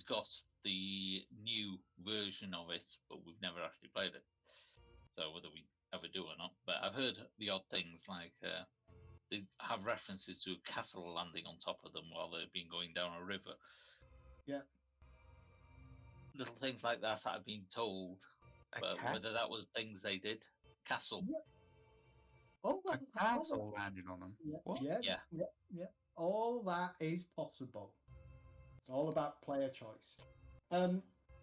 got the new version of it, but we've never actually played it. So whether we ever do or not, but I've heard the odd things like they have references to a castle landing on top of them while they've been going down a river. Yeah. Little things like that I've been told, but whether that was things they did. Castle. Yeah. Oh, A castle landing on them. Yeah, What? yeah. All that is possible. It's all about player choice.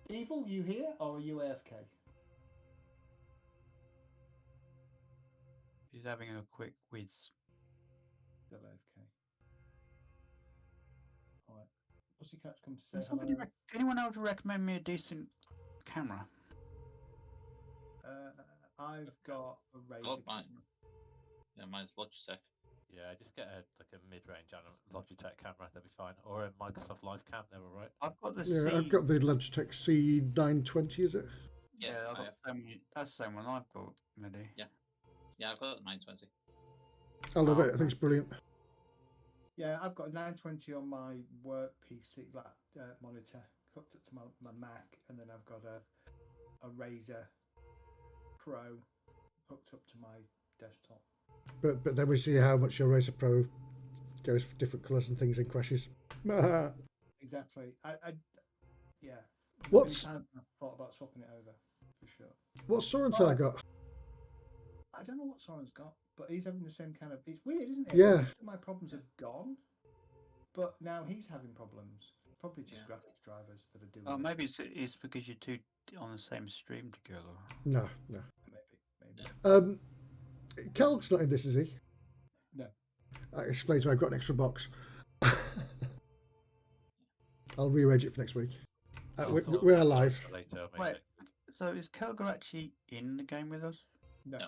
Evil, you here or are you AFK? He's having a quick whiz. Still AFK. All right. Pussycat's come to say hello. Anyone else recommend me a decent camera? I've got a Razer mine. camera. Yeah, mine's Logitech. Yeah, just get a mid-range Logitech camera, that'll be fine. Or a Microsoft Live Cam, they're all right. I've got the I've got the Logitech C920, is it? Yeah, I've got that's the same one I've got, Mehdi. Yeah, I've got a 920. I love it. I think it's brilliant. Yeah, I've got a 920 on my work PC monitor hooked up to my Mac, and then I've got a Razer Pro hooked up to my desktop. But then we see how much your Razer Pro goes for different colours and things and crashes. Exactly. Yeah. What's I've thought about swapping it over for sure. What's Sorensen I got? I don't know what Soren's got, but he's having the same kind of. It's weird, isn't it? Yeah. Most of my problems have gone, but now he's having problems. Probably just graphics drivers that are doing. Oh, maybe it's because you're two on the same stream together. No. Maybe. Kelg's not in this, is he? No. That explains why I've got an extra box. I'll rearrange it for next week. We're live. Later, Wait, so is Kelgar actually in the game with us? No.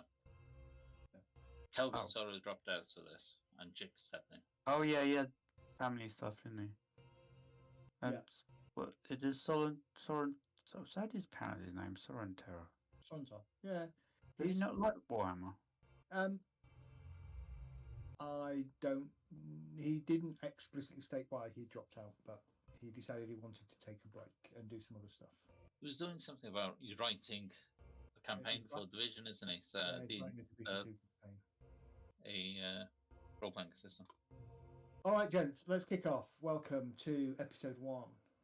Kelvin sort of dropped out of this, and Jig stepped in. Oh yeah, family stuff, didn't he? And what it is Soren. So how do you pronounce his name? Soren Terror. Soren's on. Yeah. Does he not like Warhammer? I don't. He didn't explicitly state why he dropped out, but he decided he wanted to take a break and do some other stuff. He was doing something about he's writing a campaign for Division, isn't he? So a role-playing system. All right, gents, let's kick off. Welcome to episode 1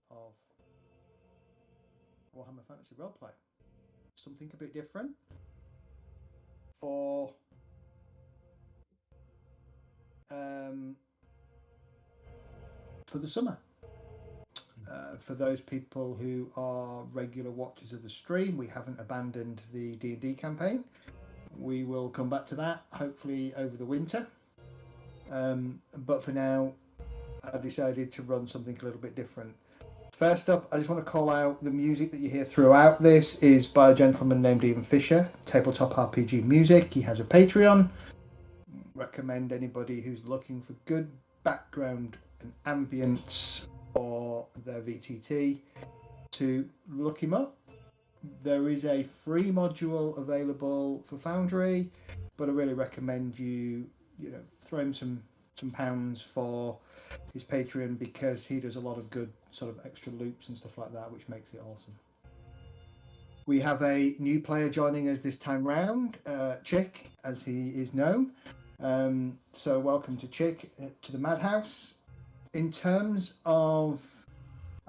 of Warhammer Fantasy Roleplay. Something a bit different for the summer. For those people who are regular watchers of the stream, we haven't abandoned the D&D campaign. We will come back to that hopefully over the winter. But for now, I decided to run something a little bit different. First up, I just want to call out the music that you hear throughout this is by a gentleman named Ian Fisher, Tabletop RPG Music. He has a Patreon. Recommend anybody who's looking for good background and ambience for their VTT to look him up. There is a free module available for Foundry, but I really recommend you throw him some pounds for his Patreon because he does a lot of good sort of extra loops and stuff like that, which makes it awesome. We have a new player joining us this time round, Chick, as he is known. So welcome to Chick, to the Madhouse. In terms of,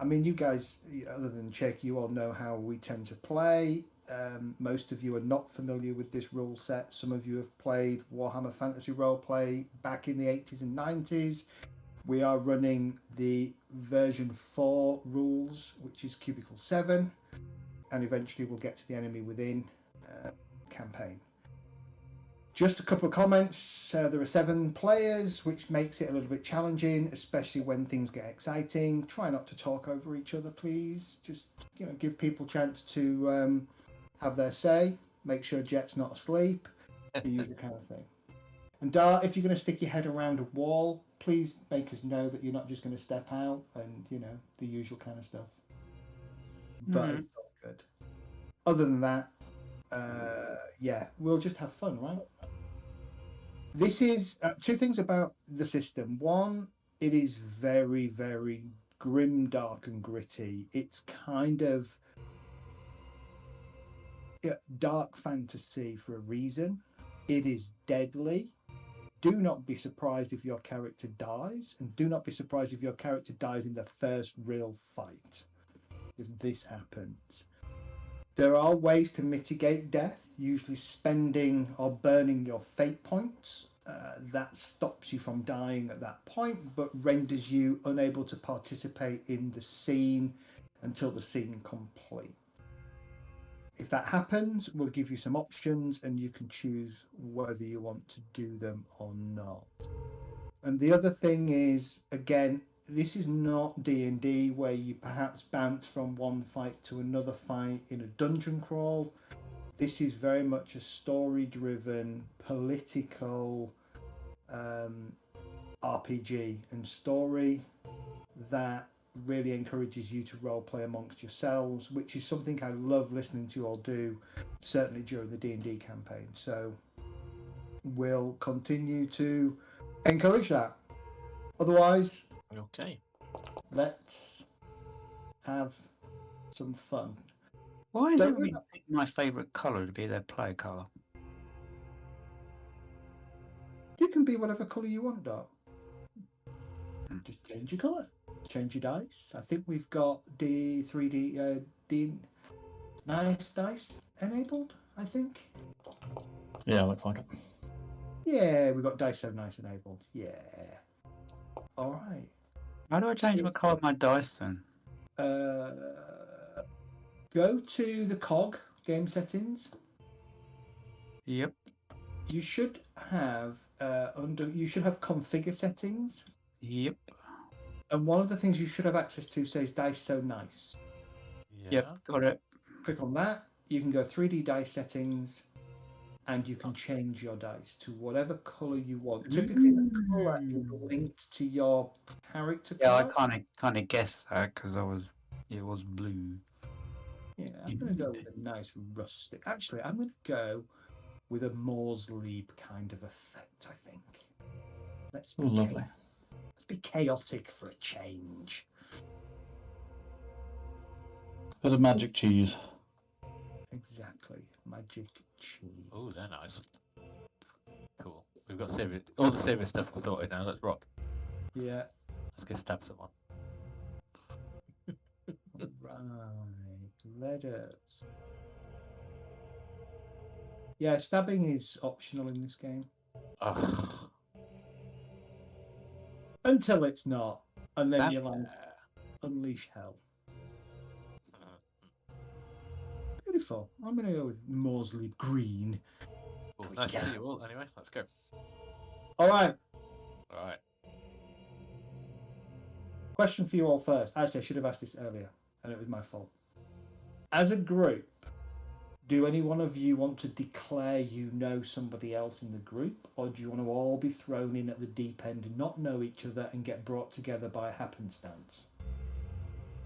you guys, other than Chick, you all know how we tend to play. Most of you are not familiar with this rule set. Some of you have played Warhammer Fantasy Roleplay back in the 80s and 90s. We are running the version 4 rules, which is Cubicle 7, and eventually we'll get to the Enemy Within campaign. Just a couple of comments. There are 7 players, which makes it a little bit challenging, especially when things get exciting. Try not to talk over each other, please. Just give people a chance to have their say. Make sure Jet's not asleep. The usual kind of thing. And Dart, if you're going to stick your head around a wall, please make us know that you're not just going to step out and the usual kind of stuff. But it's all good. Other than that, we'll just have fun, right? This is 2 things about the system. One, it is very, very grim, dark, and gritty. It's kind of dark fantasy for a reason. It is deadly. Do not be surprised if your character dies, and do not be surprised if your character dies in the first real fight, because this happens. There are ways to mitigate death, usually spending or burning your fate points. That stops you from dying at that point, but renders you unable to participate in the scene until the scene completes. If that happens, we'll give you some options and you can choose whether you want to do them or not. And the other thing is, again, this is not D&D where you perhaps bounce from one fight to another fight in a dungeon crawl. This is very much a story-driven, political RPG and story that really encourages you to role play amongst yourselves, which is something I love listening to you all do, certainly during the D&D campaign. So we'll continue to encourage that. Otherwise, Okay. let's have some fun. Why is Don't everybody we- pick my favourite colour to be their player colour? You can be whatever colour you want, Doc. Just change your colour. Change your dice. I think we've got the 3D nice dice enabled, I think. Yeah, looks like it. Yeah, we've got Dice So Nice enabled. Yeah. All right. How do I change my colour of my dice then? Go to the cog game settings. Yep. You should have you should have configure settings, Yep. and one of the things you should have access to says Dice So Nice. Yeah. Yep. Got it. Click on that. You can go 3D dice settings, and you can change your dice to whatever color you want. Typically, the color is linked to your character. Yeah, I card. kind of guessed that because it was blue. Yeah, I'm going to go with a nice rustic. Actually, I'm going to go with a Moore's Leap kind of effect, I think. Let's be, Lovely. let's be chaotic for a change. Bit of magic cheese. Exactly. Magic cheese. Oh, they're nice. Cool. We've got serious, all the serious stuff sorted now. Let's rock. Yeah. Let's get stab someone. Right. Let us. Yeah, stabbing is optional in this game. Oh, Until it's not. And then that- you like unleash hell. Beautiful. I'm going to go with Moore's Leap green. Cool. Nice to see you all. Anyway, let's go. All right. All right. Question for you all first. Actually, I should have asked this earlier, and it was my fault. As a group, do any one of you want to declare you know somebody else in the group, or do you want to all be thrown in at the deep end and not know each other and get brought together by happenstance?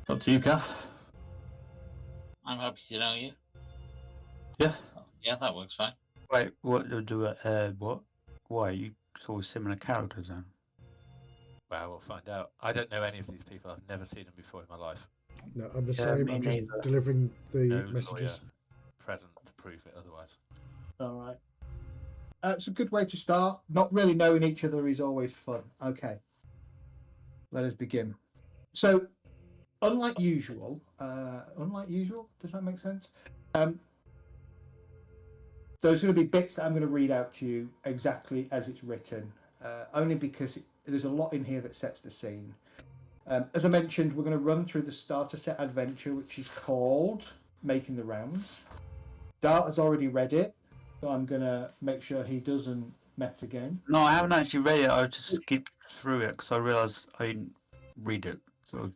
Up to you, Kath. I'm happy to know you. Yeah. Yeah, that works fine. Wait, what do what? Why you sort of similar characters then? Well, we'll find out. I don't know any of these people. I've never seen them before in my life. No, I'm the Yeah, same. me I'm just neither. delivering the No messages. lawyer present to prove it otherwise. All right. It's a good way to start. Not really knowing each other is always fun. Okay. Let us begin. So, unlike usual, does that make sense? There's going to be bits that I'm going to read out to you exactly as it's written, only because there's a lot in here that sets the scene. As I mentioned, we're going to run through the starter set adventure, which is called Making the Rounds. Dart has already read it, so I'm going to make sure he doesn't meta game. No, I haven't actually read it. I just skipped through it because I realised I didn't read it. So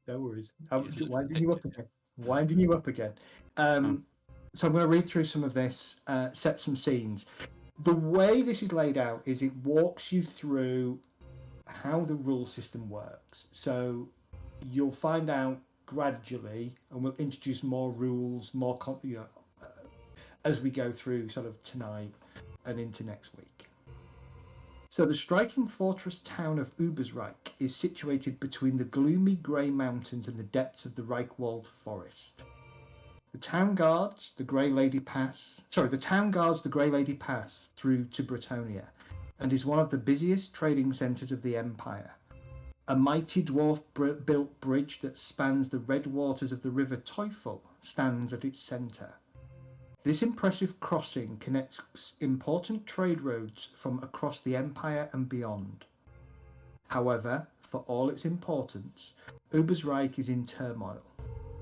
No worries. You just Winding you up picked it. again. Winding you up again. So I'm going to read through some of this, set some scenes. The way this is laid out is it walks you through how the rule system works. So you'll find out gradually, and we'll introduce more rules, more as we go through sort of tonight and into next week. So the striking fortress town of Ubersreik is situated between the gloomy grey mountains and the depths of the Reichwald forest. The town guards the Grey Lady Pass through to Bretonia, and is one of the busiest trading centres of the Empire. A mighty dwarf-built bridge that spans the red waters of the River Teufel stands at its centre. This impressive crossing connects important trade roads from across the Empire and beyond. However, for all its importance, Ubersreik is in turmoil.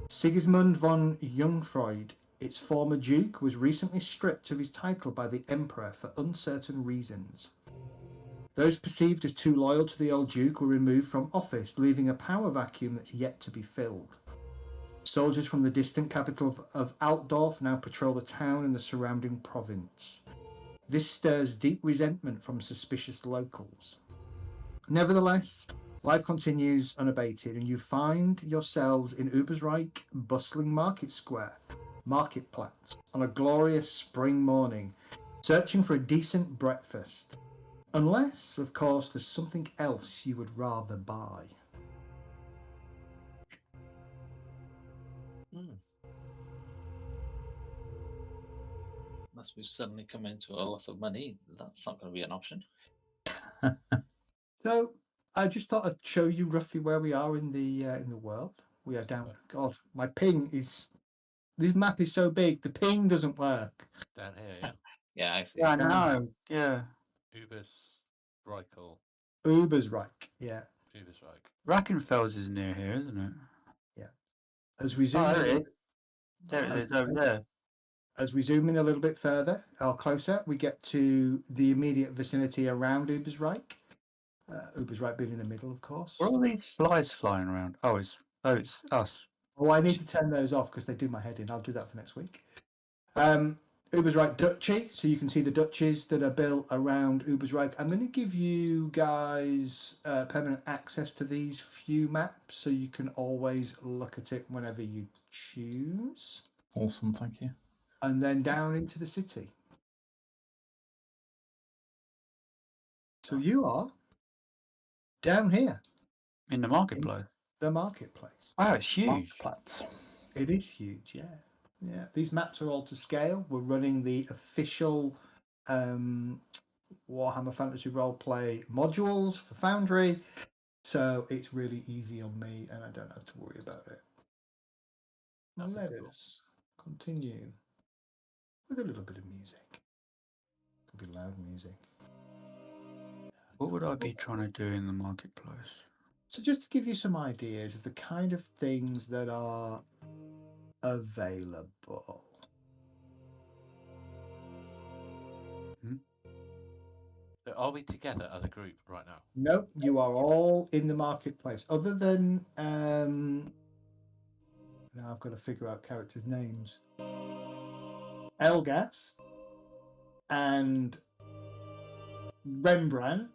Sigismund von Jungfreud, its former duke, was recently stripped of his title by the Emperor for uncertain reasons. Those perceived as too loyal to the old duke were removed from office, leaving a power vacuum that's yet to be filled. Soldiers from the distant capital of Altdorf now patrol the town and the surrounding province. This stirs deep resentment from suspicious locals. Nevertheless, life continues unabated, and you find yourselves in Ubersreik bustling marketplace, on a glorious spring morning, searching for a decent breakfast. Unless, of course, there's something else you would rather buy. Unless we've suddenly come into a lot of money, that's not going to be an option. So, I just thought I'd show you roughly where we are in the world. We are down. God, my ping is. This map is so big, the ping doesn't work. Down here, yeah. Yeah, I see. Yeah, I know. Yeah. Ubersreik. Ubersreik, yeah. Ubersreik. Rackenfels is near here, isn't it? As we zoom Oh, in, there it is. There it is, over there. As we zoom in a little bit further or closer, we get to the immediate vicinity around Ubersreik. Ubersreik being in the middle, of course. Where are all these flies flying around? Oh, it's us. Oh, I need to turn those off because they do my head in. I'll do that for next week. Ubersreik Duchy, so you can see the duchies that are built around Ubersreik. I'm going to give you guys permanent access to these few maps, so you can always look at it whenever you choose. Awesome, thank you. And then down into the city. So you are down here, In the marketplace. the marketplace. Wow, it's huge. Marketplace. It is huge, yeah. Yeah, these maps are all to scale. We're running the official Warhammer Fantasy Roleplay modules for Foundry, so it's really easy on me, and I don't have to worry about it. Now let us continue with a little bit of music. Could be loud music. What would I be trying to do in the marketplace? So just to give you some ideas of the kind of things that are available. So are we together as a group right now? No, you are all in the marketplace. Other than now I've got to figure out characters' names. Elgast and Rembrandt.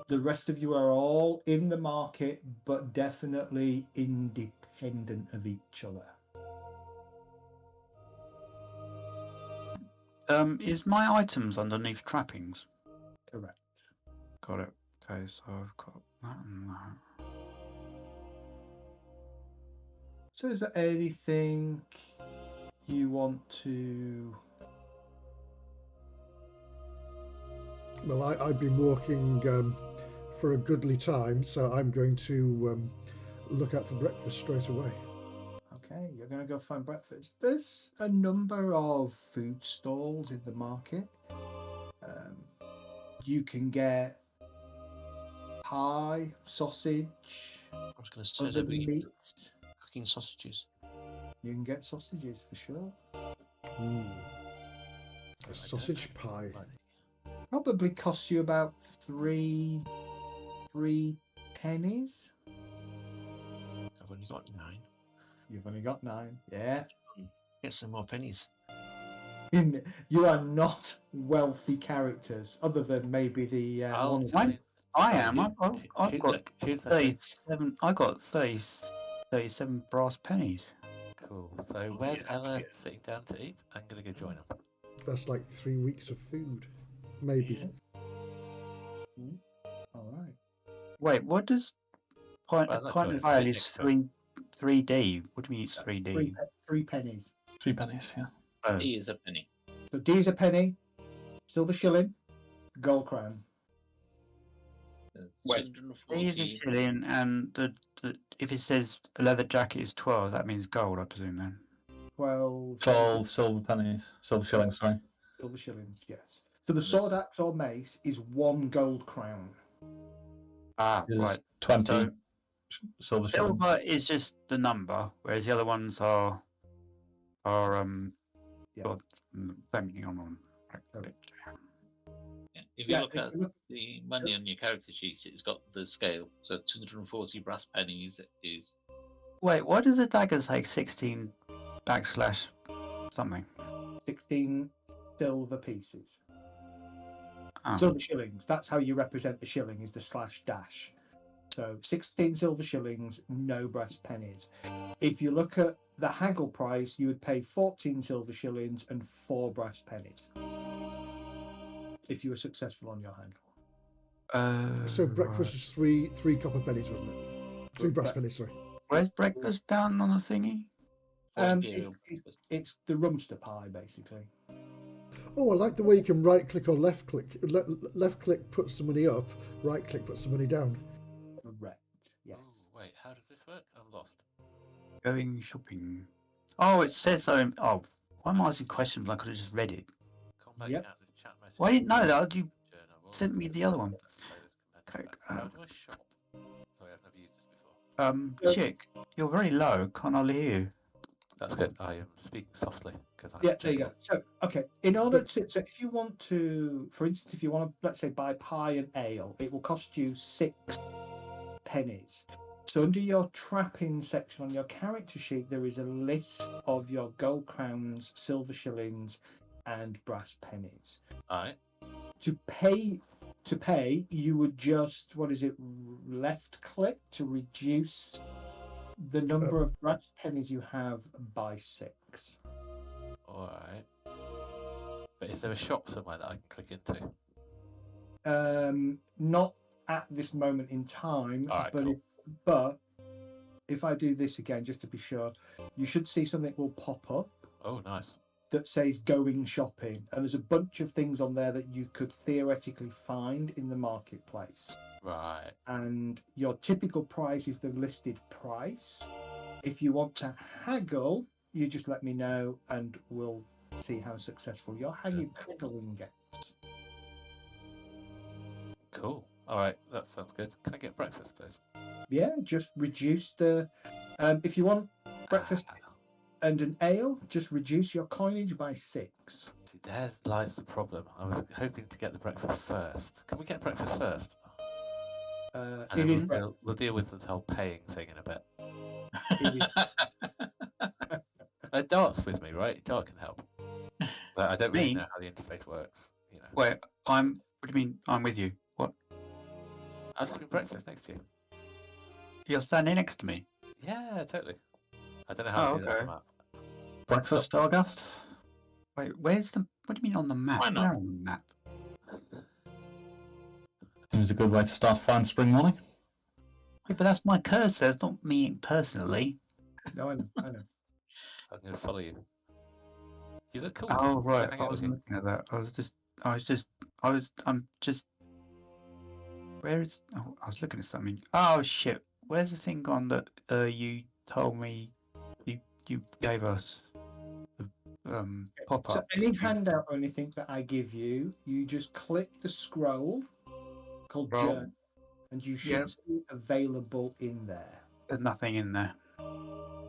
The rest of you are all in the market, but definitely independent of each other. Is my items underneath trappings? Correct. Got it. Okay, so I've got that and that. So is there anything you want to... Well, I've been walking for a goodly time, so I'm going to look out for breakfast straight away. Okay, you're going to go find breakfast. There's a number of food stalls in the market. You can get pie, sausage, I was going to say, other that we meat. cooking sausages. You can get sausages for sure. A sausage pie. Probably costs you about three pennies. I've only got 9. You've only got 9. Yeah. Get some more pennies. You are not wealthy characters, other than maybe the one of them. I am. I've got Who's that? 37. I got 37 brass pennies. Cool. So where's Ella sitting down to eat? I'm gonna go join her. That's like 3 weeks of food, maybe. All right. Wait, what does point Well, that point joint of is value right is next to it. 3D? What do you mean it's 3D? Three pennies. 3 pennies, yeah. Oh, D is a penny. So D is a penny, silver shilling, gold crown. There's Wait, 3 is a 240. shilling, and if it says a leather jacket is 12, that means gold, I presume then. 12 silver pennies. Silver shillings, sorry. silver shillings, yes. So the sword axe or mace is 1 gold crown. Ah, Is right. 20 So silver shillings. silver is just the number, whereas the other ones are Yeah. well, depending on. Yeah. If you Yeah, look if at you look- the money on your character sheet, it's got the scale. So 240 brass pennies is Wait, why does the dagger say 16 backslash something? 16 silver pieces. Oh. Silver shillings. That's how you represent the shilling, is the /dash. So 16 silver shillings, no brass pennies. If you look at the haggle price, you would pay 14 silver shillings and 4 brass pennies. If you were successful on your haggle. So breakfast was three copper pennies, wasn't it? 3 brass pennies, sorry. Where's breakfast down on the thingy? It's the rumster pie, basically. Oh, I like the way you can right click or left click. Left click puts the money up, right click puts the money down. Correct. Yes. Oh, wait, how does this work? I'm lost. Going shopping. Oh, it says so. Oh, why am I asking questions? Like I could have just read it. Combat Yep. count the chat message. Well, I didn't know that. You Journal. sent me the other one. Okay, Okay, how do I shop? Sorry, I've never used this before. Yep. Chick, you're very low. Can't hardly hear you. That's good. I am speaking softly because I'm Yeah, there you go. gentle. So, okay, in order to, so if you want to, for instance, if you want to, let's say, buy pie and ale, it will cost you 6 pennies. So under your trapping section on your character sheet, there is a list of your gold crowns, silver shillings, and brass pennies. All right. To pay, you would just, left click to reduce the number of brass pennies you have by 6. All right. But is there a shop somewhere that I can click into? Not at this moment in time, All right, but cool. if I do this again, just to be sure, you should see something will pop up Oh, nice. that says going shopping, and there's a bunch of things on there that you could theoretically find in the marketplace. Right. And your typical price is the listed price. If you want to haggle, you just let me know and we'll see how successful your haggling gets. Cool. All right. That sounds good. Can I get breakfast, please? Yeah, just reduce the if you want breakfast and an ale, just reduce your coinage by 6. See, there lies the problem. I was hoping to get the breakfast first. Can we get breakfast first? And It is then we'll deal with the whole paying thing in a bit. Dart's with me, right? Dart can help. But I don't really Me? know how the interface works. You know. Wait, what do you mean? I'm with you. What? I was having breakfast next to you. You're standing next to me. Yeah, totally. I don't know how to do that on okay. the map. Breakfast, Stargast? Wait, where's the? What do you mean on the map? Why not? Where on the map? Seems a good way to start a fine spring morning. Yeah, but that's my cursor. It's not me personally. No, I know. I'm going to follow you. You look cool. Oh right, Hang I out with wasn't you. looking at that. I'm just. Where is? Oh, I was looking at something. Oh shit! Where's the thing gone that you told me you gave us? The pop So up. any handout or anything that I give you, you just click the scroll called Scroll. Journal, and you should see available in there. There's nothing in there.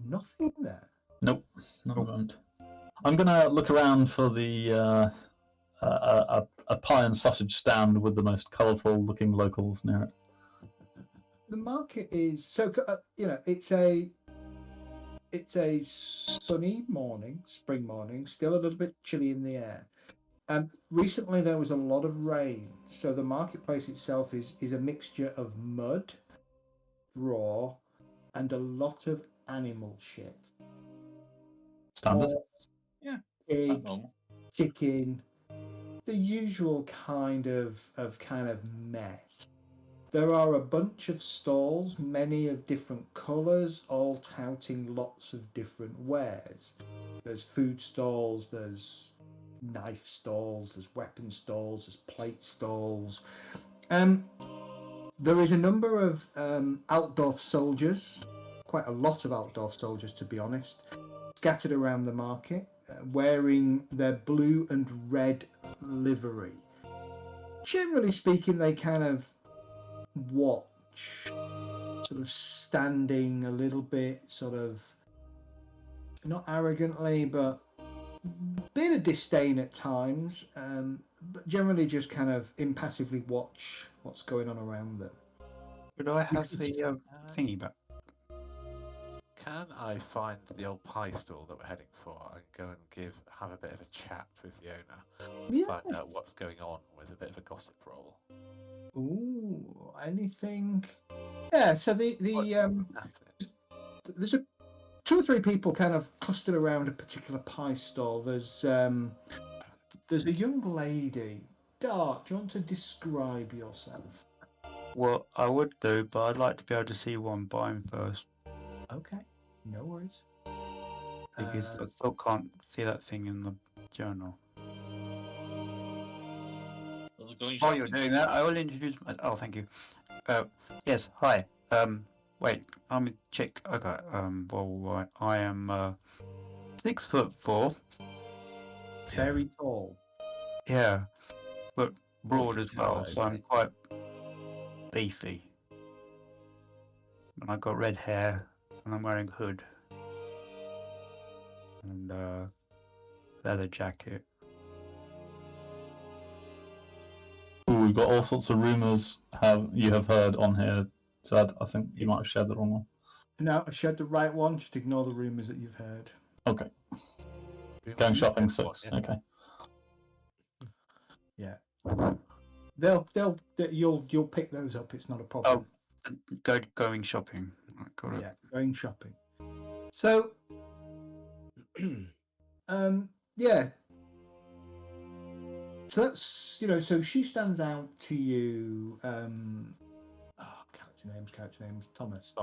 Nothing in there. Nope, not a moment. I'm going to look around for the a pie and sausage stand with the most colourful looking locals near it. The market is so it's a sunny morning, spring morning, still a little bit chilly in the air. Recently there was a lot of rain, so the marketplace itself is a mixture of mud, raw, and a lot of animal shit. Standard. Pork, Yeah, pig, normal. chicken, the usual kind of mess. There are a bunch of stalls, many of different colours, all touting lots of different wares. There's food stalls, there's knife stalls, there's weapon stalls, there's plate stalls. There is a number of Altdorf soldiers, quite a lot of Altdorf soldiers to be honest, scattered around the market, wearing their blue and red livery. Generally speaking, they kind of watch, sort of standing a little bit, sort of not arrogantly, but a bit of disdain at times, but generally just kind of impassively watch what's going on around them. Would I have the thingy back? Can I find the old pie stall that we're heading for and go and have a bit of a chat with the owner? Yeah. Find out what's going on with a bit of a gossip roll. Ooh, anything? Yeah. So there's two or three people kind of clustered around a particular pie stall. There's a young lady. Dart, do you want to describe yourself? Well, I would do, but I'd like to be able to see what I'm buying first. Okay, no worries. Because I still can't see that thing in the journal. Well, they're going While you're shopping. doing that, I will introduce oh, thank you. Yes, hi. Wait, I'm a chick. Okay, well, I am 6'4". Very tall. Yeah, but broad you as well, tell, so I'm okay. quite beefy. And I've got red hair, and I'm wearing a hood. And leather jacket. Ooh, we've got all sorts of rumours you have heard on here, Zed. I think you might have shared the wrong one. No, I shared the right one. Just ignore the rumours that you've heard. Okay. Who Going might shopping have one, 6. yeah. Okay. Yeah. You'll pick those up. It's not a problem. Going shopping. Right, got it. Yeah, going shopping. So, yeah. So that's so she stands out to you. Character names. Thomas.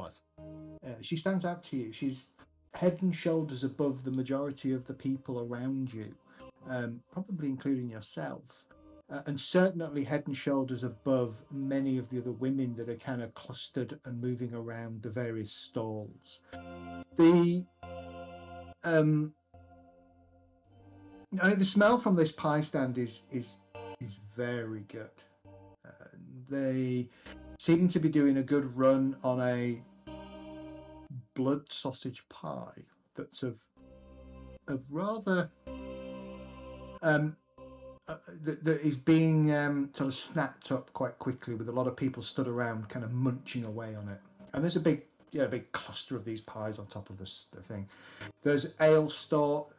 She stands out to you. She's head and shoulders above the majority of the people around you, probably including yourself. And certainly head and shoulders above many of the other women that are kind of clustered and moving around the various stalls. The smell from this pie stand is very good. They seem to be doing a good run on a blood sausage pie that's of rather that is being sort of snapped up quite quickly, with a lot of people stood around kind of munching away on it. And there's a big cluster of these pies on top of the thing. There's ale stands,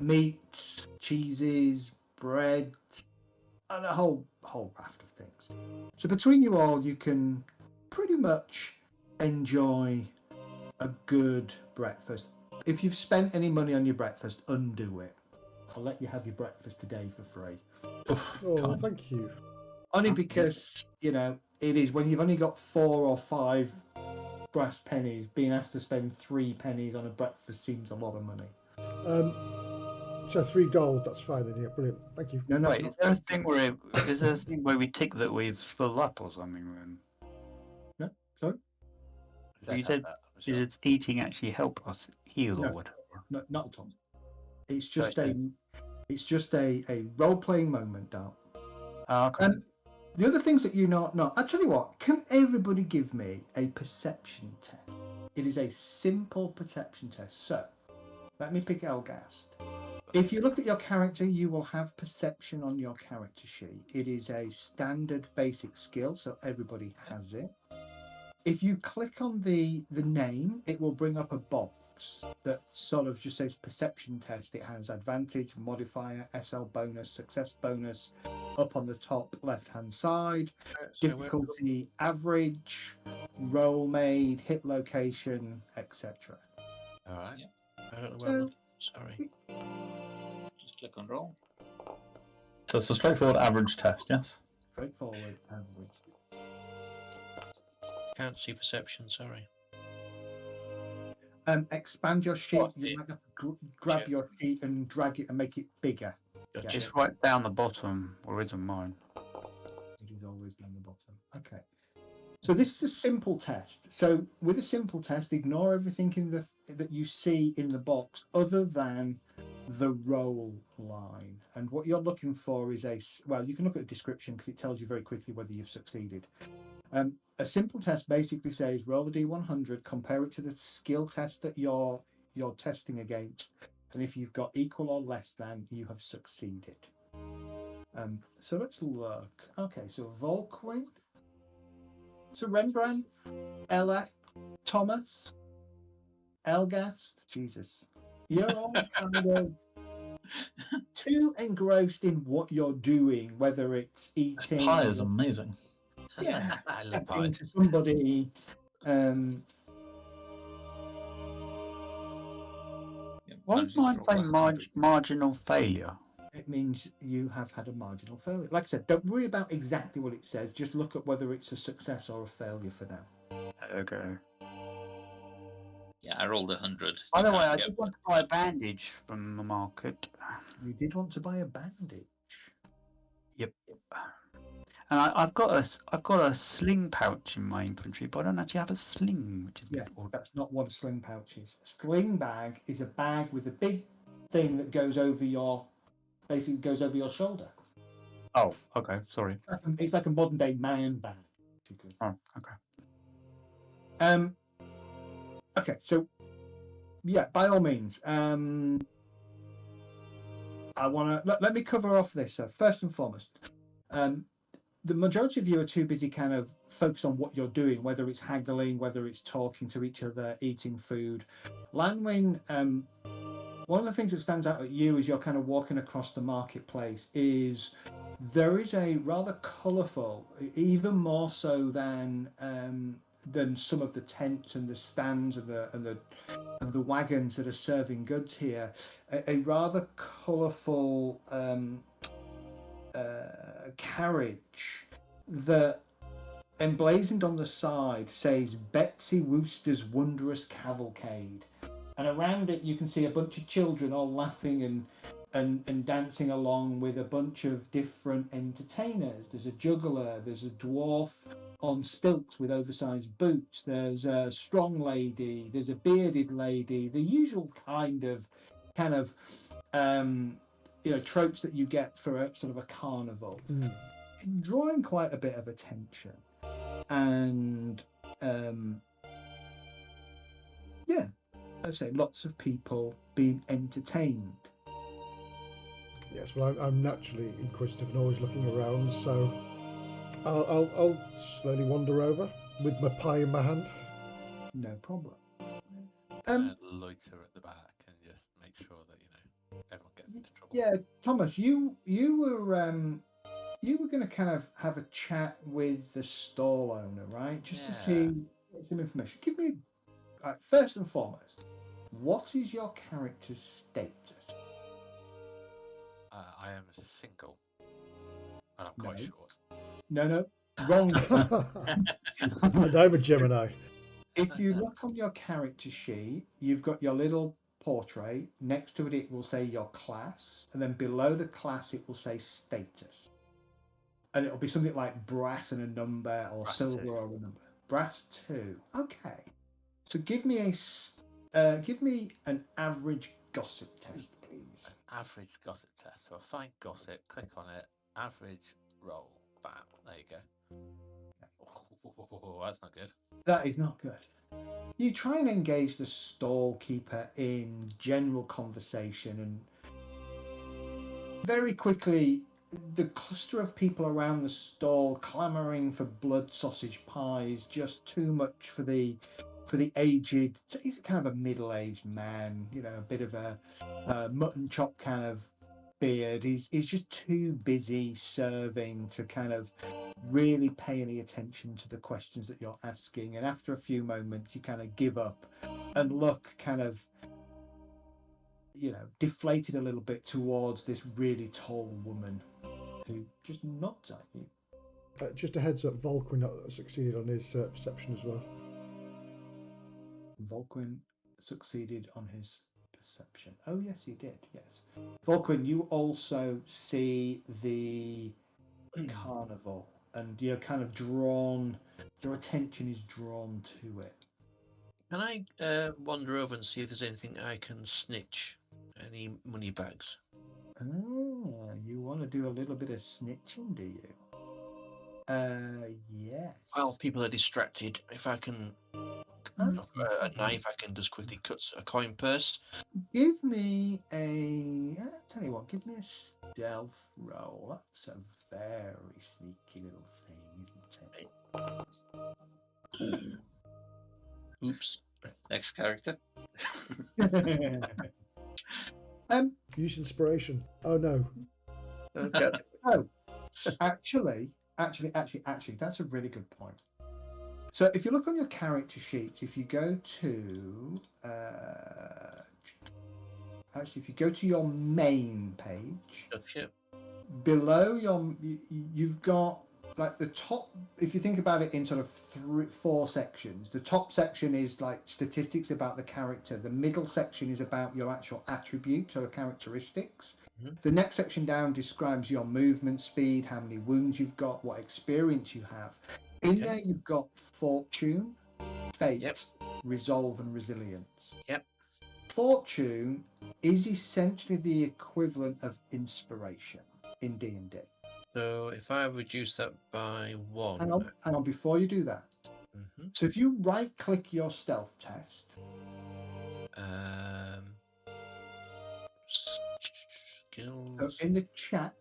meats, cheeses, bread, and a whole raft of things. So between you all, you can pretty much enjoy a good breakfast. If you've spent any money on your breakfast, undo it. I'll let you have your breakfast today for free. Oh, thank you. Only because, it is when you've only got 4 or 5 brass pennies, being asked to spend 3 pennies on a breakfast seems a lot of money. So 3 gold, that's fine then, yeah, brilliant. Thank you. No, Wait, is there a thing where we tick that we've full up or something? No, sorry? You said does eating actually help us heal No. or whatever? No, not at all. It's just a role-playing moment, Dal. Okay. The other things that you not I tell you what, can everybody give me a perception test? It is a simple perception test. So, let me pick Elgast. If you look at your character, you will have perception on your character sheet. It is a standard basic skill, so everybody has it. If you click on the name, it will bring up a box that sort of just says perception test. It has advantage, modifier, SL bonus, success bonus up on the top left-hand side, difficulty average, roll made, hit location, etc. All right. I don't know where I'm looking. Sorry. Just click on roll. So it's a straightforward average test, yes? Straightforward average. Can't see perception. Sorry. Expand your sheet. Oh, You yeah. might have to grab Sure. your sheet and drag it and make it bigger. Gotcha. It's right down the bottom, or isn't mine? It is always down the bottom. Okay. So this is a simple test. So with a simple test, ignore everything in the that you see in the box other than the roll line. And what you're looking for is well, you can look at the description because it tells you very quickly whether you've succeeded. A simple test basically says roll the D100, compare it to the skill test that you're testing against, and if you've got equal or less than, you have succeeded. So let's look. Okay, so Volkwin. So Rembrandt, Ella, Thomas, Elgast, Jesus. You're all kind of too engrossed in what you're doing, whether it's This eating. pie is amazing. Yeah, I love talking pie. to somebody. Why managed does to mine roll say 100. marginal failure? It means you have had a marginal failure. Like I said, don't worry about exactly what it says. Just look at whether it's a success or a failure for now. Okay. Yeah, I rolled 100. By You the way, can't I get did want to one. buy a bandage from the market. You did want to buy a bandage. Yep. And I've got a sling pouch in my inventory, but I don't actually have a sling, which is a bit Yes, odd. that's not what a sling pouch is. A sling bag is a bag with a big thing that goes over your, basically goes over your shoulder. Oh, okay. Sorry. It's like a modern day man bag, basically. Oh, okay. Okay, so yeah, by all means, I want to let me cover off this. So first and foremost, the majority of you are too busy kind of focused on what you're doing, whether it's haggling, whether it's talking to each other, eating food. Lanwin, one of the things that stands out at you as you're kind of walking across the marketplace is there is a rather colourful, even more so than some of the tents and the stands and the wagons that are serving goods here, a rather colourful carriage that emblazoned on the side says Betsy Wooster's Wondrous Cavalcade, and around it you can see a bunch of children all laughing and dancing along with a bunch of different entertainers. There's a juggler, there's a dwarf on stilts with oversized boots, there's a strong lady, there's a bearded lady, the usual kind of tropes that you get for a sort of a carnival, drawing quite a bit of attention. And I'd say lots of people being entertained. Yes, well, I'm naturally inquisitive and always looking around, so I'll slowly wander over with my pie in my hand. No problem. Loiter at the back and just make sure that everyone gets into trouble. Yeah, Thomas, you were going to kind of have a chat with the stall owner, right? Just to see some information. Give me, first and foremost, what is your character's status? I am single, and I'm quite No. short. No, wrong. And I'm a Gemini. If you look on your character sheet, you've got your little portrait. Next to it, it will say your class, and then below the class, it will say status. And it'll be something like brass and a number, or Brass silver 2. or a number. Brass 2. Okay. So give me an average gossip test, please. An average gossip test. So I find gossip, click on it, average roll. Bam. There you go. Oh, that's not good. That is not good. You try and engage the stall keeper in general conversation, and very quickly the cluster of people around the stall clamoring for blood sausage pies, just too much for the aged. He's kind of a middle-aged man, a bit of a mutton chop kind of beard. He's just too busy serving to kind of really pay any attention to the questions that you're asking. And after a few moments, you kind of give up and look kind of deflated a little bit towards this really tall woman who just nods at you. Just a heads up, Volquin succeeded on his perception as well. Volquin succeeded on his perception. Oh, yes, he did. Yes. Volquin, you also see the carnival, and you're kind of drawn, your attention is drawn to it. Can I wander over and see if there's anything I can snitch? Any money bags? Oh, you want to do a little bit of snitching, do you? Yes. Well, people are distracted. If I can, a knife, I can just quickly cut a coin purse. Give me I'll tell you what, give me a stealth roll. That's a very sneaky little thing, isn't it? Oops. Next character. Use inspiration. Oh no. Okay. Oh, actually, that's a really good point. So if you look on your character sheet, if you go to if you go to your main page, Gotcha. below you've got like the top. If you think about it in sort of 4 sections, the top section is like statistics about the character. The middle section is about your actual attribute or characteristics. Mhm. The next section down describes your movement speed, how many wounds you've got, what experience you have. In Okay. there, you've got fortune, fate, Yep. resolve, and resilience. Yep. Fortune is essentially the equivalent of inspiration in D&D. So if I reduce that by 1. Hang on, before you do that. Mm-hmm. So if you right-click your stealth test, Skills. so in the chat,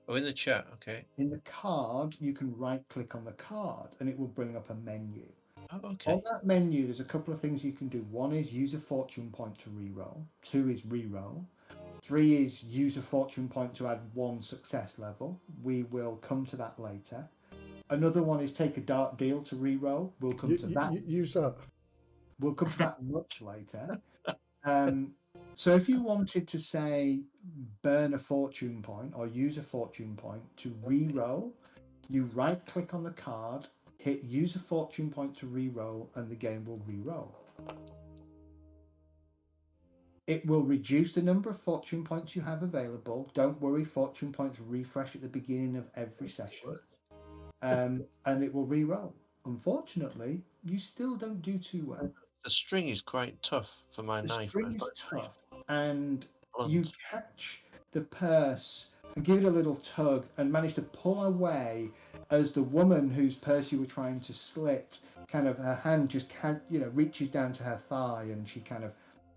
Oh, in the chat. Okay. in the card, you can right-click on the card and it will bring up a menu. Oh, okay. On that menu, there's a couple of things you can do. 1 is use a fortune point to reroll. 2 is reroll. 3 is use a fortune point to add 1 success level. We will come to that later. Another one is take a dark deal to reroll. We'll come to that. Use that. We'll come to that much later. So if you wanted to say burn a fortune point or use a fortune point to reroll, you right click on the card, hit use a fortune point to reroll, and the game will reroll. It will reduce the number of fortune points you have available. Don't worry, fortune points refresh at the beginning of every session. And it will reroll. Unfortunately, you still don't do too well. The string is quite tough for my The knife. string is tough, and Blunt. you catch the purse and give it a little tug and manage to pull away as the woman whose purse you were trying to slit, kind of her hand just reaches down to her thigh and she kind of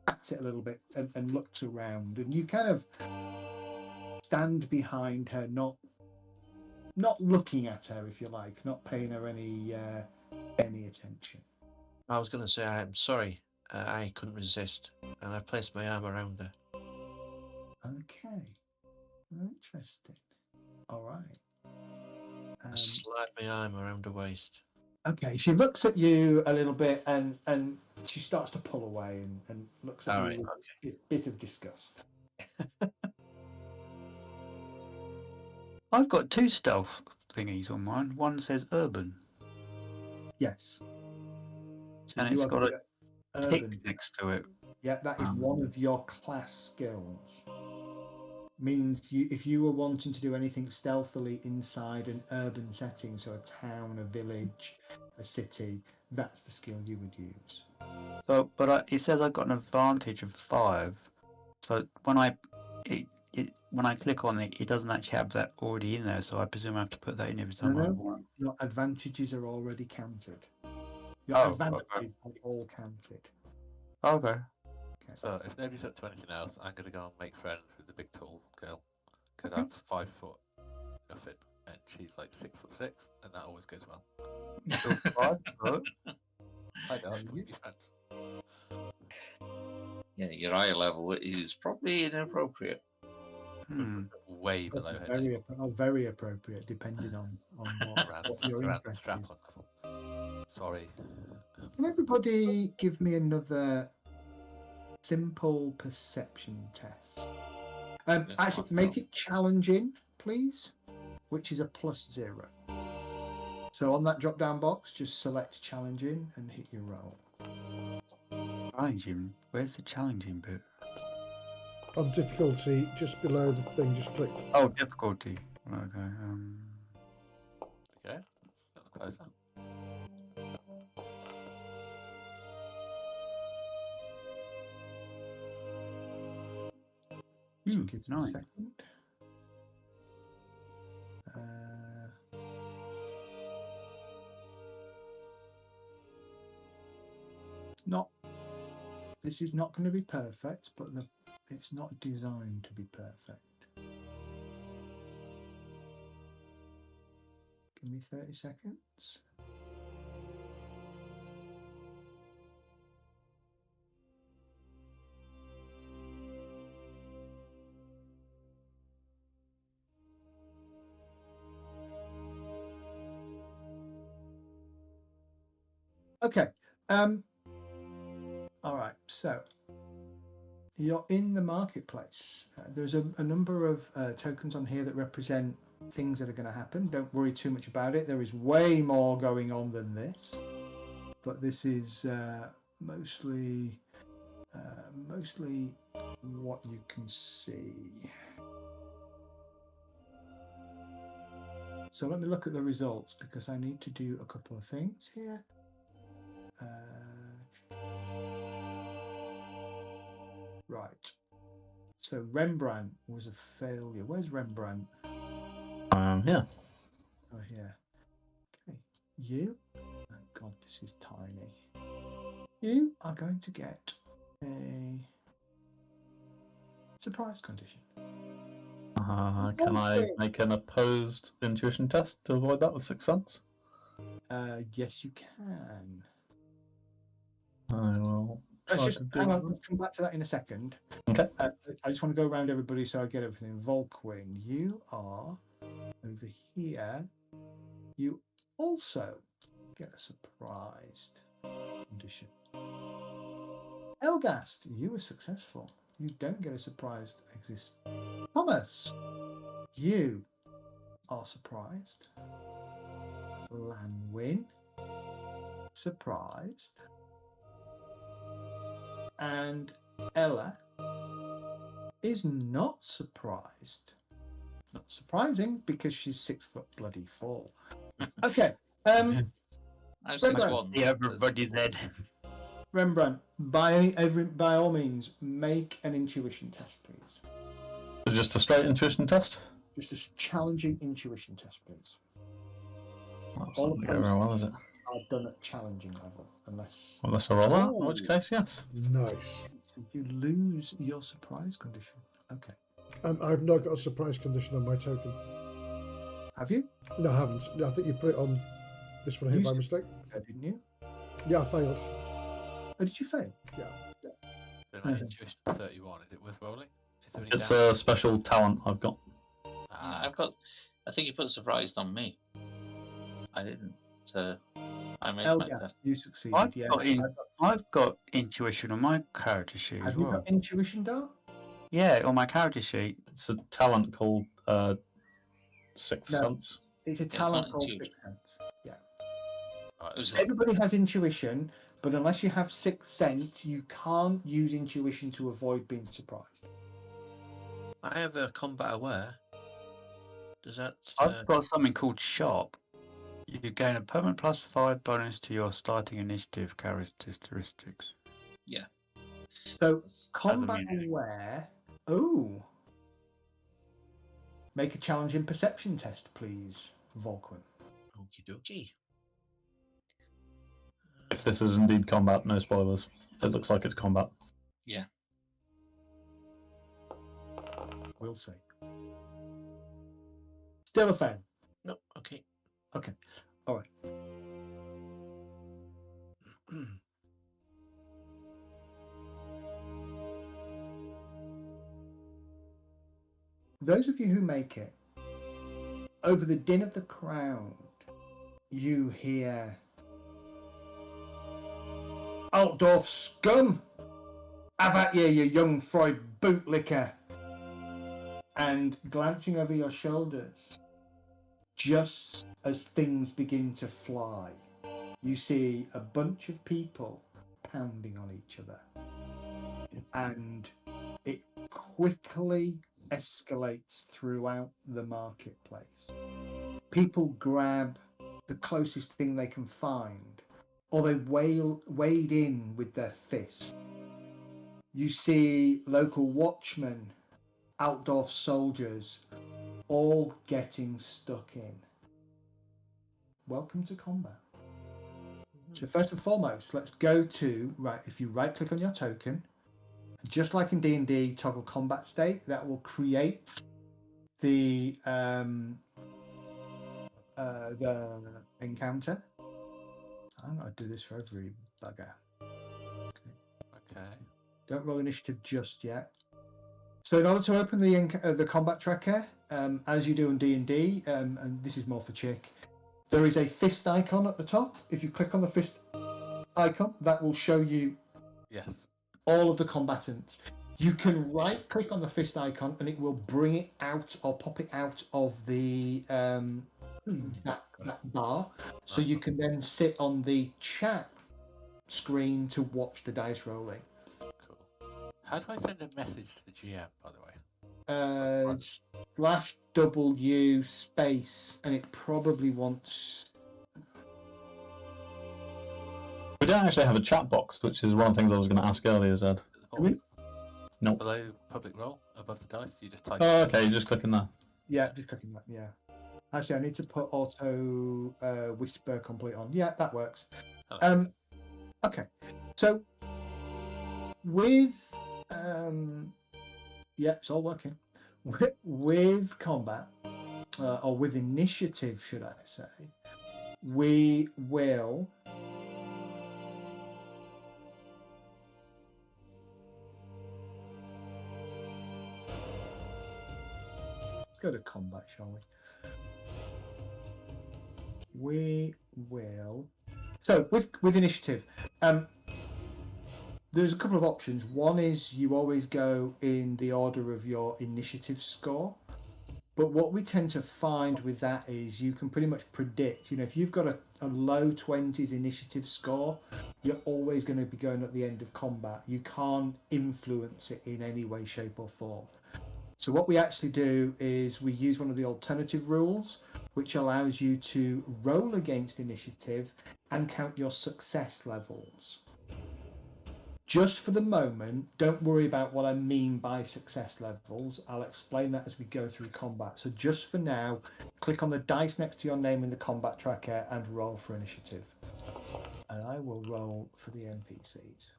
pats it a little bit and looks around, and you kind of stand behind her, not looking at her, if you like, not paying her any attention. I was going to say, I'm sorry. I couldn't resist. And I placed my arm around her. Okay. Interesting. All right. I slide my arm around her waist. Okay, she looks at you a little bit and she starts to pull away and looks at All you right, with a bit of disgust. I've got 2 stealth thingies on mine. One says urban, Yes. So and you it's have got a the tick urban. next to it. Yeah, that is one of your class skills. Means if you were wanting to do anything stealthily inside an urban setting, so a town, a village, a city, that's the skill you would use. So, but it says I've got an advantage of 5. So when I click on it, it doesn't actually have that already in there. So I presume I have to put that in every time I want. Your advantages are already counted. Your Oh, advantages okay. are all counted. Okay. So if nobody's up to anything else, I'm going to go and make friends with the big tall girl. Because Okay. I'm 5 foot nothing, and she's like 6'6", and that always goes well. So 5 foot. I know, I want to be friends. Yeah, your eye level is probably inappropriate. Way below her. Very appropriate, depending on what your Around the interest strap is. on level. Sorry. Can everybody give me another simple perception test. Yes, Actually, wonderful. make it challenging, please, which is a +0. So on that drop-down box, just select challenging and hit your roll. Challenging. Where's the challenging bit? On difficulty, just below the thing, just click. Oh, difficulty. Okay. Okay. Got closer. So Hmm, give me a nice. second. This is not going to be perfect, but it's not designed to be perfect. Give me 30 seconds. Okay. All right. So you're in the marketplace. There's a number of tokens on here that represent things that are going to happen. Don't worry too much about it. There is way more going on than this, but this is mostly what you can see. So let me look at the results because I need to do a couple of things here. Right. So Rembrandt was a failure. Where's Rembrandt? Here. Oh, here. Okay. You? Oh, God, this is tiny. You are going to get a surprise condition. Can I make an opposed intuition test to avoid that with 6 cents? Yes, you can. I will. Let's try just to do hang on. that. Let's come back to that in a second. Okay. I just want to go around everybody so I get everything. Volkwyn, you are over here. You also get a surprised condition. Elgast, you were successful. You don't get a surprised exist. Thomas, you are surprised. Lanwin, surprised. And Ella is not surprised. Not surprising because she's 6'4". Okay. I'm Rembrandt. 6'1". Everybody's dead. Rembrandt, by all means, make an intuition test, please. Just a straight intuition test? Just a challenging intuition test, please. That's All not going to go opposed very well, is it? are done at challenging level, unless Unless I roll that, in Oh. which case, yes. Nice. you lose your surprise condition. Okay. I've not got a surprise condition on my token. Have you? No, I haven't. I think you put it on this one here You by s- mistake. Didn't you? Yeah, I failed. Oh, did you fail? Yeah. Been like Okay. intuition 31. Is it worth rolling? Is there any It's damage? a special talent I've got. I think you put surprised on me. I didn't. I made my Elgast, test. you succeeded. I've Yeah. I've got intuition on my character sheet Have as you well. got intuition, Dar? Yeah, on my character sheet. It's a talent called Sixth No. Sense. It's a not talent called intuition. Sixth Sense. Yeah. Alright, It was Everybody has intuition, but unless you have Sixth Sense, you can't use intuition to avoid being surprised. I have a combat aware. Does that? I've got something called Sharp. You gain a permanent +5 bonus to your starting initiative characteristics. So That's- combat meaning. aware. Oh. Make a challenging perception test, please, Volkwyn. Okie dokie. If this is indeed combat, no spoilers. It looks like it's combat. Yeah. We'll see. Still a fail. No, okay. Okay. All right. Those of you who make it, over the din of the crowd, you hear Altdorf scum! Have at you, you young fried bootlicker. And glancing over your shoulders, just as things begin to fly, you see a bunch of people pounding on each other. And it quickly escalates throughout the marketplace. People grab the closest thing they can find, or they wade in with their fists. You see local watchmen, outdoor soldiers, all getting stuck in. Welcome to combat. So first and foremost, let's go to, if you right click on your token, just like in D&D, toggle combat state, that will create the encounter. I'm going to do this for every bugger. Okay. Don't roll initiative just yet. So in order to open the combat tracker, as you do in D&D, and this is more for Chick, there is a fist icon at the top. If you click on the fist icon, that will show you all of the combatants. You can right click on the fist icon and it will bring it out or pop it out of the that bar. So you can then sit on the chat screen to watch the dice rolling. How do I send a message to the GM, by the way? /W space, and it probably wants... We don't actually have a chat box, which is one of the things I was going to ask earlier, Zed. No. Below public role, above the dice, you just type... Oh, okay, you're just clicking there. Yeah, just clicking that, yeah. Actually, I need to put auto whisper complete on. Yeah, that works. Okay, so with... yeah, it's all working. With combat, or with initiative, should I say, we will... Let's go to combat, shall we? We will... So, with initiative, there's a couple of options. One is you always go in the order of your initiative score. But what we tend to find with that is you can pretty much predict, if you've got a low 20s initiative score, you're always going to be going at the end of combat. You can't influence it in any way, shape or form. So what we actually do is we use one of the alternative rules, which allows you to roll against initiative and count your success levels. Just for the moment, don't worry about what I mean by success levels. I'll explain that as we go through combat. So just for now, click on the dice next to your name in the combat tracker and roll for initiative. And I will roll for the NPCs.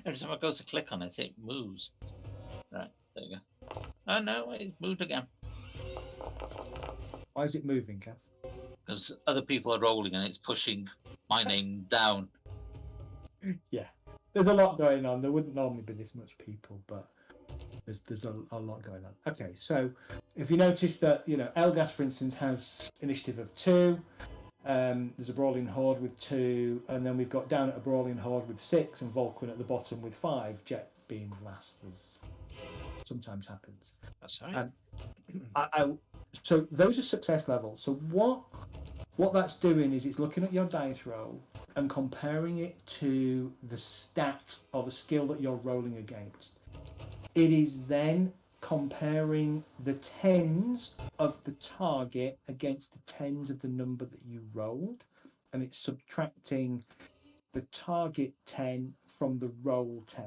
Every time I go to click on it, it moves. Right, there you go. Oh no, it moved again. Why is it moving, Kath? Because other people are rolling and it's pushing my name down. Yeah, there's a lot going on. There wouldn't normally be this much people, but there's a lot going on. Okay, so if you notice that, Elgas, for instance, has initiative of 2. There's a Brawling Horde with 2, and then we've got down at a Brawling Horde with 6, and Volquin at the bottom with 5. Jet being last, as sometimes happens. That's right. So those are success levels. So what that's doing is it's looking at your dice roll and comparing it to the stat or the skill that you're rolling against. It is then comparing the 10s of the target against the 10s of the number that you rolled, and it's subtracting the target 10 from the roll 10.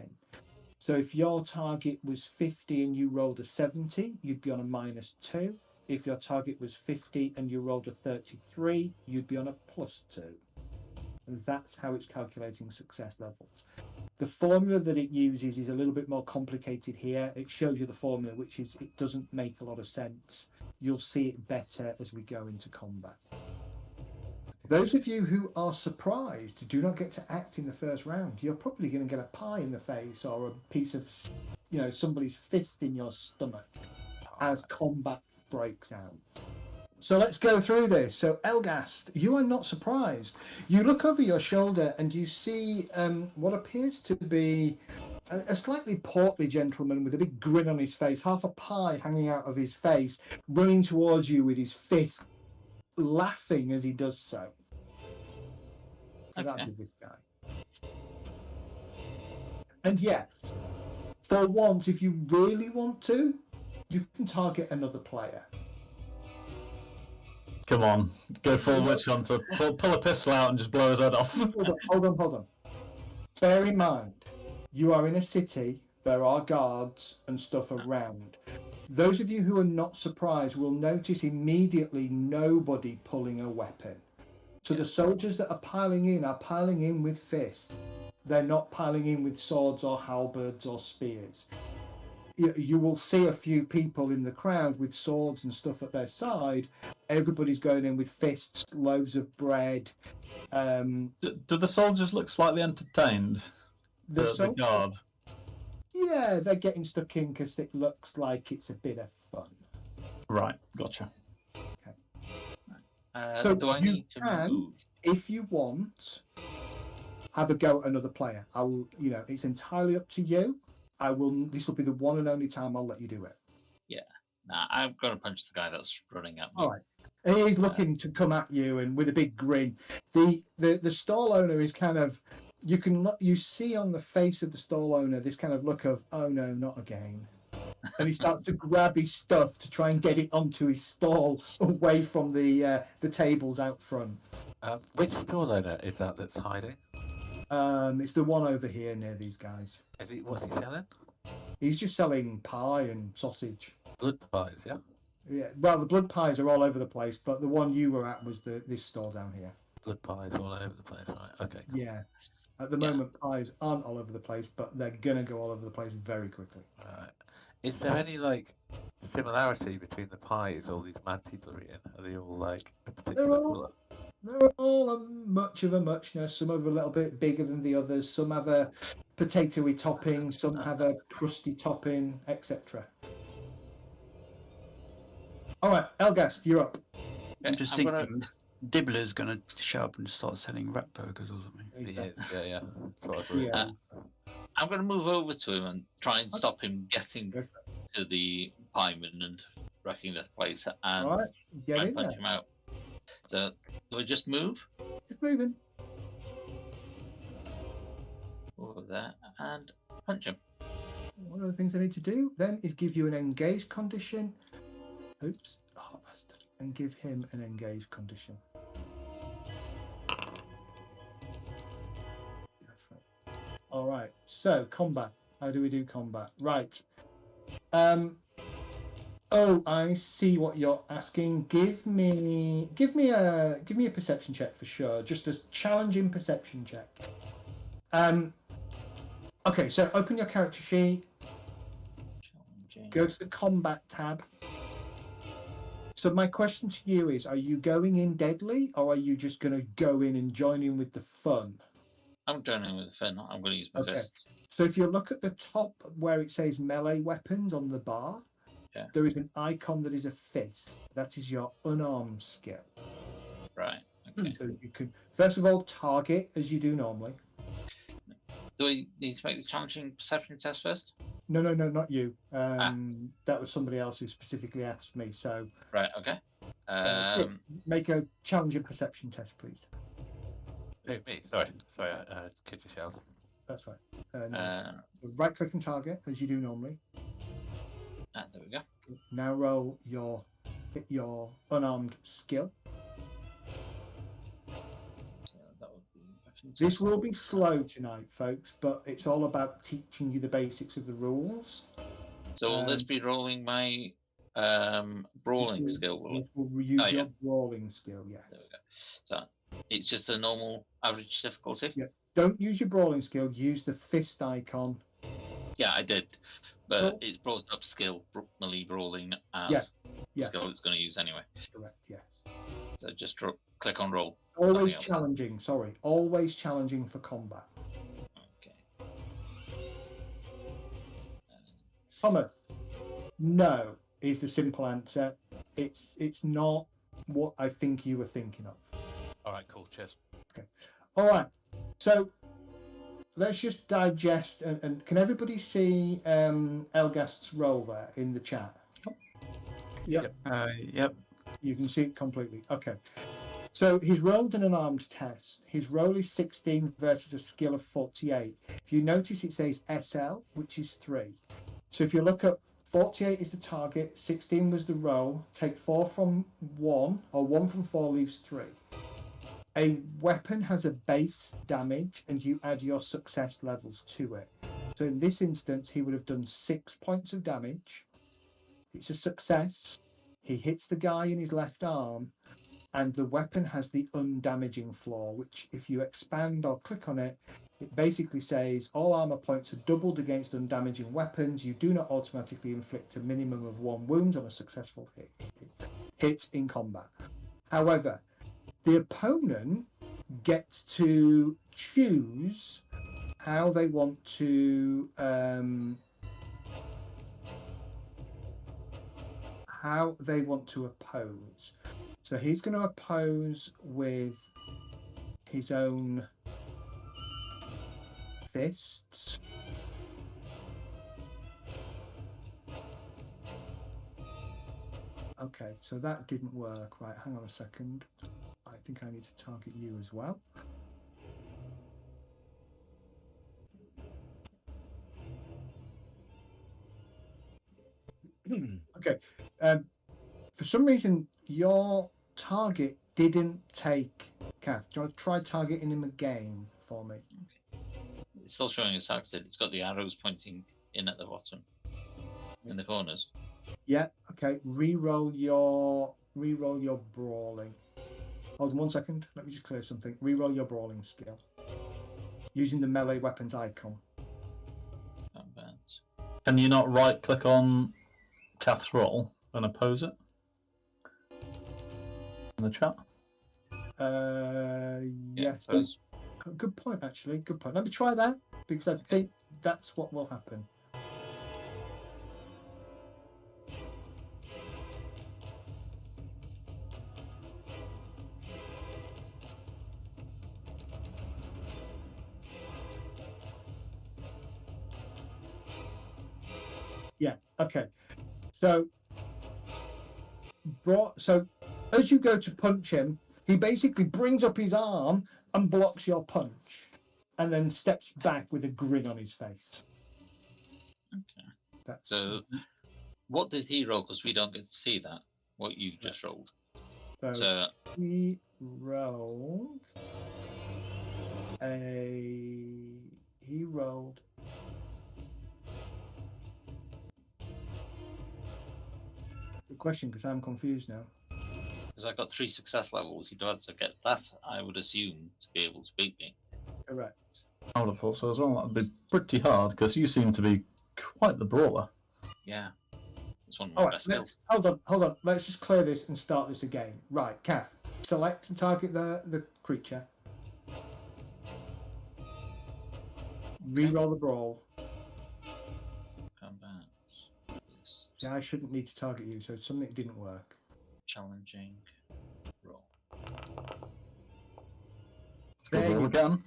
So if your target was 50 and you rolled a 70, you'd be on a -2. If your target was 50 and you rolled a 33, you'd be on a +2. And that's how it's calculating success levels. The formula that it uses is a little bit more complicated here. It shows you the formula, which is, it doesn't make a lot of sense. You'll see it better as we go into combat. Those of you who are surprised do not get to act in the first round. You're probably going to get a pie in the face or a piece of, somebody's fist in your stomach as combat breaks out. So let's go through this. So Elgast, you are not surprised. You look over your shoulder and you see what appears to be a slightly portly gentleman with a big grin on his face, half a pie hanging out of his face, running towards you with his fist, laughing as he does so. So that'd be this guy. And yes, for once, if you really want to, you can target another player. Come on, go full witch hunter. Pull a pistol out and just blow his head off. Hold on. Bear in mind, you are in a city. There are guards and stuff around. Those of you who are not surprised will notice immediately nobody pulling a weapon. So the soldiers that are piling in with fists. They're not piling in with swords or halberds or spears. You will see a few people in the crowd with swords and stuff at their side. Everybody's going in with fists, loaves of bread. Do the soldiers look slightly entertained? The guard? Yeah, they're getting stuck in because it looks like it's a bit of fun. Right, gotcha. Okay. So do I need to move? If you want, have a go at another player. It's entirely up to you. This will be the one and only time I'll let you do it. Yeah. Nah, I've got to punch the guy that's running at me. All right. He's looking to come at you and with a big grin. The stall owner is kind of, you see on the face of the stall owner this kind of look of, oh no, not again. And he starts to grab his stuff to try and get it onto his stall away from the tables out front. Which stall owner is that that's hiding? It's the one over here near these guys. What's he selling? He's just selling pie and sausage. Blood pies, yeah? Yeah, well, the blood pies are all over the place, but the one you were at was this store down here. Blood pies all over the place, right? Okay. Cool. Yeah. At the moment, pies aren't all over the place, but they're going to go all over the place very quickly. Right. Is there any, similarity between the pies all these mad people are eating? Are they all, a particular colour? They're all much of a muchness. Some are a little bit bigger than the others. Some have a potatoey topping. Some have a crusty topping, etc. All right, Elgast, you're up. I'm just thinking Dibbler's going to show up and start selling rat burgers or something. Exactly. Yeah. I'm going to move over to him and try and stop him getting to the pieman and wrecking the place and All right, try and punch him out. So, do I just move? Just moving. Over there and punch him. One of the things I need to do then is give you an engaged condition. Oops. Oh, bastard. And give him an engaged condition. All right. So, combat. How do we do combat? Right. Oh, I see what you're asking. Give me a perception check for sure. Just a challenging perception check. Okay, so open your character sheet. Go to the combat tab. So my question to you is, are you going in deadly or are you just going to go in and join in with the fun? I'm joining with the fun. I'm going to use my fists. So if you look at the top where it says melee weapons on the bar, there is an icon that is a fist. That is your unarmed skill. Right. Okay. So you can, first of all, target as you do normally. Do we need to make the challenging perception test first? No, not you. That was somebody else who specifically asked me. So right, okay. Make a challenging perception test, please. Hey, me. Sorry, I kicked your shell. That's right. So right-click and target as you do normally. There we go. Now roll your unarmed skill. So that would be this will be slow tonight, folks, but it's all about teaching you the basics of the rules. So will this be rolling my brawling skill? Will use your brawling skill, yes. There we go. So it's just a normal average difficulty? Yeah. Don't use your brawling skill, use the fist icon. Yeah, I did. But it's brought up skill, melee brawling as skill it's going to use anyway. Correct, yes. So just click on roll. Always challenging, always challenging for combat. Okay. Thomas, no is the simple answer. It's not what I think you were thinking of. All right, cool. Cheers. All right. So let's just digest and can everybody see Elgast's role there in the chat? Yep. Yep. You can see it completely. Okay. So he's rolled an unarmed test. His roll is 16 versus a skill of 48. If you notice, it says SL, which is 3. So if you look at 48 is the target, 16 was the roll. Take 4 from 1, or 1 from 4 leaves 3. A weapon has a base damage, and you add your success levels to it. So in this instance, he would have done 6 points of damage. It's a success. He hits the guy in his left arm, and the weapon has the undamaging flaw, which if you expand or click on it, it basically says all armor points are doubled against undamaging weapons. You do not automatically inflict a minimum of 1 wound on a successful hit in combat. However, the opponent gets to choose how they want to oppose. So he's going to oppose with his own fists. Okay, so that didn't work. Right, hang on a second. I think I need to target you as well. Okay. For some reason, your target didn't take Kath. Do you want to try targeting him again for me? It's still showing us active. It's got the arrows pointing in at the bottom, in the corners. Yeah. Okay. Reroll your brawling. Hold on 1 second. Let me just clear something. Reroll your brawling skill using the melee weapons icon. Combat. Can you not right click on Kath's roll and oppose it? In the chat? Yes. Oppose. Good point, actually. Good point. Let me try that because I think that's what will happen. Yeah. Okay. So as you go to punch him, he basically brings up his arm and blocks your punch, and then steps back with a grin on his face. Okay. So, what did he roll? Because we don't get to see that. What you've just rolled. So he rolled Good question, because I'm confused now. Because I got 3 success levels, you'd have to get that, I would assume, to be able to beat me. Correct. I would have thought so as well. That'd be pretty hard because you seem to be quite the brawler. Yeah. It's one of my All right, best skills. hold on. Let's just clear this and start this again. Right, Kath, select and target the creature. Reroll the brawl. Combat. Yeah, I shouldn't need to target you, so something didn't work. Challenging. Roll. Let's go roll again.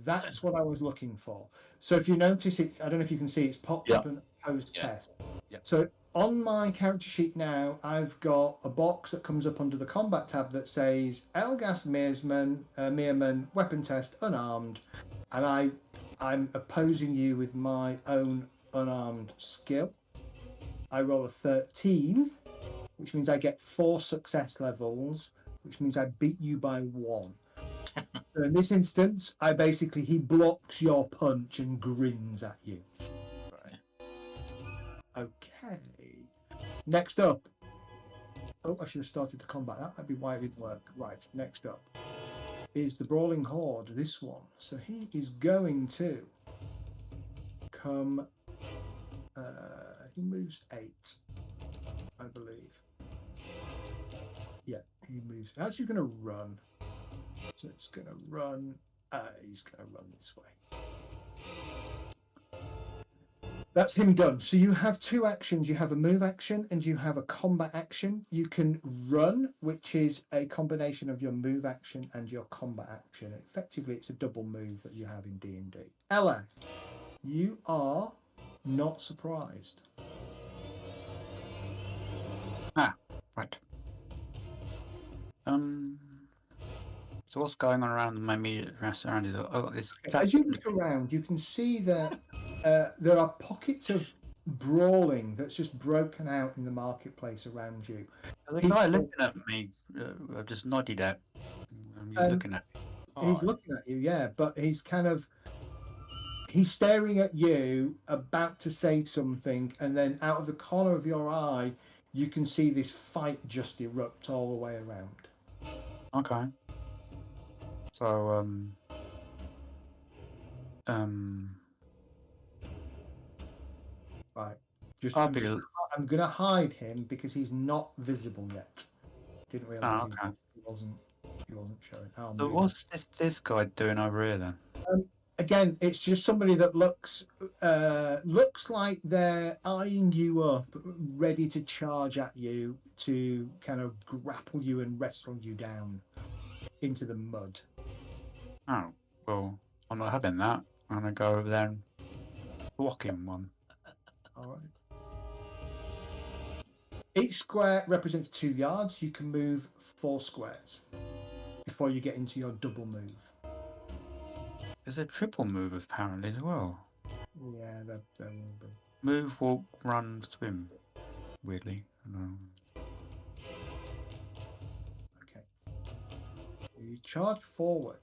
That's what I was looking for. So if you notice it, I don't know if you can see, it's popped up an opposed test. Yeah. So on my character sheet now, I've got a box that comes up under the combat tab that says Elgast Meerman, weapon test, unarmed, and I'm opposing you with my own unarmed skill. I roll a 13, which means I get 4 success levels, which means I beat you by 1. So in this instance, he blocks your punch and grins at you. Right. Okay. Next up. Oh, I should have started the combat. That might be why it didn't work. Right, next up is the Brawling Horde, this one. So he is going to come... he moves 8, I believe. Yeah, he moves... Actually going to run. So it's going to run... he's going to run this way. That's him done. So you have two actions. You have a move action and you have a combat action. You can run, which is a combination of your move action and your combat action. Effectively, it's a double move that you have in D&D. Ella, you are not surprised. Right. So what's going on around my immediate surroundings? This. As you look around, you can see that there are pockets of brawling that's just broken out in the marketplace around you. The guy looking at me, I've just nodded at. He's looking at me. He's looking at you, yeah, but he's staring at you, about to say something, and then out of the corner of your eye, you can see this fight just erupt all the way around. Okay. So, right. Just I'll I'm gonna hide him because he's not visible yet. Didn't realize he wasn't showing. So what's this guy doing over here then? Again, it's just somebody that looks like they're eyeing you up, ready to charge at you to kind of grapple you and wrestle you down into the mud. Oh, well, I'm not having that. I'm gonna go over there and block him one. All right. Each square represents 2 yards. You can move 4 squares before you get into your double move. There's a triple move apparently as well. Yeah, that will be. Move, walk, run, swim. Weirdly. Okay. You charge forwards.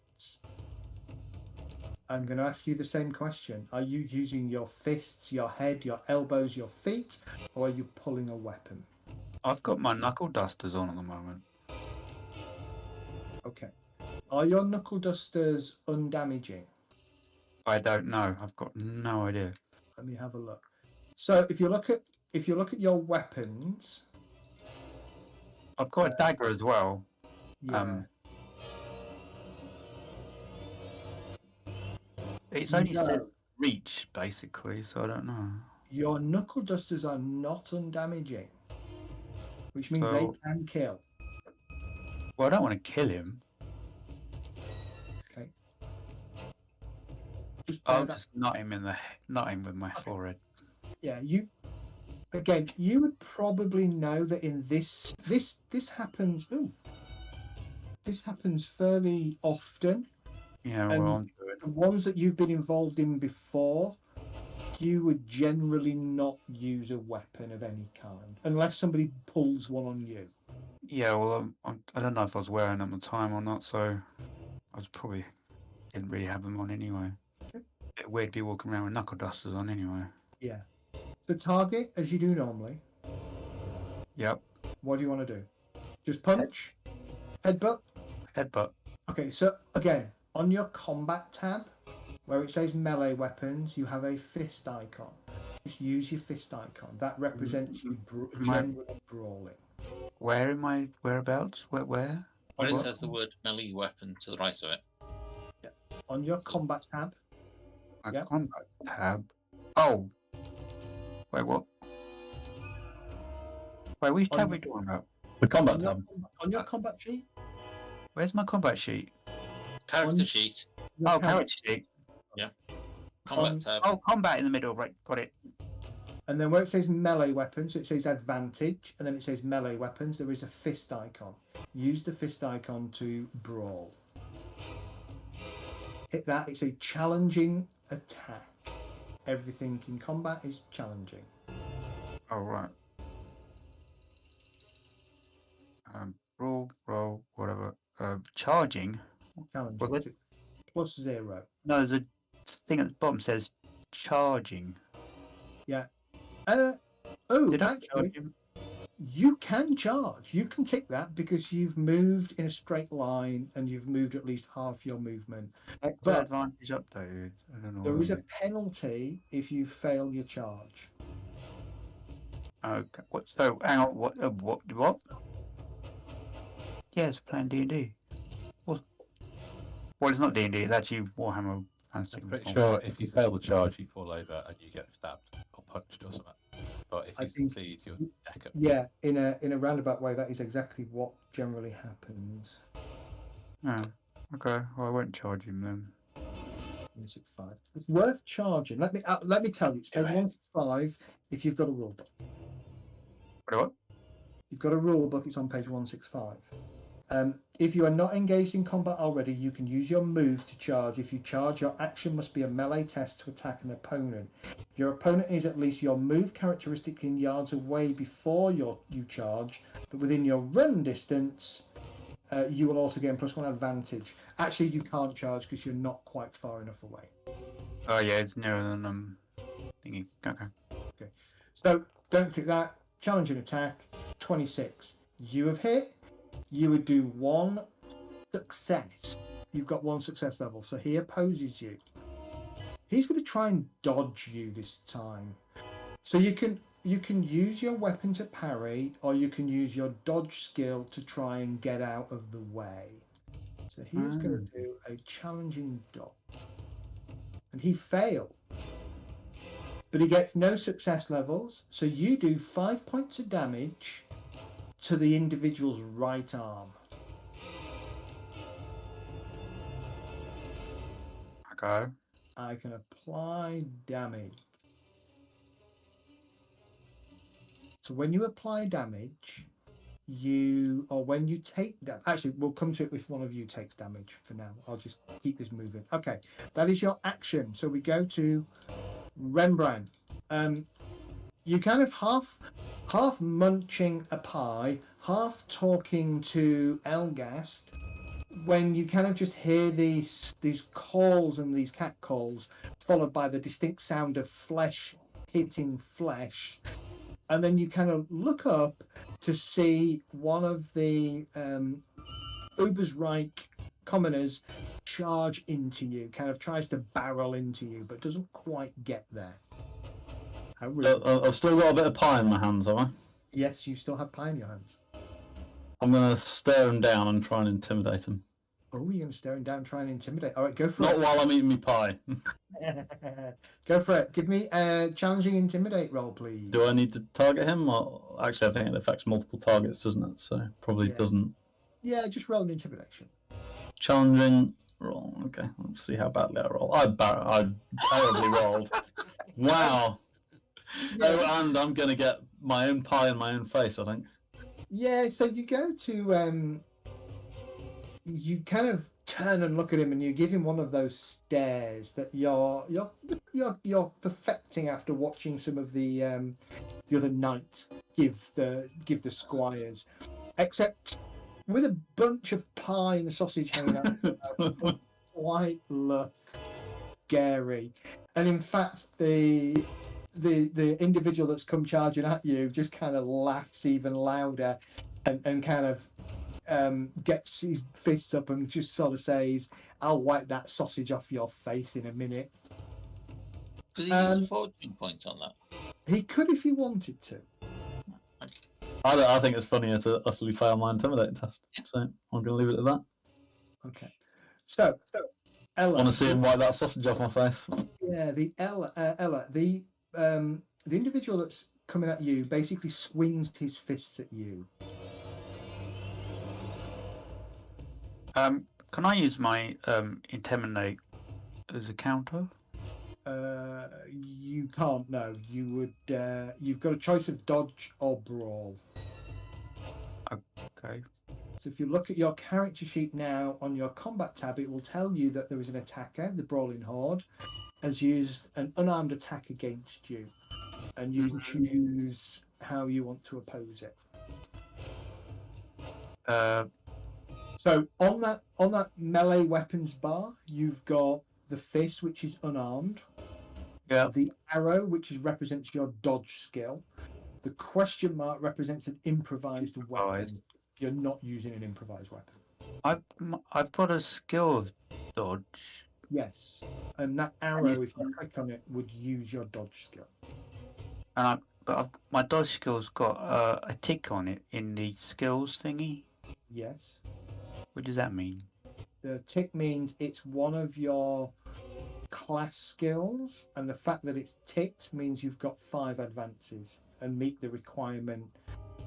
I'm going to ask you the same question. Are you using your fists, your head, your elbows, your feet, or are you pulling a weapon? I've got my knuckle dusters on at the moment. Okay. Are your knuckle dusters undamaging? I don't know. I've got no idea. Let me have a look. So if you look at your weapons, I've got a dagger as well. yeah. It's only said reach basically, so I don't know. Your knuckle dusters are not undamaging, which means they can kill. Well, I don't want to kill him. Okay. I'll just nut him with my forehead. Yeah, you would probably know that in this happens. Ooh, this happens fairly often. Yeah, and well, the ones that you've been involved in before, you would generally not use a weapon of any kind unless somebody pulls one on you. Yeah, well, I don't know if I was wearing them at the time or not, so I probably didn't really have them on anyway. Okay. Bit weird to be walking around with knuckle dusters on anyway. Yeah. So target as you do normally. Yep. What do you want to do? Just punch? Headbutt? Headbutt. Okay, so again, on your combat tab, where it says melee weapons, you have a fist icon. Just use your fist icon. That represents you generally brawling. Where am I? Whereabouts? Where? Where it says the word melee weapon to the right of it. Yeah. On your combat tab. My combat tab. Oh. Wait, what? Wait, which tab are we talking about? The combat tab. On your combat sheet. Where's my combat sheet? Character sheet. Oh, character sheet. Yeah. Combat tab. Oh, combat in the middle. Right, got it. And then where it says melee weapons, so it says advantage, and then it says melee weapons, there is a fist icon. Use the fist icon to brawl. Hit that. It's a challenging attack. Everything in combat is challenging. Oh, right. Brawl, whatever. Charging. Challenging. +0. No, there's a thing at the bottom says charging. Yeah. Did I actually, charge him? you can charge. You can tick that because you've moved in a straight line and you've moved at least half your movement. But advantage updated. I don't know. There is a penalty if you fail your charge. Okay. What? So hang on. What? Yeah, it's playing D&D. What? Well, it's not D&D. It's actually Warhammer Fantasy. I'm pretty sure if you fail the charge, you fall over and you get stabbed or punched or something. But if I you think- succeed, you'll deck him. Yeah, in a roundabout way, that is exactly what generally happens. Oh, okay. Well, I won't charge him then. 165. It's worth charging. Let me tell you, it's page 165 if you've got a rule book. What? You've got a rule book, it's on page 165. If you are not engaged in combat already, you can use your move to charge. If you charge, your action must be a melee test to attack an opponent. If your opponent is at least your move characteristic in yards away before you charge, but within your run distance, you will also gain +1 advantage. Actually, you can't charge because you're not quite far enough away. Oh yeah, it's nearer than thingy. Okay. So don't click that. Challenge and attack. 26. You have hit. You would do 1 success. You've got 1 success level. So he opposes you. He's going to try and dodge you this time. So you can use your weapon to parry, or you can use your dodge skill to try and get out of the way. So he's going to do a challenging dodge. And he failed. But he gets no success levels. So you do 5 points of damage to the individual's right arm. Okay. I can apply damage. So when you apply damage, when you take damage, actually, we'll come to it if one of you takes damage for now. I'll just keep this moving. Okay, that is your action. So we go to Rembrandt. You kind of half munching a pie, half talking to Elgast, when you kind of just hear these calls and these cat calls, followed by the distinct sound of flesh hitting flesh. And then you kind of look up to see one of the Ubersreik commoners charge into you, kind of tries to barrel into you, but doesn't quite get there. How rude. I've still got a bit of pie in my hands, have I? Yes, you still have pie in your hands. I'm going to stare him down and try and intimidate him. Oh, you're going to stare him down and try and intimidate. All right, go for Not it. while I'm eating my pie. Go for it. Give me a challenging intimidate roll, please. Do I need to target him? Or... Actually, I think it affects multiple targets, doesn't it? So probably doesn't. Yeah, just roll an intimidation. Challenging roll. Okay, let's see how badly I roll. I terribly rolled. Wow. Yeah. Oh, and I'm going to get my own pie in my own face, I think. Yeah, so you go to you kind of turn and look at him, and you give him one of those stares that you're perfecting after watching some of the other knights give the squires, except with a bunch of pie and a sausage hanging out. Quite look scary, and in fact the individual that's come charging at you just kind of laughs even louder and kind of gets his fists up and just sort of says, "I'll wipe that sausage off your face in a minute." Does he use fortune points on that? He could if he wanted to. I think it's funnier to utterly fail my intimidate test, so I'm going to leave it at that. Okay, so Ella, I want to see him wipe that sausage off my face. yeah, Ella, the individual that's coming at you basically swings his fists at you. Can I use my intimidate as a counter? You can't. No, you would. You've got a choice of dodge or brawl. Okay. So if you look at your character sheet now on your combat tab, it will tell you that there is an attacker. The Brawling Horde has used an unarmed attack against you, and you can choose how you want to oppose it. So on that melee weapons bar, you've got the fist, which is unarmed. Yeah. The arrow, which represents your dodge skill. The question mark represents an improvised weapon. You're not using an improvised weapon. I've got a skill of dodge. Yes, and that arrow, if you click on it, would use your dodge skill. And my dodge skill's got a tick on it in the skills thingy. Yes. What does that mean? The tick means it's one of your class skills, and the fact that it's ticked means you've got 5 advances and meet the requirement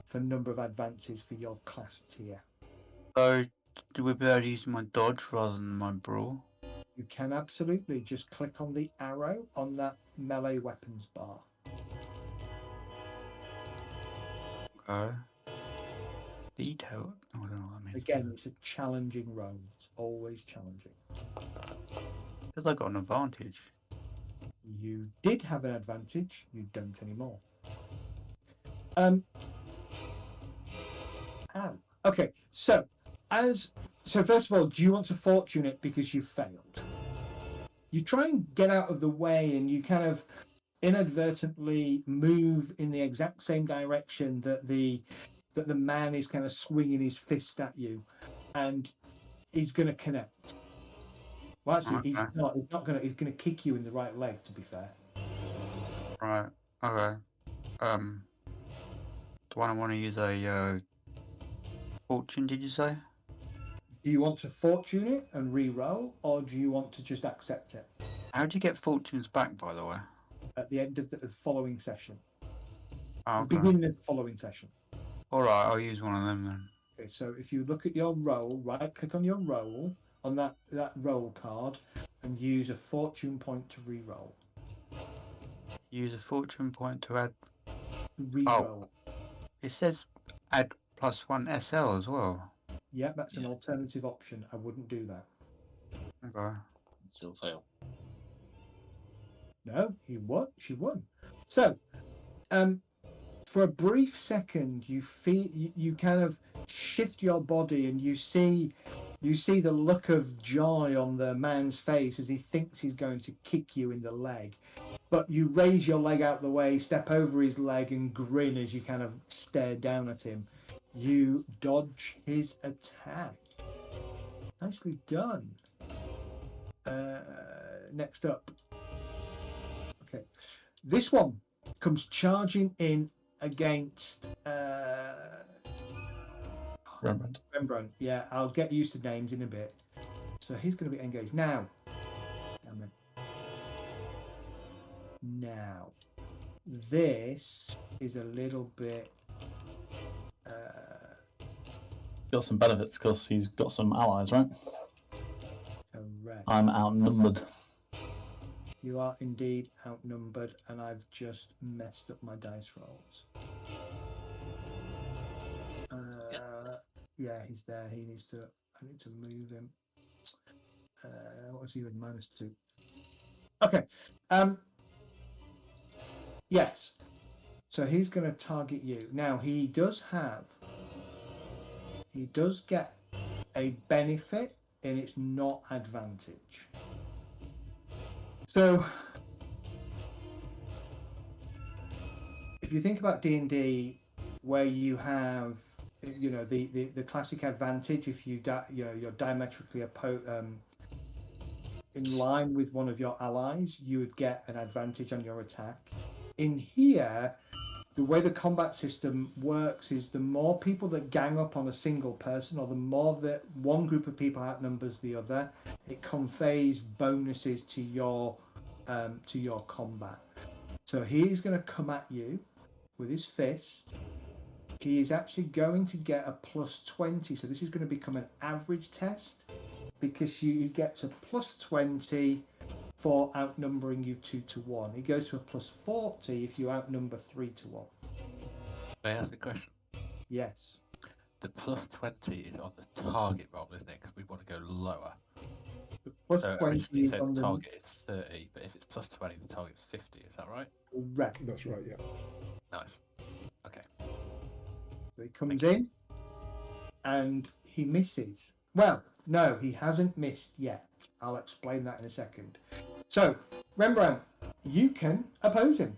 for number of advances for your class tier. So, do we be able to use my dodge rather than my brawl? You can absolutely just click on the arrow on that melee weapons bar. Okay. Detail. I don't know what that means. Again, it's a challenging roll. It's always challenging. Because I got an advantage. You did have an advantage. You don't anymore. Okay. So first of all, do you want to fortune it because you failed? You try and get out of the way, and you kind of inadvertently move in the exact same direction that the man is kind of swinging his fist at you, and he's going to connect. Well, actually, Okay. he's not. He's not going to. He's going to kick you in the right leg. To be fair. Right. Okay. Do I want to use a fortune? Did you say? Do you want to fortune it and re-roll, or do you want to just accept it How do you get fortunes back, by the way? at the end of the following session? Oh, The okay. beginning of the following session. All right, I'll use one of them then. Okay, so if you look at your roll, right-click on your roll on that roll card, and use a fortune point to re-roll. Use a fortune point to add. Re-roll. It says add +1 SL as well. Yeah, that's an Yeah. alternative option. I wouldn't do that. Okay. Still fail. No, he won. She won. So, for a brief second, you feel you kind of shift your body, and you see the look of joy on the man's face as he thinks he's going to kick you in the leg. But you raise your leg out the way, step over his leg, and grin as you kind of stare down at him. You dodge his attack. Nicely done. Next up. Okay. This one comes charging in against Rembrandt. Yeah, I'll get used to names in a bit. So he's going to be engaged. Now. Damn it. Now. This is a little bit... Got some benefits because he's got some allies, right? correct. I'm outnumbered. You are indeed outnumbered, and I've just messed up my dice rolls. Yeah, he's there. He needs to. I need to move him. What was he with -2? Okay. Yes. So he's going to target you. Now he does get a benefit, and it's not advantage. So, if you think about D&D, where you have, the classic advantage, if you're diametrically in line with one of your allies, you would get an advantage on your attack. In here, the way the combat system works is the more people that gang up on a single person, or the more that one group of people outnumbers the other, it confers bonuses to your combat. So he's going to come at you with his fist. He is actually going to get a +20. So this is going to become an average test, because he gets a +20 for outnumbering you 2-1. He goes to a +40 if you outnumber 3-1. May I ask a question? Yes. The +20 is on the target roll, isn't it? Because we want to go lower. The So +20 originally is it said on the the target is 30, but if it's +20, the target's 50. Is that right? correct. That's right, yeah. Nice. Okay. So he comes in and he misses. Well, no, he hasn't missed yet. I'll explain that in a second. So, Rembrandt, you can oppose him.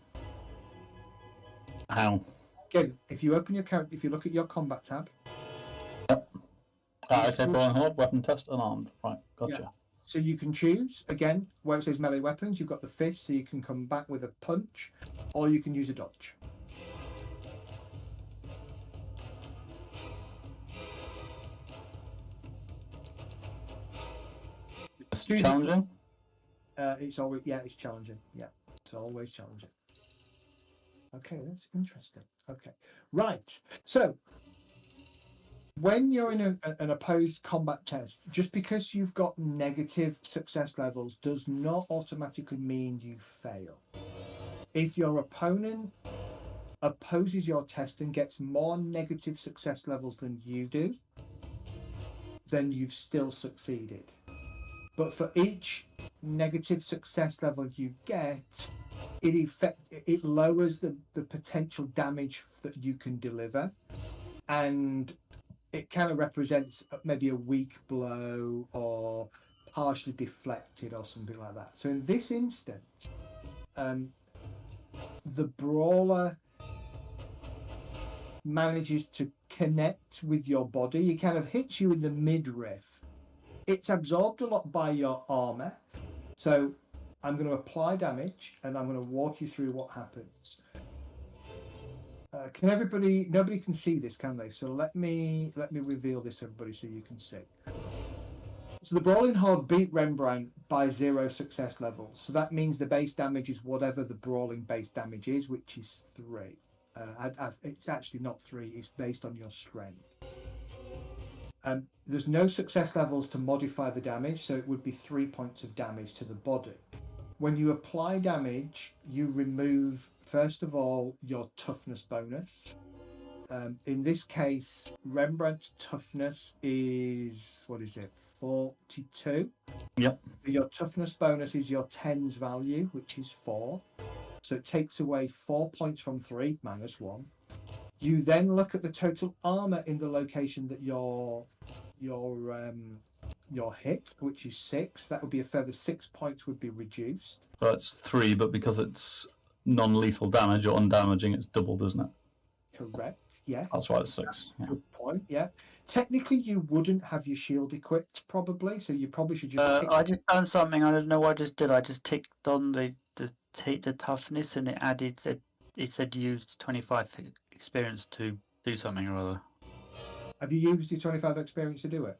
How? Again, if you open your character, if you look at your combat tab. Okay, brawling horde, weapon test, unarmed. Right, gotcha. Yeah. So you can choose, again, where it says melee weapons, you've got the fist, so you can come back with a punch, or you can use a dodge. It's challenging. It's always it's challenging. Yeah, it's always challenging. Okay, that's interesting. Okay, right. So when you're in an opposed combat test, just because you've got negative success levels does not automatically mean you fail. If your opponent opposes your test and gets more negative success levels than you do, then you've still succeeded. But for each negative success level you get, it lowers the potential damage that you can deliver, and it kind of represents maybe a weak blow or partially deflected or something like that. So in this instance, the brawler manages to connect with your body. He kind of hits you in the midriff. It's absorbed a lot by your armor. So I'm going to apply damage and I'm going to walk you through what happens. Can everybody? Nobody can see this, can they? So let me reveal this to everybody so you can see. So the Brawling Horde beat Rembrandt by 0 success levels. So that means the base damage is whatever the brawling base damage is, which is 3. It's actually not 3. It's based on your strength. There's no success levels to modify the damage, so it would be 3 points of damage to the body. When you apply damage, you remove, first of all, your toughness bonus. In this case, Rembrandt's toughness is, 42? Yep. Your toughness bonus is your 10's value, which is 4. So it takes away 4 points from 3, -1. You then look at the total armor in the location that you're hit, which is 6. That would be a further 6 points would be reduced. So it's 3, but because it's non-lethal damage or undamaging, it's doubled, isn't it? Correct. Yes. That's why it's 6. Yeah. Good point. Yeah. Technically, you wouldn't have your shield equipped, probably. So you probably should just. I just done something. I don't know what I just did. I just ticked on the toughness, and it added that it said use 25 experience to do something or other. Have you used your 25 experience to do it?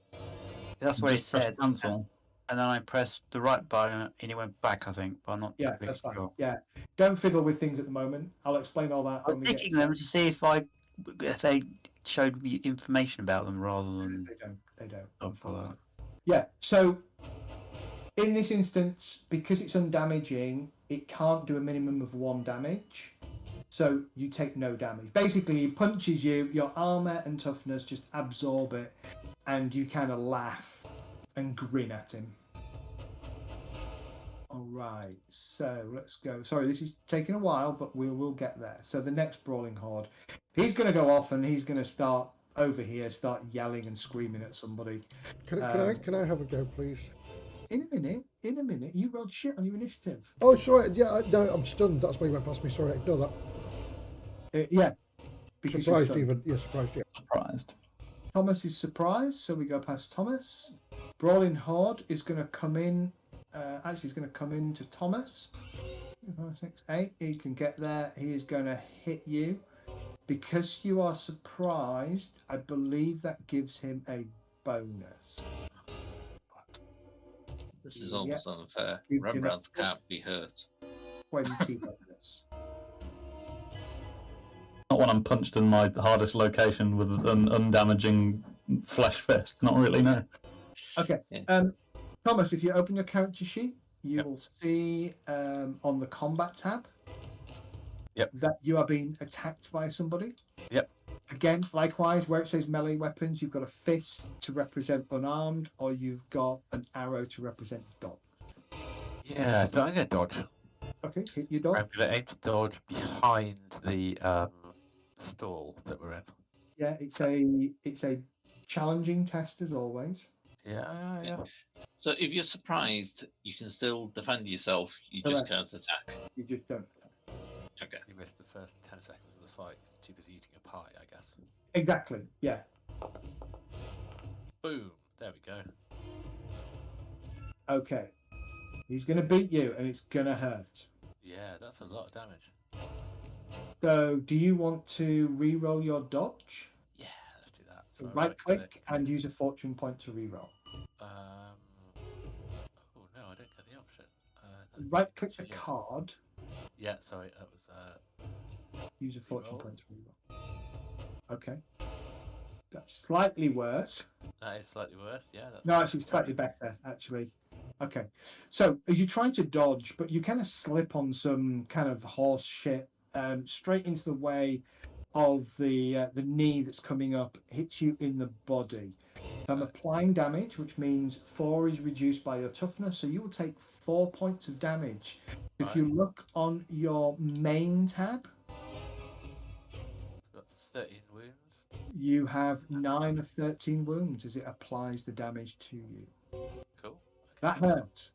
That's what it Just press said. cancel. And then I pressed the right button, and it went back. I think, but I'm not. Yeah, completely that's fine. sure. Yeah, don't fiddle with things at the moment. I'll explain all that when I'm we get. picking them to see if they showed me information about them rather than. They don't. Follow. Yeah. So in this instance, because it's undamaging, it can't do a minimum of 1 damage. So you take no damage. Basically, he punches you, your armor and toughness just absorb it, and you kind of laugh and grin at him. All right, so let's go. Sorry, this is taking a while, but we'll get there. So the next Brawling Horde, he's going to go off and he's going to start over here, start yelling and screaming at somebody. Can I have a go, please? In a minute. You rolled shit on your initiative. Oh, sorry. Yeah, no, I'm stunned. That's why you went past me. Sorry, ignore that. Yeah. Because Surprised even. Yeah, surprised, yeah. Surprised. Thomas is surprised, so we go past Thomas. Brawling Horde is going to come in. Actually, he's going to come into Thomas. 5, 6, 8. He can get there. He is going to hit you. Because you are surprised, I believe that gives him a bonus. This is almost unfair. Gives him Rembrandt's can't be hurt. 20 bonus. Not when I'm punched in my hardest location with an undamaging flesh fist. Not really, no. Okay. Yeah. Thomas, if you open your character sheet, you will see on the combat tab that you are being attacked by somebody. Yep. Again, likewise, where it says melee weapons, you've got a fist to represent unarmed, or you've got an arrow to represent dodge. Yeah, so I'm going to dodge. Okay, hit your dodge. I'm going to aim to dodge behind the stall that we're in. Yeah, it's a challenging test as always. Yeah. So if you're surprised, you can still defend yourself. You just can't attack. You just don't. Okay. You missed the first 10 seconds of the fight. Too busy eating a pie, I guess. Exactly. Yeah. Boom. There we go. Okay. He's going to beat you, and it's going to hurt. Yeah, that's a lot of damage. So, do you want to re-roll your dodge? Yeah, let's do that. So So right-click and use a fortune point to re-roll. Oh no, I don't get the option. Right click the Yeah. card. Yeah, sorry, that was Use a fortune Reroll. point to reroll. Okay. That's slightly worse. that is slightly worse. Yeah, that's No, fine. actually, slightly better, actually. Okay. So you're trying to dodge, but you kind of slip on some kind of horse shit straight into the way of the knee that's coming up, hits you in the body. I'm applying damage, which means 4 is reduced by your toughness, so you will take 4 points of damage. If Right. you look on your main tab, Got 13 wounds. you have 9 of 13 wounds as it applies the damage to you. Cool. That hurts.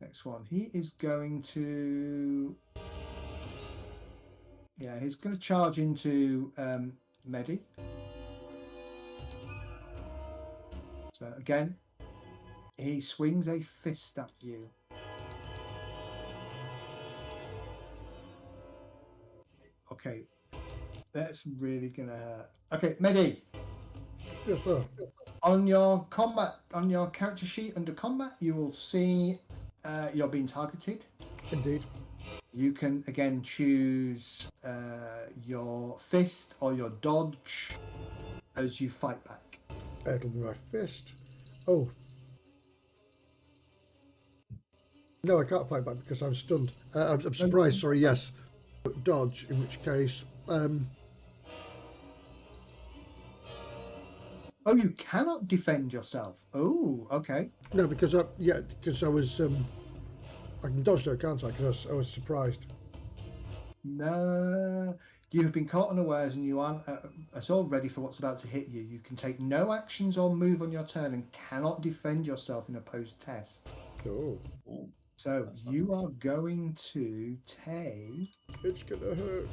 Next one. He is going to... Yeah, he's going to charge into Medi. So again, he swings a fist at you. Okay, that's really going to hurt. Okay, Medi. Yes, sir. On your character sheet under combat, you will see you're being targeted. Indeed. You can again choose your fist or your dodge as you fight back. It'll be my fist. Oh. No, I can't fight back because I'm stunned. I'm surprised, sorry, yes. Dodge, in which case... Oh, you cannot defend yourself. Oh, okay. No, because I was... I can dodge though, can't I? Because I was surprised. No, you have been caught unawares and you aren't at all ready for what's about to hit you. You can take no actions or move on your turn and cannot defend yourself in a opposed test. Oh. So you are going to take... It's gonna hurt.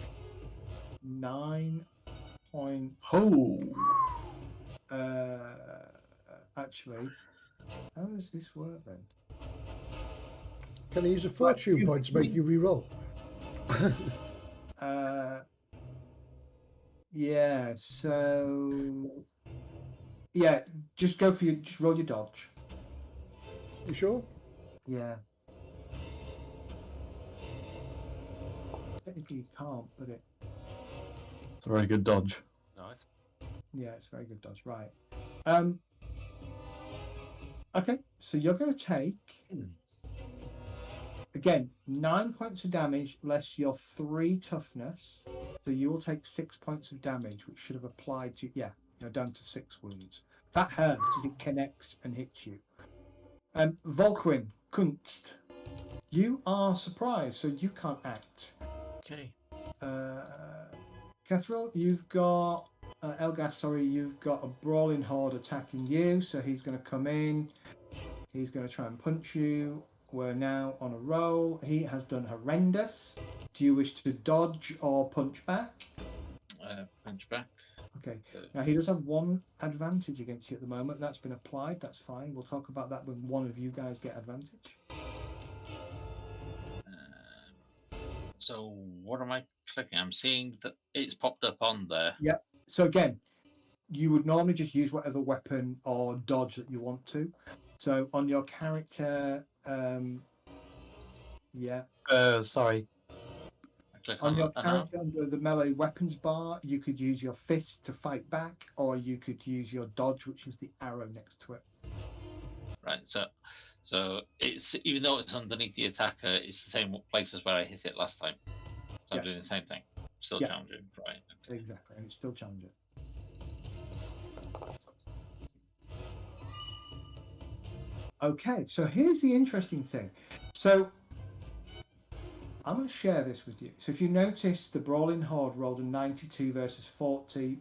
9 points. Oh. Actually, how does this work then? Can I use a fortune point to make you re-roll? Yeah, so... Yeah, just go for just roll your dodge. You sure? Yeah. Technically you can't, but it... It's a very good dodge. Nice. Yeah, it's very good dodge, right. Okay, so you're going to take... Again, 9 points of damage less your 3 toughness. So you will take 6 points of damage, which should have applied to... Yeah, you're down to 6 wounds. That hurts as it connects and hits you. Volquin, Kunst, you are surprised, so you can't act. Okay. Catherine, you've got... Elgas, sorry, you've got a brawling horde attacking you, so he's going to come in. He's going to try and punch you. We're now on a roll. He has done horrendous. Do you wish to dodge or punch back? Punch back. Okay. Now, he does have 1 advantage against you at the moment. That's been applied. That's fine. We'll talk about that when one of you guys get advantage. So what am I clicking? I'm seeing that it's popped up on there. Yeah. So again, you would normally just use whatever weapon or dodge that you want to. So on your character, yeah. Sorry. I click On on your that now. character under the melee weapons bar, you could use your fist to fight back, or you could use your dodge, which is the arrow next to it. Right. So it's, even though it's underneath the attacker, it's the same places where I hit it last time. So I'm Yes. doing the same thing. Still Yes. challenging. Right. Okay. Exactly, and it's still challenging. Okay, so here's the interesting thing. So I'm going to share this with you. So if you notice, the Brawling Horde rolled a 92 versus 40,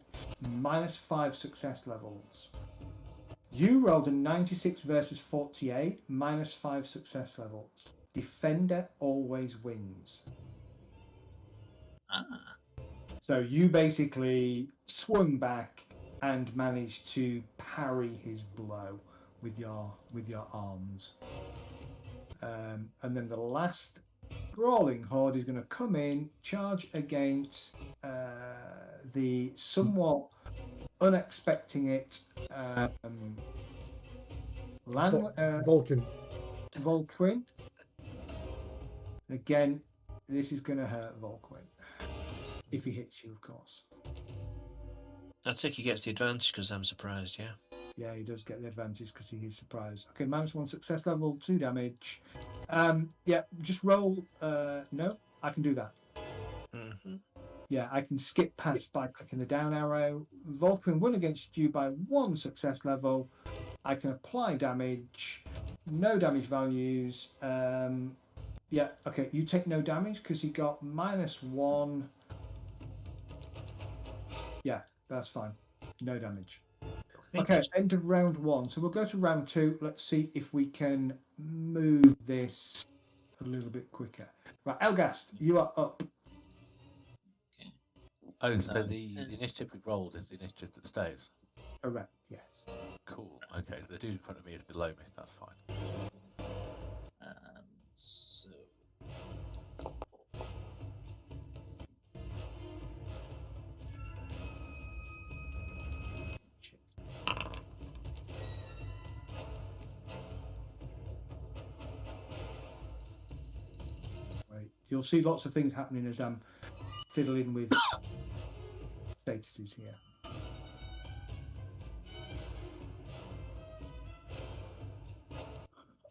minus 5 success levels. You rolled a 96 versus 48, minus 5 success levels. Defender always wins. Ah. So you basically swung back and managed to parry his blow with your arms. And then the last Brawling Horde is going to come in, charge against the somewhat unexpecting it Vulcan. Volquin. Again, this is going to hurt Volquin. If he hits you, of course. I think he gets the advantage because I'm surprised, yeah. Yeah, he does get the advantage because he is surprised. Okay, -1 success level, 2 damage. Yeah, just roll. No, I can do that. Mm-hmm. Yeah, I can skip past by clicking the down arrow. Volquin won against you by 1 success level. I can apply damage. No damage values. Yeah, okay, you take no damage because he got -1. Yeah, that's fine. No damage. Okay, end of round 1. So we'll go to round 2. Let's see if we can move this a little bit quicker. Right, Elgast, you are up. Oh, so the initiative we rolled is the initiative that stays. Correct, yes. Cool. Okay, so the dude in front of me is below me. That's fine. So Right. You'll see lots of things happening as I'm fiddling with statuses here.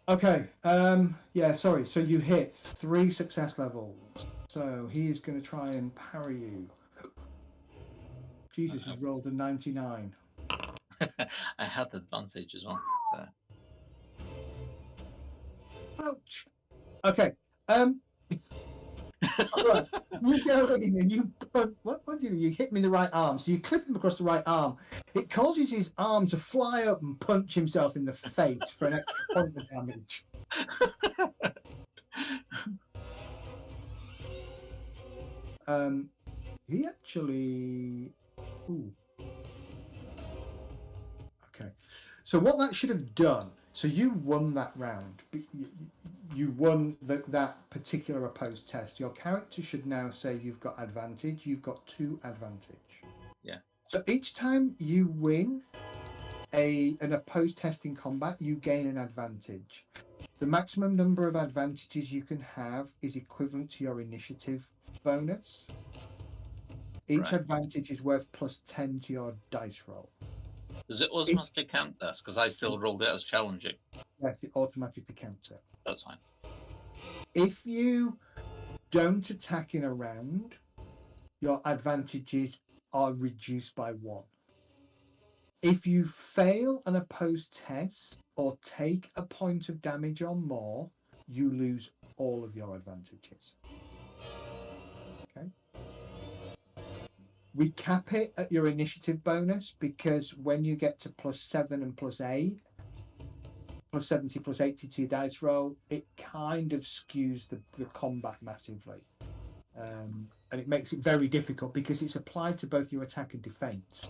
Okay. Yeah, sorry. So you hit 3 success levels. So he is going to try and parry you. Jesus, he's rolled a 99. I had advantage as well. So Ouch. Okay. Right. You go in and you put, what do you do? You hit him in the right arm. So you clip him across the right arm. It causes his arm to fly up and punch himself in the face for an extra point of damage. He actually. Ooh. Okay. So what that should have done. So you won that round. You won that particular opposed test. Your character should now say you've got advantage. You've got 2 advantage. Yeah. So each time you win an opposed test in combat, you gain an advantage. The maximum number of advantages you can have is equivalent to your initiative bonus. Each advantage is worth +10 to your dice roll. does it automatically count this? Because I still rolled it as challenging. Yes, it automatically counts it. That's fine. If you don't attack in a round, your advantages are reduced by 1. If you fail an opposed test or take a point of damage or more, you lose all of your advantages. Okay. We cap it at your initiative bonus because when you get to +7 and +8, +70, +80 to your dice roll, it kind of skews the combat massively. And it makes it very difficult because it's applied to both your attack and defense.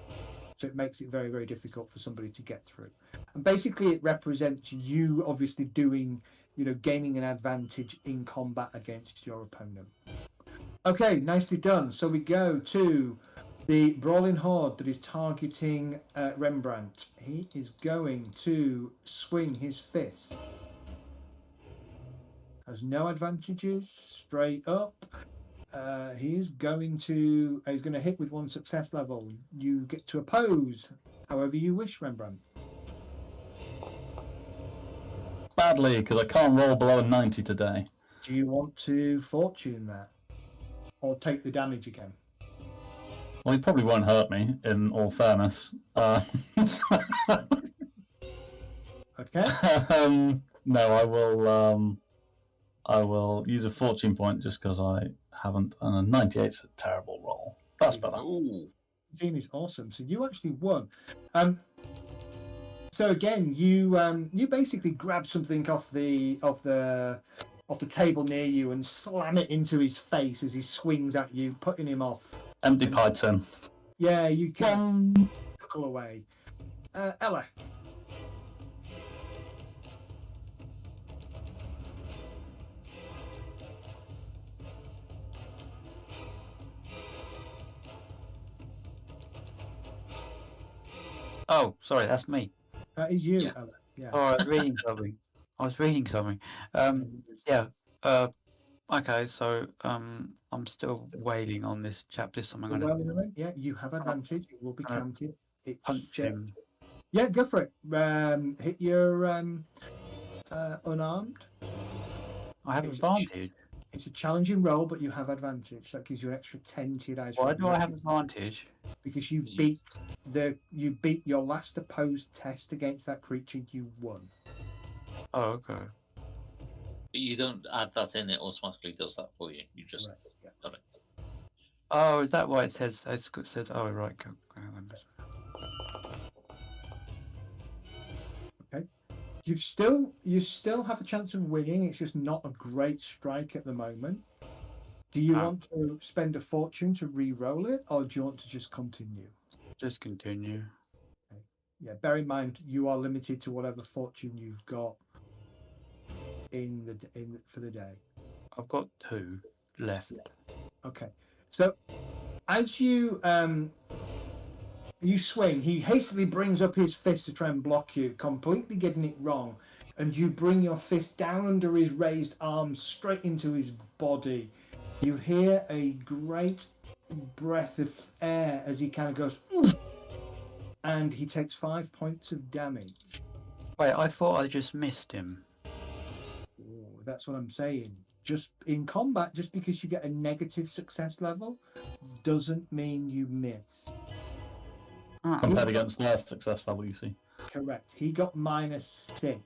So it makes it very, very difficult for somebody to get through. And basically it represents you obviously gaining an advantage in combat against your opponent. Okay, nicely done. So we go to the Brawling Horde that is targeting Rembrandt. He is going to swing his fist. Has no advantages. Straight up. He's going to hit with 1 success level. You get to oppose however you wish, Rembrandt. Badly, because I can't roll below a 90 today. Do you want to fortune that? Or take the damage again? Well, he probably won't hurt me, in all fairness. Okay. No, I will use a fortune point just because I haven't, and a 98's a terrible roll. That's better. Ooh. Gene is awesome. So you actually won. So again, you basically grab something off the table near you and slam it into his face as he swings at you, putting him off. Empty pie tin. Yeah, you can chuckle away. Ella. Oh, sorry, that's me. That is you, Yeah. Ella. Yeah. All right, reading something. I was reading something. Yeah. Okay, so I'm still waiting on this chap. This time I'm Well, gonna yeah, you have advantage. It will be gonna counted. It's punch him. yeah, go for it. Hit your unarmed. I have It's a advantage. It's a challenging roll, but you have advantage. That gives you an extra 10 to your dice. Why roll. do I have advantage? Because you 'Cause you- beat your last opposed test against that creature. You won. Oh, okay. But you don't add that in; it automatically does that for you. You just Right, yeah. got it. Oh, is that why it says? It says. Oh, right. Go on. Okay. You still have a chance of winning. It's just not a great strike at the moment. Do you want to spend a fortune to re-roll it, or do you want to just continue? Just continue. Okay. Yeah. Bear in mind you are limited to whatever fortune you've got for the day. I've got 2 left. Okay. So as you swing, he hastily brings up his fist to try and block you, completely getting it wrong, and you bring your fist down under his raised arms, straight into his body. You hear a great breath of air as he kind of goes, "Ooh," and he takes 5 points of damage. Wait, I thought I just missed him. Ooh, that's what I'm saying. Just in combat, just because you get a negative success level doesn't mean you miss. Compared against their success level, you see. Correct. He got -6.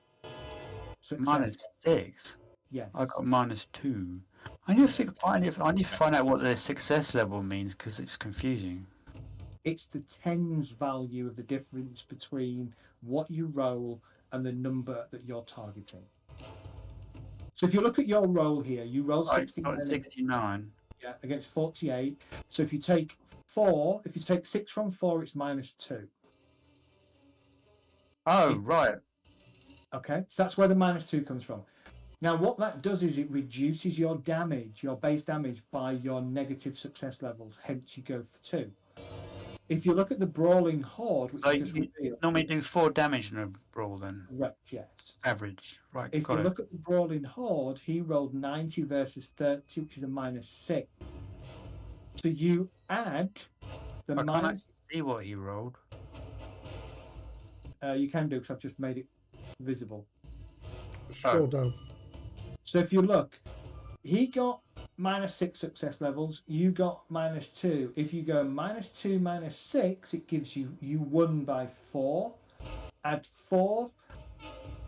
Minus 6. Yes. I got -2. I need to find out what the success level means because it's confusing. It's the tens value of the difference between what you roll and the number that you're targeting. So if you look at your roll here, you roll 69. Yeah, against 48. So if you take 6 from 4, it's -2. Oh, right. Okay, so that's where the -2 comes from. Now, what that does is it reduces your damage, your base damage, by your negative success levels. Hence, you go for 2. If you look at the Brawling Horde, which So I just you revealed, normally do 4 damage in a brawl then? correct, yes. Average. Right, If got you it. look at the Brawling Horde, he rolled 90 versus 30, which is a -6. So you add the I can't minus. actually see what he rolled. You can do because I've just made it visible. Scroll down. So if you look, he got -6 success levels. You got -2. If you go -2 -6, it gives you won by 4. Add 4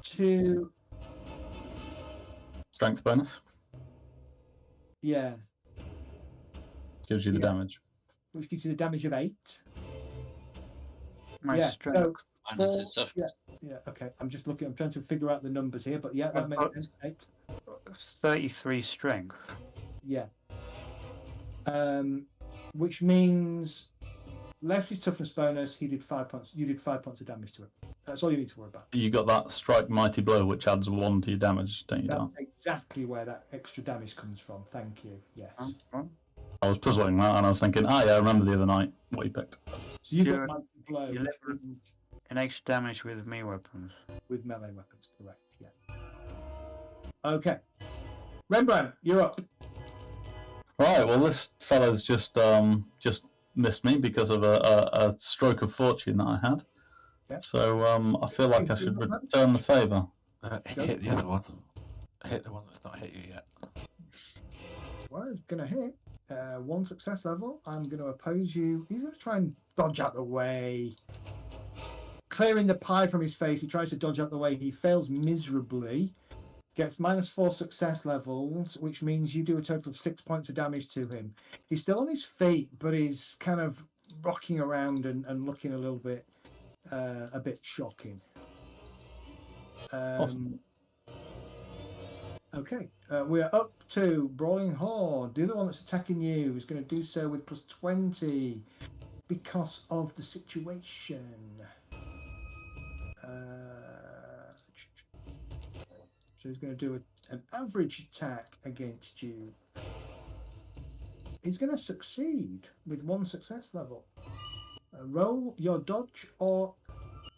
to Strength bonus yeah, gives you the damage. which gives you the damage of 8. My Yeah, strength. so Minus 4, his toughness. yeah. Okay, I'm trying to figure out the numbers here, but yeah, that I've makes got- sense. 8. 33 strength. Yeah. Which means less his toughness bonus. He did 5 points. You did 5 points of damage to it. That's all you need to worry about. You got that strike mighty blow, which adds 1 to your damage, don't you, That's Dan? exactly where that extra damage comes from. Thank you. Yes. I was puzzling that, and I was thinking, yeah, I remember the other night what you picked. So you You're- got mighty blow, you're which level- means An extra damage with me weapons. with melee weapons. Correct. Yeah. Okay. Rembrandt, you're up. Right, well, this fella's just missed me because of a stroke of fortune that I had. Yeah. So I feel like I should return the favour. Hit the other one. Hit the one that's not hit you yet. Well, it's going to hit. 1 success level. I'm going to oppose you. He's going to try and dodge out the way. Clearing the pie from his face, he tries to dodge out the way. He fails miserably. Gets -4 success levels, which means you do a total of 6 points of damage to him. He's still on his feet, but he's kind of rocking around and looking a little bit, a bit shocking. Awesome. Okay, we're up to Brawling Horde. The other one that's attacking you is going to do so with +20 because of the situation. So he's going to do an average attack against you. He's going to succeed with 1 success level. Roll your dodge or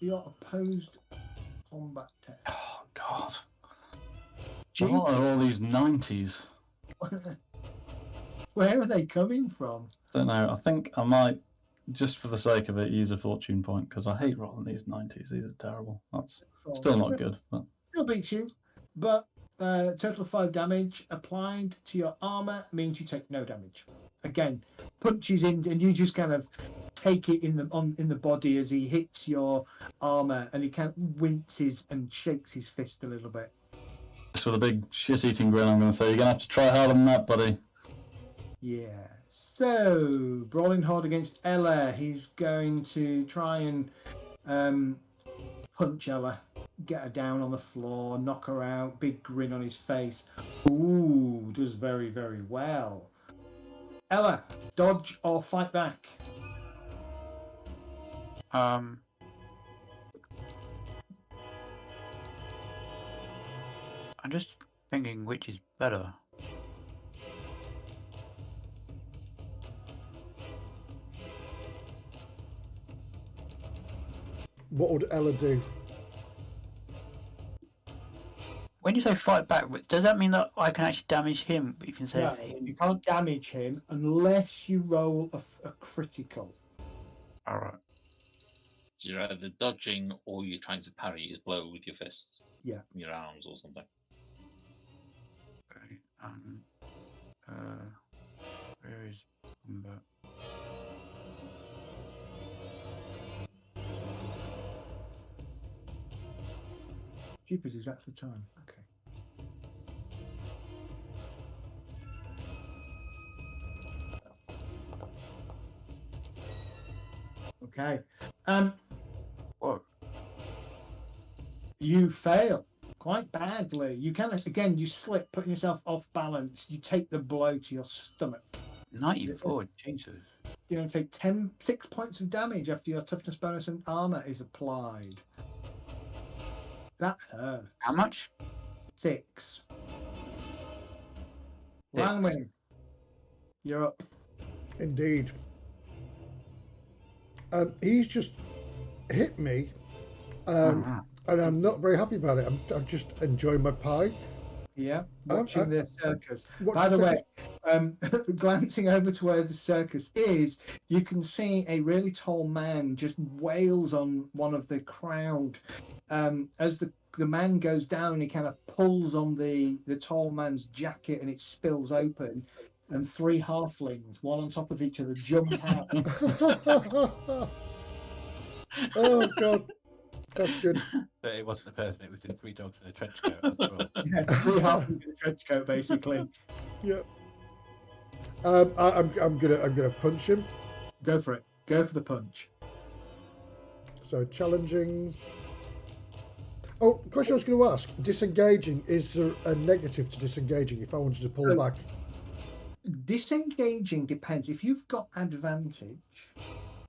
your opposed combat test. Oh, God. What are all these 90s? Where are they coming from? Don't know. I think I might, just for the sake of it, use a fortune point because I hate rolling these 90s. These are terrible. That's still not good. But Still beats you, but total of 5 damage applied to your armor means you take no damage. Again, punches in, and you just kind of take it in the body as he hits your armor, and he kind of winces and shakes his fist a little bit. just with a big shit-eating grin, I'm going to say you're going to have to try harder than that, buddy. Yeah. So, brawling hard against Ella. He's going to try and punch Ella, get her down on the floor, knock her out. Big grin on his face. Ooh, does very, very well. Ella, dodge or fight back? I'm just thinking which is better. What would Ella do? When you say fight back, does that mean that I can actually damage him? But you can say No, you can't damage him unless you roll a critical. all right. So you're either dodging or you're trying to parry his blow with your fists. Yeah. Your arms or something. Okay. Where is combat? Jeepers, is that the time? Okay. Okay. What? You fail quite badly. You kind of, again, you slip, putting yourself off balance. You take the blow to your stomach. 94. Jesus. You're going to take 6 points of damage after your toughness bonus and armor is applied. That hurts. How much? 6. Langwing, you're up. Indeed. He's just hit me, and I'm not very happy about it. I'm just enjoying my pie. Yeah, watching the circus. Watch By the the way, glancing over to where the circus is, you can see a really tall man just wails on one of the crowd. As the man goes down, he kind of pulls on the tall man's jacket and it spills open. And 3 halflings, one on top of each other, jump out. Oh, God. That's good. But it wasn't a person, it was the 3 dogs in a trench coat. That's right. Yeah, 3 halflings in a trench coat, basically. Yeah. I'm gonna punch him. Go for it. Go for the punch. So challenging. Oh, question I was going to ask. Disengaging, is there a negative to disengaging if I wanted to pull back? Disengaging depends. If you've got advantage,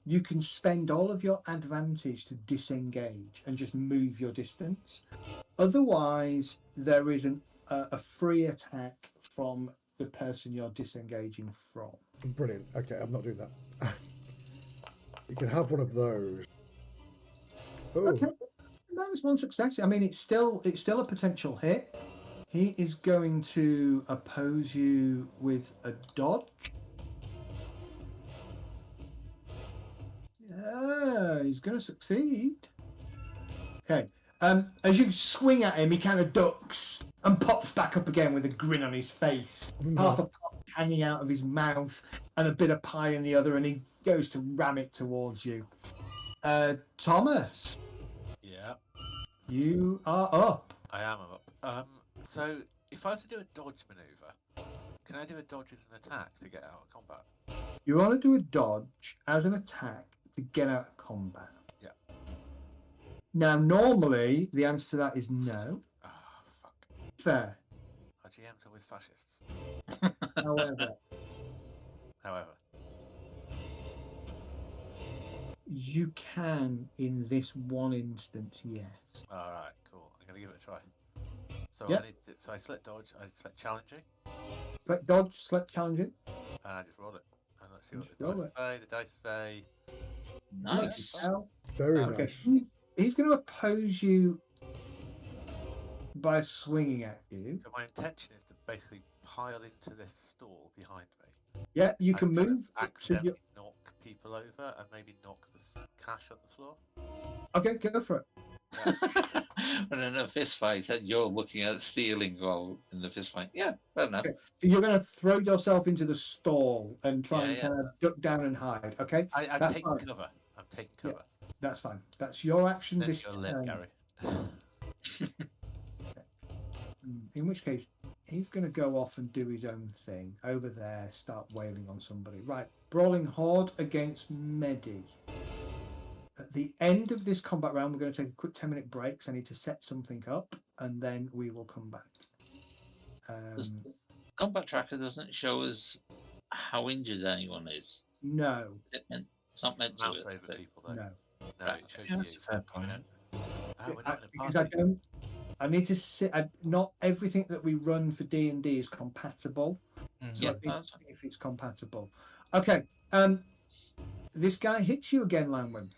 you can spend all of your advantage to disengage and just move your distance. Otherwise, there is a free attack from the person you're disengaging from. Brilliant. Okay, I'm not doing that. You can have one of those. Oh. Okay, that was 1 success. I mean, it's still a potential hit. He is going to oppose you with a dodge. Yeah, he's going to succeed. Okay. As you swing at him, he kind of ducks and pops back up again with a grin on his face. Half a pop hanging out of his mouth and a bit of pie in the other, and he goes to ram it towards you. Thomas. Yeah, You are up. I am up. So if I was to do a dodge maneuver, can I do a dodge as an attack to get out of combat? You want to do a dodge as an attack to get out of combat. Yeah. Now, normally, the answer to that is no. Ah, fuck. Fair. Our GMs are always fascists. However, However, you can, in this one instance, yes. all right, cool. I'm gonna give it a try. So Yep. I select dodge. I select challenging, But dodge, select challenging. and I just roll it. And let's see what Just the roll dice say. The dice say Nice. Now, Very okay, nice. he's going to oppose you by swinging at you. So my intention is to basically pile into this stall behind me. Yeah, you and can kind of move to accidentally your... knock people over and maybe knock the cash on the floor. Okay, go for it. And in a fist fight, and you're looking at stealing while in the fist fight. Yeah, fair enough. Okay. You're going to throw yourself into the stall and try and Yeah. kind of duck down and hide. Okay, I'm that's taking fine. cover. I'm taking Yeah. cover. That's fine. That's your action Then this your lip, turn. Gary. In which case, he's going to go off and do his own thing over there. Start wailing on somebody. Right, brawling horde against Medi. At the end of this combat round, we're going to take a quick 10-minute break. Because I need to set something up, and then we will come back. The combat tracker doesn't show us how injured anyone is. No, It's not meant to. Mouse Is over it? people though. no. No, Right. it shows Yeah, you. that's a fair point. We're not in a Because party. I need to sit. Not everything that we run for D&D is compatible. So Yeah, I need to that's see if it's compatible. Okay. This guy hits you again, Langwin.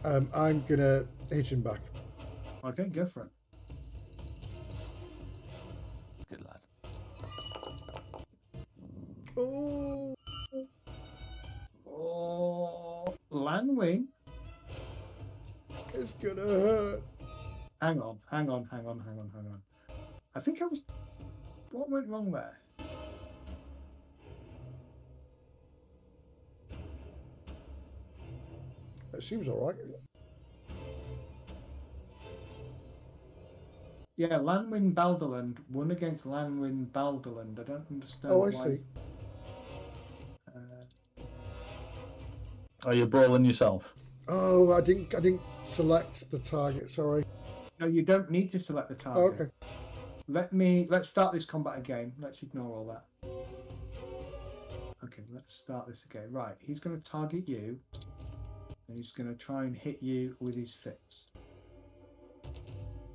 I'm gonna hit him back. Okay, go for it. Good lad. Oh, Oh, Langwin. it's gonna hurt. Hang on. I think I was... What went wrong there? That seems all right. Yeah, Lanwin Balderland won against Lanwin Balderland. I don't understand Oh, I why. see. Are you brawling yourself? Oh, I didn't select the target. Sorry. No, you don't need to select the Oh, target. okay. Let's start this combat again. Let's ignore all that. Okay, let's start this again. Right, he's going to target you, and he's going to try and hit you with his fist.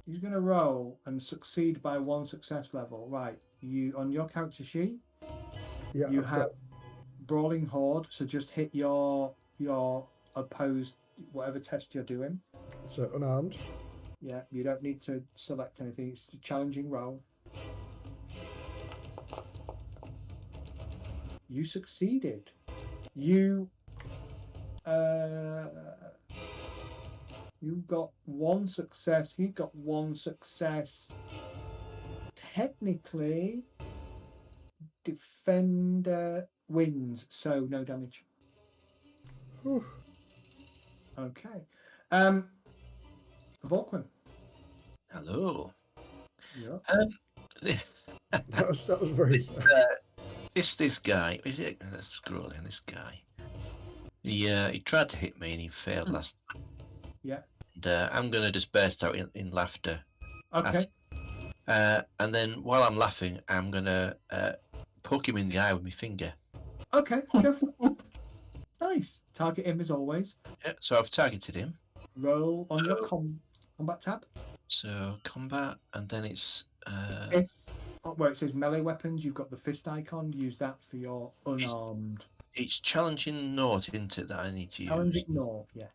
He's going to roll and succeed by 1 success level. Right, you on your character sheet, Yeah. you I've have got- brawling horde, so just hit your opposed whatever test you're doing. So unarmed. Yeah, you don't need to select anything. It's a challenging roll. You succeeded. You got 1 success. He got 1 success. Technically, defender wins, so no damage. Whew. Okay. Volquin. Hello. Yeah. That was very. This guy is it? Let's scroll in. This guy. He tried to hit me and he failed last time. Yeah. And I'm gonna just burst out in laughter. Okay. And then while I'm laughing, I'm gonna poke him in the eye with my finger. Okay. Go for it. Nice. Target him as always. Yeah. So I've targeted him. Roll on your combat tab. So combat, and then it's Where it says melee weapons, you've got the fist icon. Use that for your unarmed. it's challenging note, isn't it, that I need to use? Challenge ignore, yes.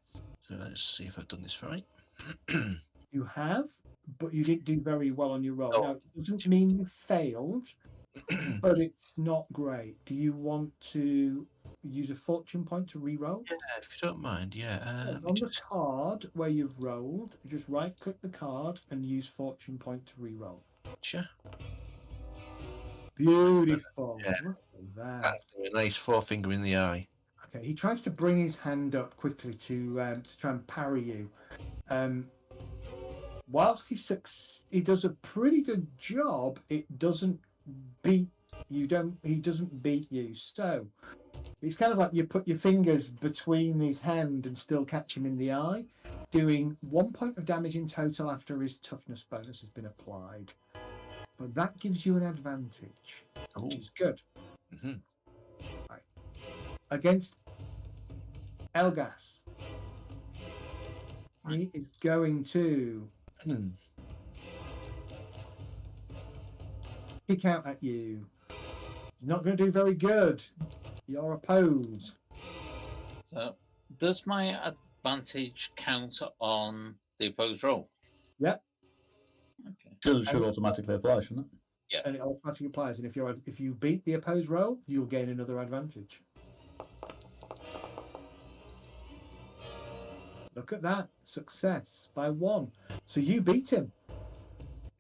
So let's see if I've done this right. You have, but you didn't do very well on your roll. Oh. Now, it doesn't mean you failed, but it's not great. Do you want to use a fortune point to re-roll? Yeah, if you don't mind, yeah. On the card where you've rolled, just right-click the card and use fortune point to re-roll. Sure. Beautiful. Yeah. Look at that. That's a nice forefinger in the eye. Okay, he tries to bring his hand up quickly to try and parry you. Whilst he does a pretty good job, it doesn't beat you. He doesn't beat you. So it's kind of like you put your fingers between his hand and still catch him in the eye, doing 1 point of damage in total after his toughness bonus has been applied. But that gives you an advantage, which is good. Mm-hmm. Right. Against Elgas, he is going to kick out at you. He's not going to do very good. You're opposed. So, does my advantage count on the opposed roll? Yep. Okay. Should automatically apply, shouldn't it? And it automatically applies. And if you beat the opposed roll, you'll gain another advantage. Look at that. Success by 1. So you beat him.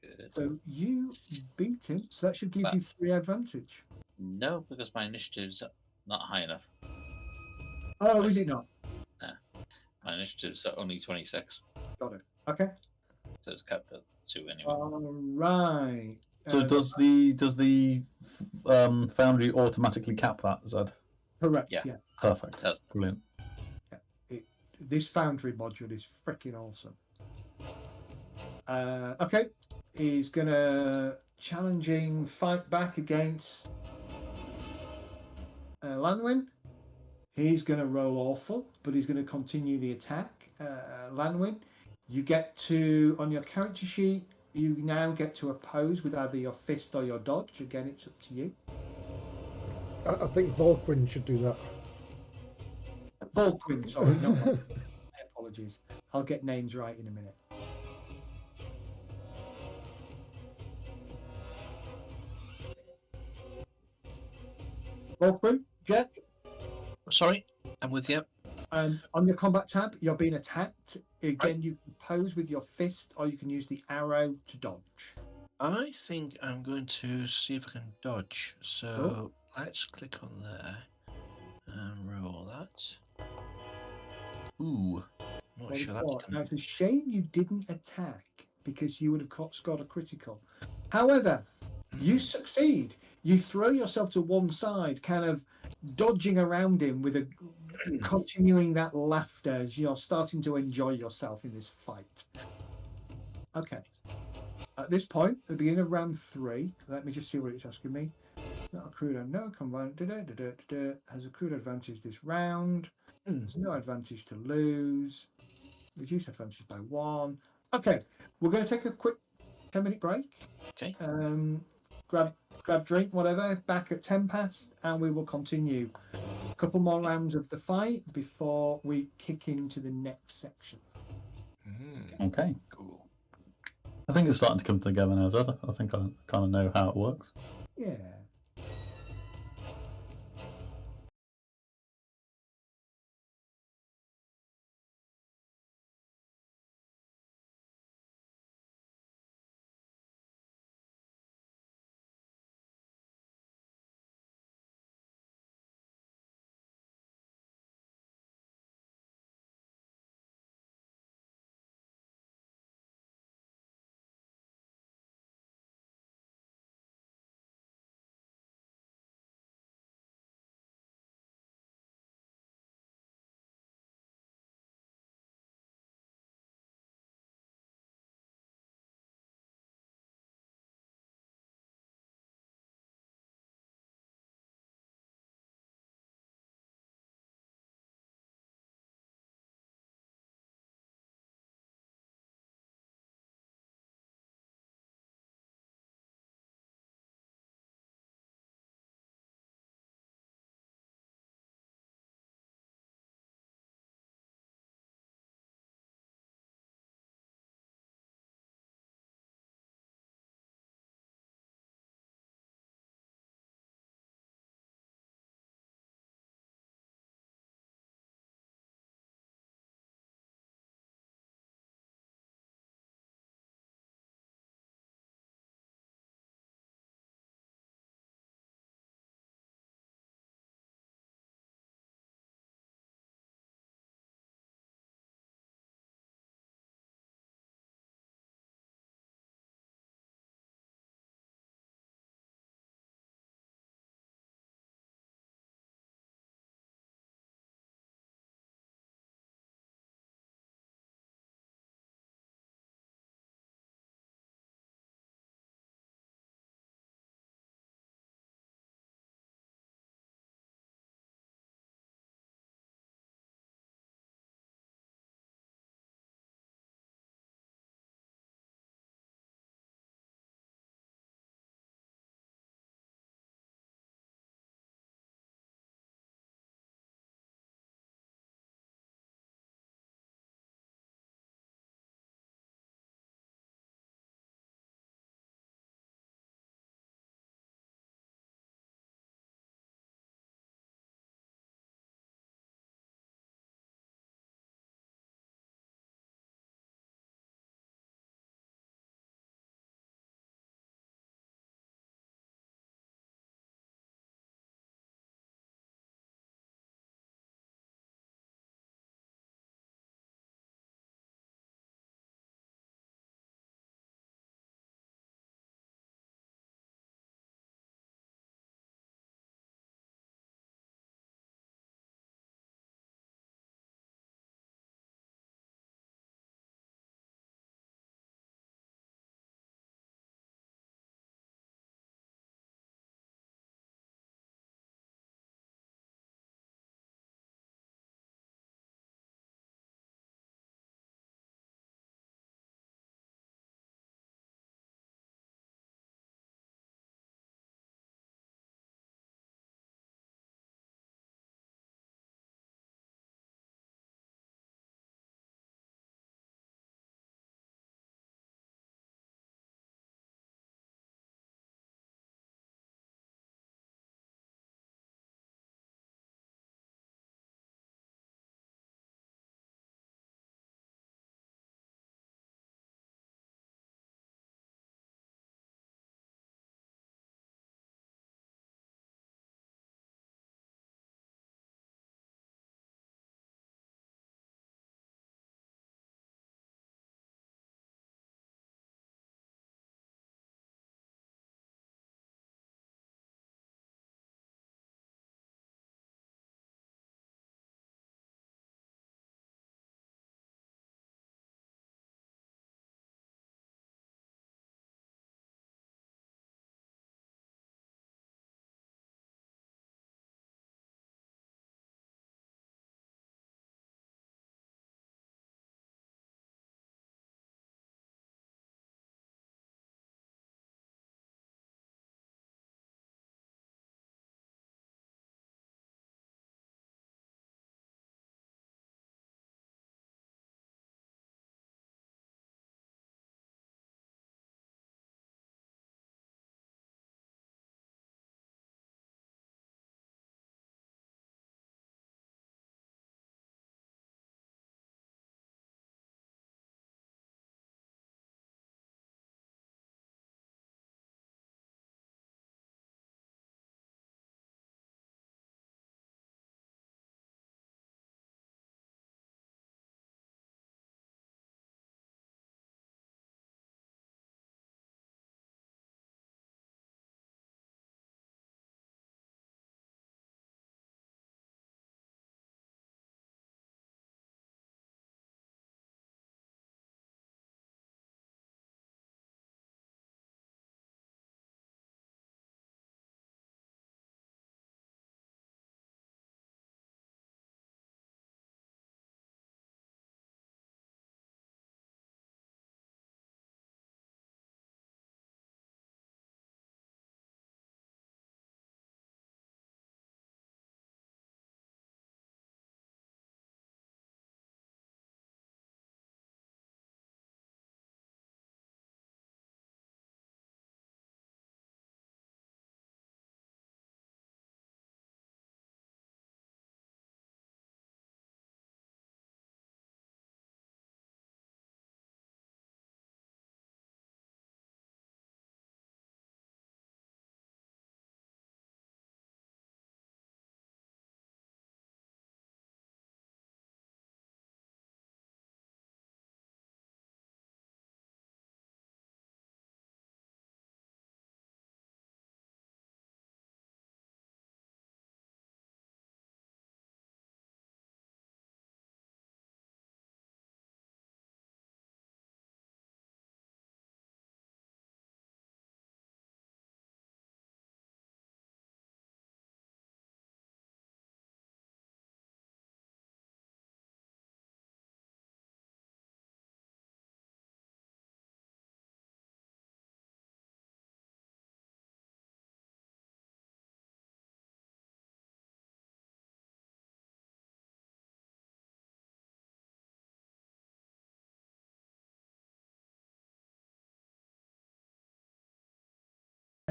Good. So you beat him. So that should give you 3 advantage. No, because my initiative's not high enough. Oh, is it not? My initiative's at only 26. Got it. Okay. So it's kept at 2 anyway. All right. So does the Foundry automatically cap that, Zed? Correct. Yeah. Yeah. Perfect. That's Brilliant. This Foundry module is freaking awesome. Okay. He's gonna challenging fight back against Lanwin. He's gonna roll awful, but he's gonna continue the attack. Lanwin, you get to on your character sheet. You now get to oppose with either your fist or your dodge. Again, it's up to you. I think Volquin should do that. Volquin, sorry, not Volquin. My apologies. I'll get names right in a minute. Volquin, Jack. Sorry, I'm with you. On your combat tab, you're being attacked. Again, you can pose with your fist, or you can use the arrow to dodge. I think I'm going to see if I can dodge. So let's click on there and roll that. Ooh, not sure that's 24. going Now, it's a shame you didn't attack because you would have scored a critical. However, you succeed. You throw yourself to one side, kind of dodging around him with continuing that laughter as you're starting to enjoy yourself in this fight. Okay. At this point, at the beginning of round 3, let me just see what it's asking me. Not accrued, no combined. Has accrued advantage this round. There's no advantage to lose. Reduce advantage by 1. Okay, we're going to take a quick 10-minute break. Okay. Grab drink, whatever. Back at 10 past, and we will continue. A couple more rounds of the fight before we kick into the next section. Okay. Cool. I think it's starting to come together now, Zed. I think I kind of know how it works. Yeah.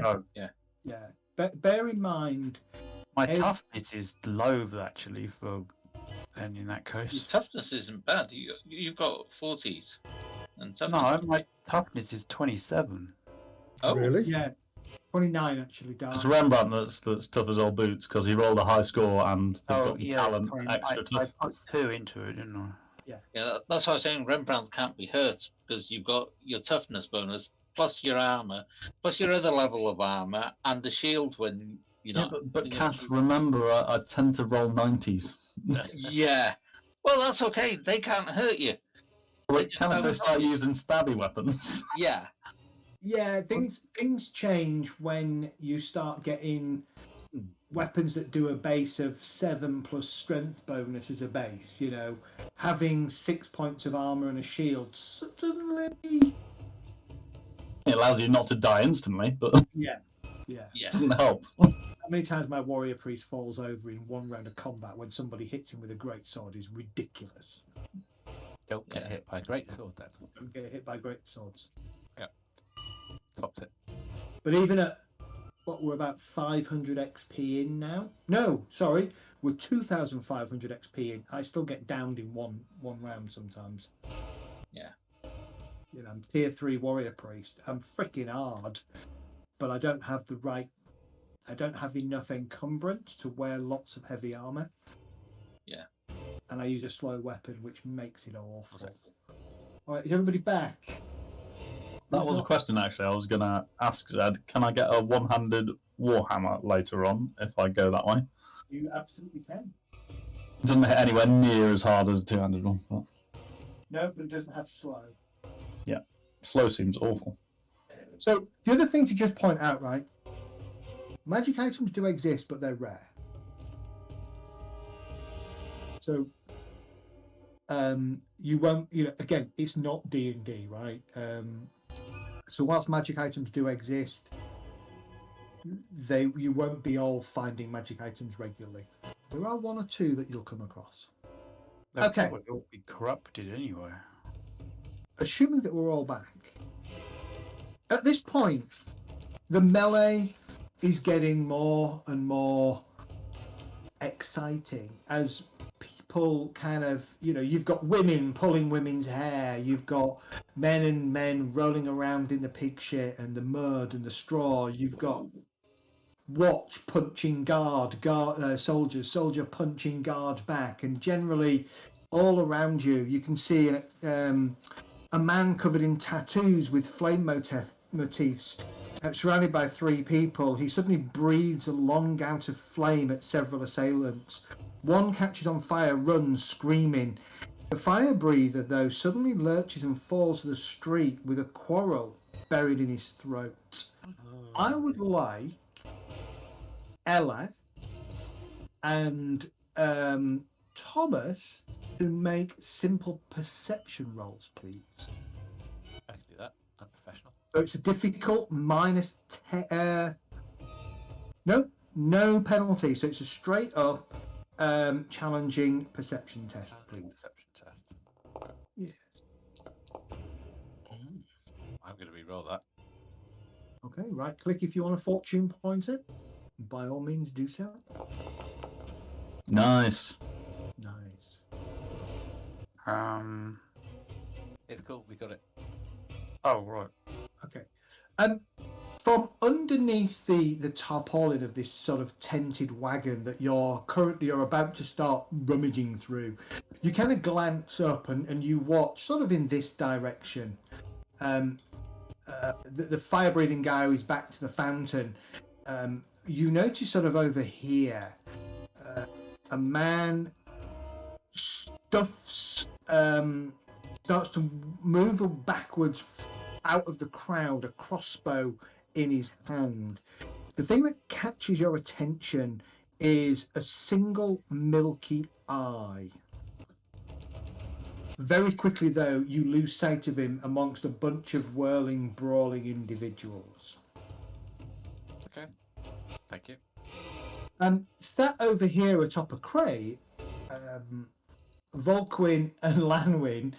Oh, Yeah. Bear in mind, my Ev- toughness is low actually for then in that Your case. toughness isn't bad. You've got 40s. And toughness. No, my toughness is 27. Oh, Really? yeah, 29 actually, It's Dark. Rembrandt that's tough as old boots because he rolled a high score and they've Oh got the yeah, talent extra I tough. put 2 into it, didn't I? yeah, that's why I was saying Rembrandt can't be hurt because you've got your toughness bonus plus your armor plus your other level of armor and the shield when you're Yeah, not. but Kath, remember, I tend to roll 90s. Yeah. Well, that's okay. They can't hurt you. Well, They just can if they don't start hurt you. using stabby weapons? Yeah. Yeah, things change when you start getting weapons that do a base of 7 plus strength bonus as a base. You know, having 6 points of armor and a shield suddenly. It allows you not to die instantly, but Yeah. Yeah. doesn't help. How many times my warrior priest falls over in one round of combat when somebody hits him with a great sword is ridiculous. Don't get Yeah. hit by a great sword then. Don't get hit by great swords. Tops it. But even at what we're about 500 XP in now. No, sorry, we're 2,500 XP in. I still get downed in one round sometimes. Yeah. You know, I'm tier 3 warrior priest. I'm freaking hard, but I don't have the right. I don't have enough encumbrance to wear lots of heavy armor. Yeah. And I use a slow weapon, which makes it awful. Okay. All right, is everybody back? That was a question, actually. I was going to ask Zed, can I get a one-handed Warhammer later on if I go that way? You absolutely can. It doesn't hit anywhere near as hard as a two-handed one, but No, but it doesn't have slow. slow seems awful. So the other thing to just point out, right? Magic items do exist, but they're rare. So you won't, again, it's not D&D, right? So whilst magic items do exist, you won't be all finding magic items regularly. There are 1 or 2 that you'll come across. They'll Okay. probably all be corrupted anyway. Assuming that we're all back. At this point, the melee is getting more and more exciting as people kind of, you've got women pulling women's hair, you've got men rolling around in the pig shit and the mud and the straw, you've got watch punching soldier punching guard back, and generally all around you can see a man covered in tattoos with flame motifs, surrounded by 3 people. He suddenly breathes a long gout of flame at several assailants. One catches on fire, runs, screaming. The fire breather, though, suddenly lurches and falls to the street with a quarrel buried in his throat. I would like Ella and Thomas to make simple perception rolls, please. I can do that. I'm professional. So it's a difficult minus no penalty. So it's a straight up challenging perception test, please. Perception test. Yes. I'm going to re-roll that. Okay, right click if you want a fortune pointer. By all means do so. Nice. Nice. It's cool. We got it. Oh right. Okay. From underneath the tarpaulin of this sort of tented wagon that you're about to start rummaging through, you kind of glance up and you watch sort of in this direction. The fire-breathing guy who is back to the fountain. You notice sort of over here, a man starts to move backwards out of the crowd, a crossbow in his hand. The thing that catches your attention is a single milky eye. Very quickly, though, you lose sight of him amongst a bunch of whirling, brawling individuals. Okay. Thank you. Sat over here atop a crate, Volquin and Lanwin,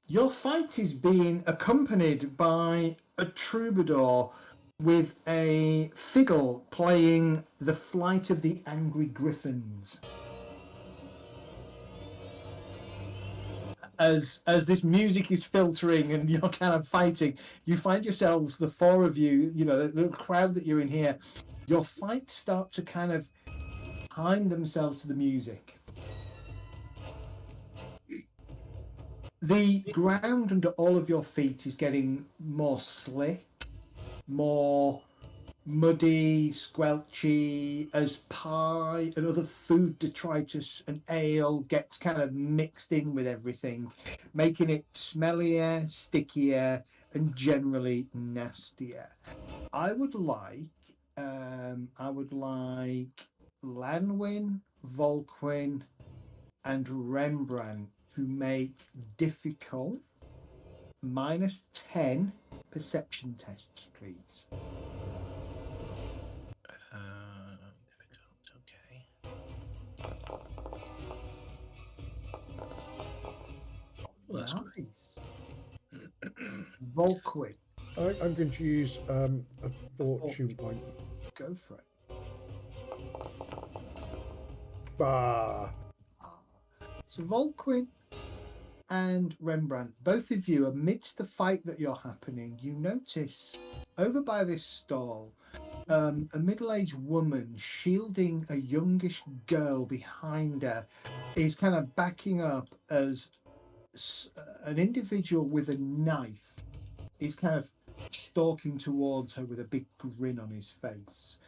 your fight is being accompanied by a troubadour with a fiddle playing The Flight of the Angry Griffins. As this music is filtering and you're kind of fighting, you find yourselves, the four of you, the crowd that you're in here, your fights start to kind of time themselves to the music. The ground under all of your feet is getting more slick, more muddy, squelchy, as pie and other food detritus and ale gets kind of mixed in with everything, making it smellier, stickier, and generally nastier. I would like Lanwin, Volquin, and Rembrandt to make difficult -10 perception tests, please. Difficult. Okay. Oh, that's good. Nice. Volquin, I'm going to use a fortune point. go for it. Bah. So Volquin and Rembrandt, both of you, amidst the fight that you're happening, you notice over by this stall a middle-aged woman shielding a youngish girl behind her is kind of backing up as an individual with a knife is kind of stalking towards her with a big grin on his face,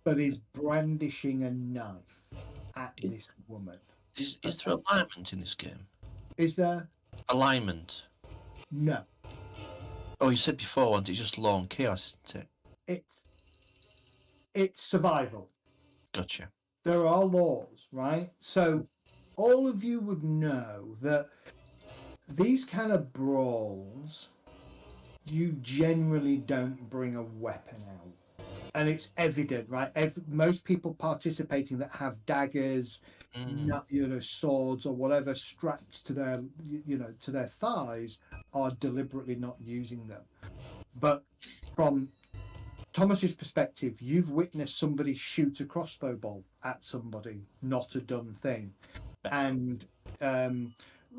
but is brandishing a knife at this woman. Is there alignment in this game? Is there? Alignment? No. Oh, you said before, wasn't it just law and chaos, isn't it? It's survival. Gotcha. There are laws, right? So all of you would know that these kind of brawls, you generally don't bring a weapon out. And it's evident, right? Most people participating that have daggers, swords or whatever strapped to their, to their thighs are deliberately not using them. But from Thomas's perspective, you've witnessed somebody shoot a crossbow bolt at somebody, not a done thing. And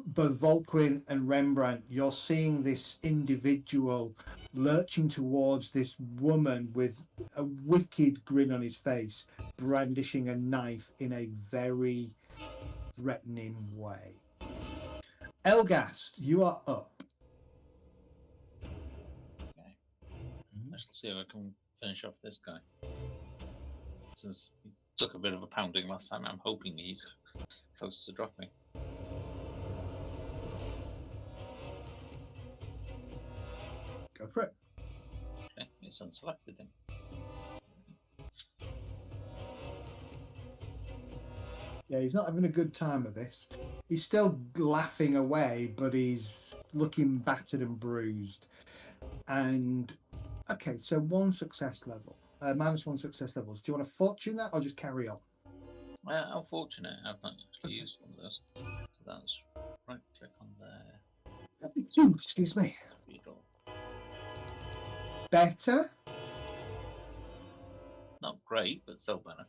both Volquin and Rembrandt, you're seeing this individual lurching towards this woman with a wicked grin on his face, brandishing a knife in a very threatening way. Elgast, you are up. Okay. Let's see if I can finish off this guy. Since he took a bit of a pounding last time, I'm hoping he's close to dropping. Go for it. Okay, it's unselected then. Yeah, he's not having a good time of this. He's still laughing away, but he's looking battered and bruised. And okay, so one success level, -1 success levels. Do you want to fortune that or just carry on? Well, unfortunate, I've not actually used one of those. So that's right click on there. Excuse me. Redraw. Better. Not great, but still better.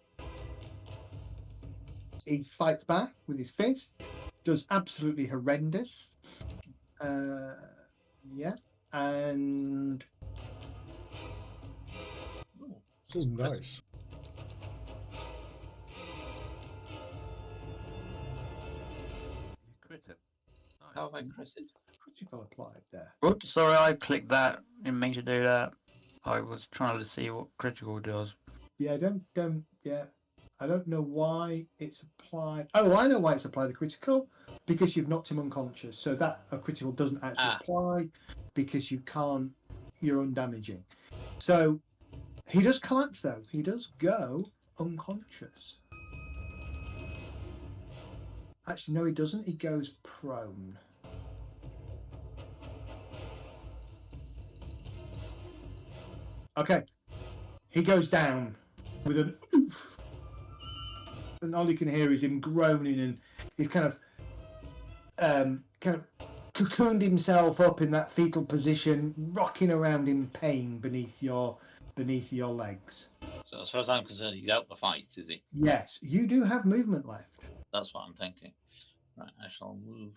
He fights back with his fist, does absolutely horrendous. Yeah, and Ooh, Oh, nice. Crit him. Nice. how have I critted? critical applied there. Oops, sorry, I clicked that. Didn't mean to do that. I was trying to see what critical does. Yeah, I don't know why it's applied. Oh, I know why it's applied a critical, because you've knocked him unconscious. So that a critical doesn't actually apply because you can't. You're undamaging. So he does collapse though. He does go unconscious. Actually, no, he doesn't. He goes prone. Okay. He goes down with an oof. And all you can hear is him groaning, and he's kind of cocooned himself up in that fetal position, rocking around in pain beneath your beneath your legs. So as far as I'm concerned, he's out the fight, is he? Yes, you do have movement left. That's what I'm thinking. Right, I shall move.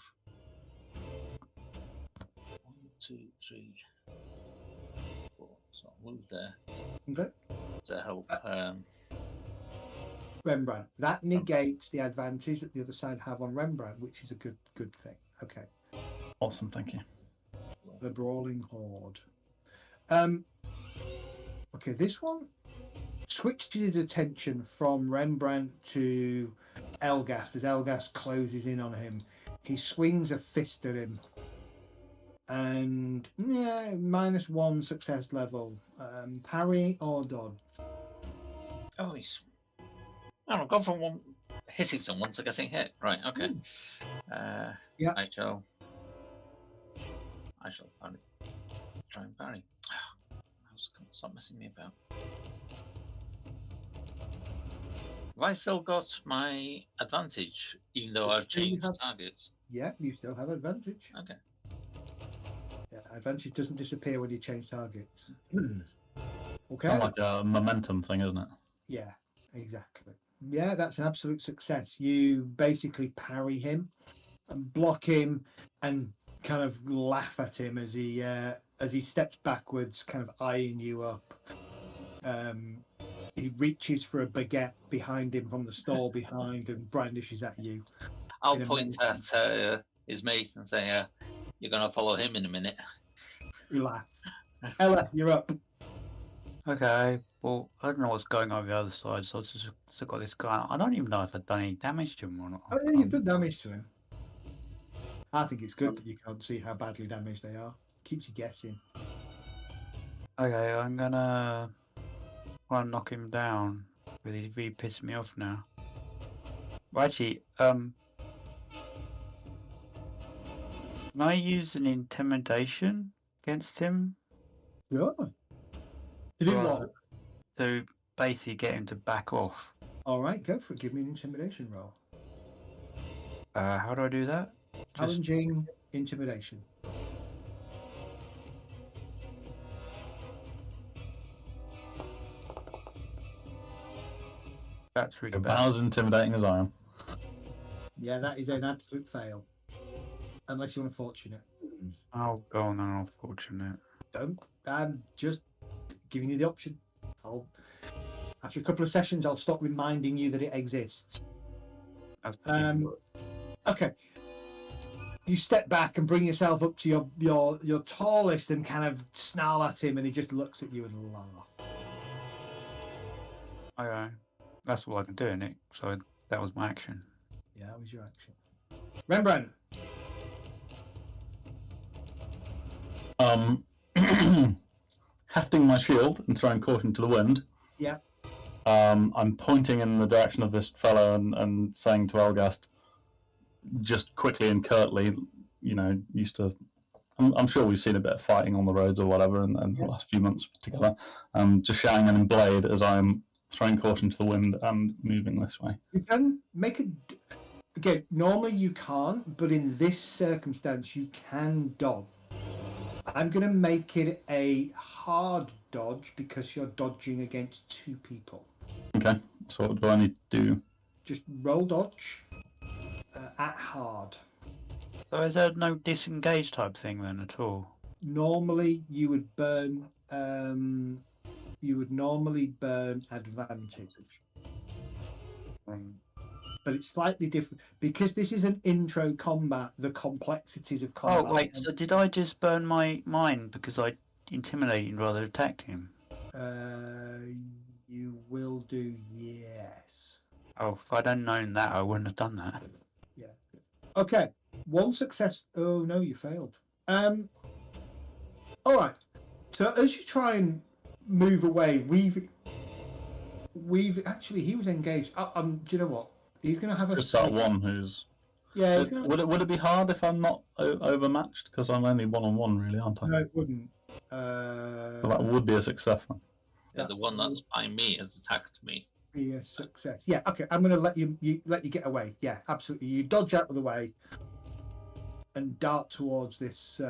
1, 2, 3, 4. So I'll move there Okay. to help. Rembrandt. That negates the advantage that the other side have on Rembrandt, which is a good thing. Okay. Awesome, thank you. The Brawling Horde. Okay, this one switches attention from Rembrandt to Elgast as Elgast closes in on him. He swings a fist at him. And yeah, -1 success level. Parry or dodge? Oh, he's. Oh, I've gone from one hitting someone to getting hit. Right. Okay. Yeah. I shall parry. Try and parry. Stop messing me about. Have I still got my advantage, even though I've changed targets? Yeah, you still have advantage. Okay. Yeah, advantage doesn't disappear when you change targets. Okay. Kind of like a momentum thing, isn't it? Yeah, exactly. Yeah, that's an absolute success. You basically parry him and block him and kind of laugh at him as he steps backwards, kind of eyeing you up. He reaches for a baguette behind him from the stall behind and brandishes at you. I'll point at his mate and say, "You're going to follow him in a minute." You laugh. Ella, you're up. Okay, well, I don't know what's going on the other side, so I've just got this guy. I don't even know if I've done any damage to him or not. Oh, yeah, you've done damage to him. I think it's good that you can't see how badly damaged they are. Keeps you guessing. Okay, I'm gonna try and knock him down. Really pissing me off now. Well, actually, can I use an intimidation against him? Yeah. To do what? To basically get him to back off. All right, go for it. Give me an intimidation roll. How do I do that? Challenging intimidation. That's really About bad. as intimidating as I am. Yeah, that is an absolute fail. Unless you want fortunate. Oh, go on, unfortunate. Don't. I'm just giving you the option. After a couple of sessions, I'll stop reminding you that it exists. Okay. You step back and bring yourself up to your tallest and kind of snarl at him, and he just looks at you and laugh. Okay. That's all I can do, Nick. So that was my action. Yeah, that was your action. Rembrandt. Hefting my shield and throwing caution to the wind. Yeah. I'm pointing in the direction of this fellow and saying to Elgast, just quickly and curtly, used to. I'm sure we've seen a bit of fighting on the roads or whatever in the last few months together. Just shouting in blade as I'm throwing caution to the wind and moving this way. You can make it. Again, normally you can't, but in this circumstance, you can dodge. I'm going to make it a hard dodge because you're dodging against 2 people. Okay, so what do I need to do? Just roll dodge at hard. So is there no disengage type thing then at all? Normally, you would burn. You would normally burn advantage, but it's slightly different because this is an intro combat. The complexities of combat. Oh wait, so did I just burn my mine because I intimidated rather than attacked him? You will do, yes. Oh, if I'd known that, I wouldn't have done that. Yeah. Okay. 1 success. Oh no, you failed. All right. So as you try and move away, we've actually he was engaged. Do you know what? He's going to have a. Just that one who's. Yeah. Would it be hard if I'm not overmatched? Because I'm only 1-on-1, really, aren't I? No, it wouldn't. But that would be a success then. Yeah, the one that's by me has attacked me. Be a success. Yeah. Okay. I'm going to let you get away. Yeah. Absolutely. You dodge out of the way. and dart towards this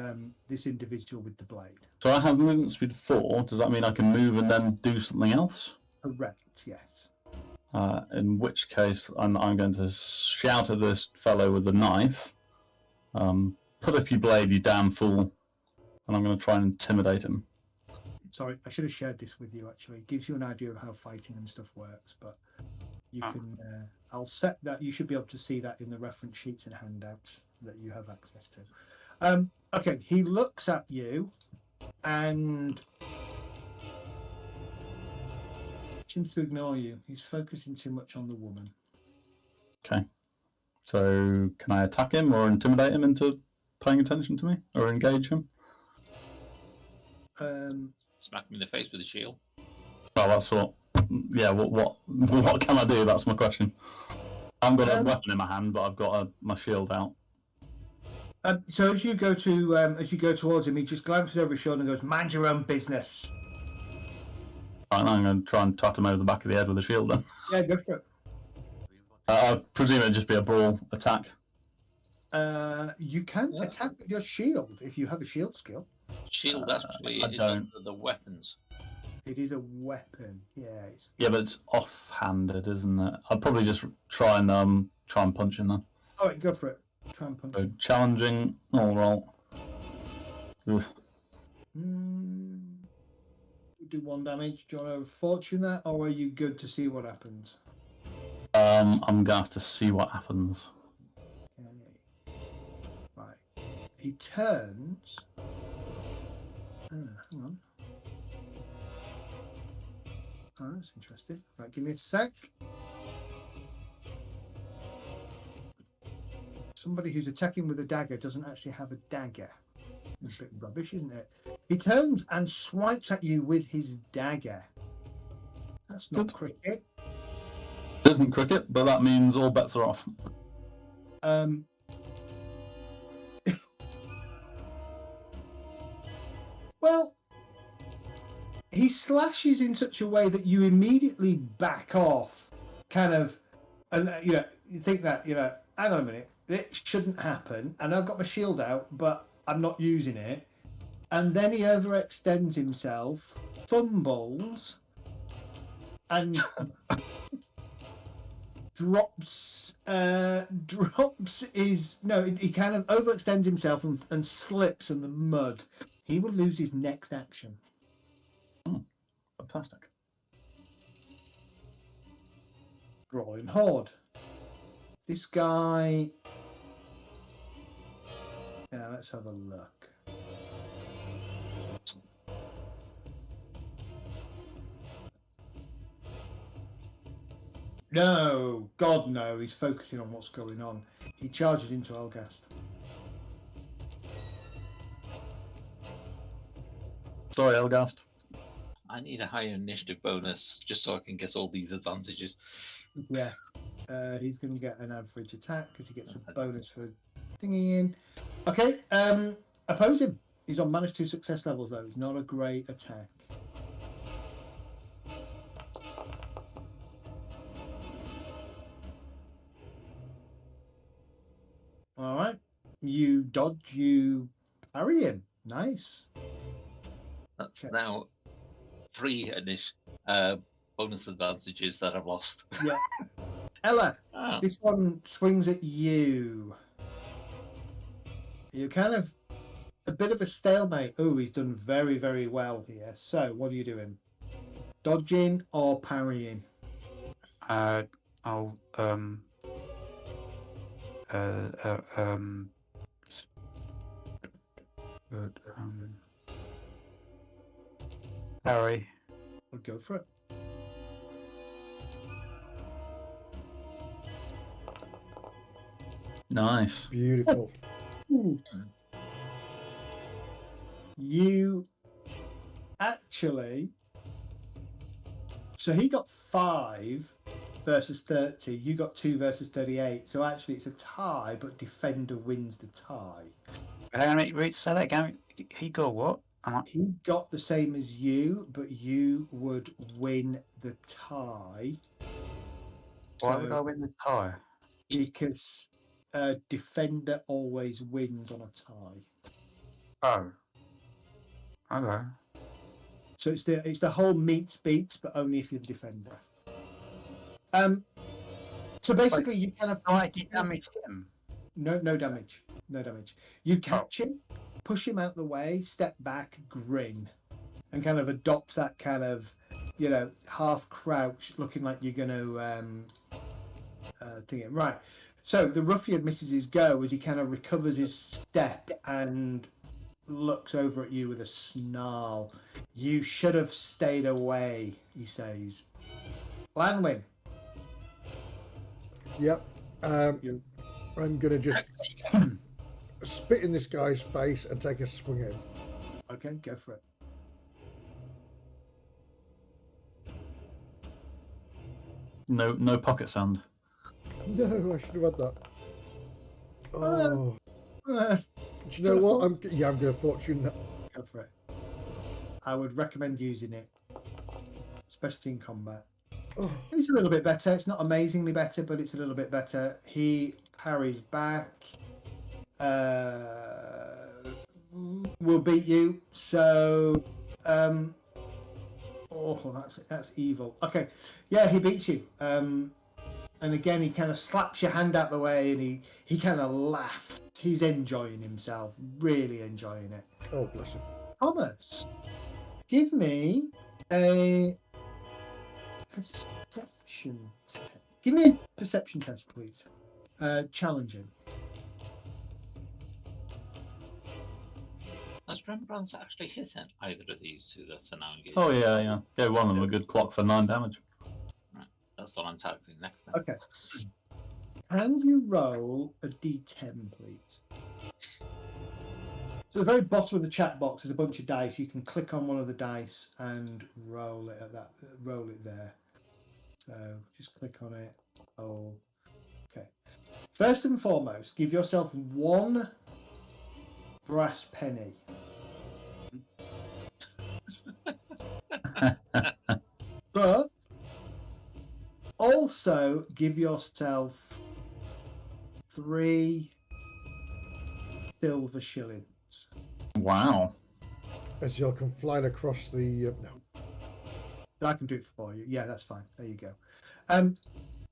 this individual with the blade. So I have movement speed 4. Does that mean I can move and then do something else? Correct. Yes. In which case, I'm going to shout at this fellow with the knife. Put up your blade, you damn fool. And I'm going to try and intimidate him. Sorry, I should have shared this with you. Actually, it gives you an idea of how fighting and stuff works. But you can. I'll set that. You should be able to see that in the reference sheets and handouts that you have access to. Okay, he looks at you and seems to ignore you. He's focusing too much on the woman. Okay. So can I attack him or intimidate him into paying attention to me or engage him? Smack him in the face with a shield. Well, that's what. Yeah. What can I do? That's my question. I haven't got a weapon in my hand, but I've got my shield out. So as you go towards him, he just glances over his shoulder and goes, "Mind your own business." Right, I'm going to try and tat him over the back of the head with a shield then. Yeah, go for it. I presume it'd just be a brawl attack. You can attack with your shield if you have a shield skill. Shield actually I is don't. under the weapons. It is a weapon. Yeah. Yeah, but it's off-handed, isn't it? I'd probably just try and punch him then. All right, go for it. Try and punch. So challenging, all roll. Oof. Do 1 damage. Do you want to fortune that, or are you good to see what happens? I'm gonna have to see what happens. Okay. Right. He turns. Hang on. Oh, that's interesting. Right, give me a sec. Somebody who's attacking with a dagger doesn't actually have a dagger. It's a bit rubbish, isn't it? He turns and swipes at you with his dagger. That's not cricket. It isn't cricket, but that means all bets are off. Well, he slashes in such a way that you immediately back off, kind of, and you think that hang on a minute, it shouldn't happen, and I've got my shield out, but I'm not using it, and then he overextends himself, fumbles, and drops he kind of overextends himself and slips in the mud. He will lose his next action. Fantastic. Brawling Horde. This guy. Yeah, let's have a look. No, God no, he's focusing on what's going on. He charges into Elgast. Sorry, Elgast. I need a higher initiative bonus just so I can get all these advantages. Yeah. He's going to get an average attack because he gets a bonus for thingy in. Okay, oppose him. He's on -2 success levels though. He's not a great attack. All right. You dodge, you parry him. Nice. That's now 3 bonus advantages that I've lost. Yeah. Ella, Oh. this one swings at you. You're kind of a bit of a stalemate. Oh, he's done very, very well here. So, what are you doing? Dodging or parrying? I'll Harry. I'll go for it. Nice. Beautiful. You actually. So he got 5 versus 30. You got 2 versus 38. So actually, it's a tie, but defender wins the tie. Hang on a minute, say that again. He got what? He got the same as you, but you would win the tie. Why would I win the tie? Because defender always wins on a tie. Oh. Okay. So it's the whole meets beats, but only if you're the defender. So basically, you kind of I damage him. no damage. You catch him, push him out the way, step back, grin, and kind of adopt that kind of, half crouch, looking like you're going to thing it. Right. So the ruffian misses his go as he kind of recovers his step and looks over at you with a snarl. You should have stayed away, he says. Lanwin. Yep. I'm going to just spit in this guy's face and take a swing at him. Okay, go for it. No pocket sand. No, I should have had that. Oh. Uh, Do you know what? I'm going to fortune that. Go for it. I would recommend using it, especially in combat. Oh. It's a little bit better. It's not amazingly better, but it's a little bit better. He parries back. Will beat you. So, that's evil. Okay, yeah, he beats you. And again, he kind of slaps your hand out the way, and he kind of laughs. He's enjoying himself, really enjoying it. Oh, bless him. Thomas, give me a perception test. Give me a perception test, please. Challenging. Has Rembrandt's actually hit either of these two that are now engaged? Oh yeah. Gave one of them a good clock for 9 damage. Right. That's what I'm targeting next then. Okay. Can you roll a d10, please? So at the very bottom of the chat box is a bunch of dice. You can click on one of the dice and roll it there. So just click on it. Oh, okay. First and foremost, give yourself 1 brass penny. But also give yourself 3 silver shillings. Wow. As you come flying across the... no. I can do it for you. Yeah, that's fine. There you go.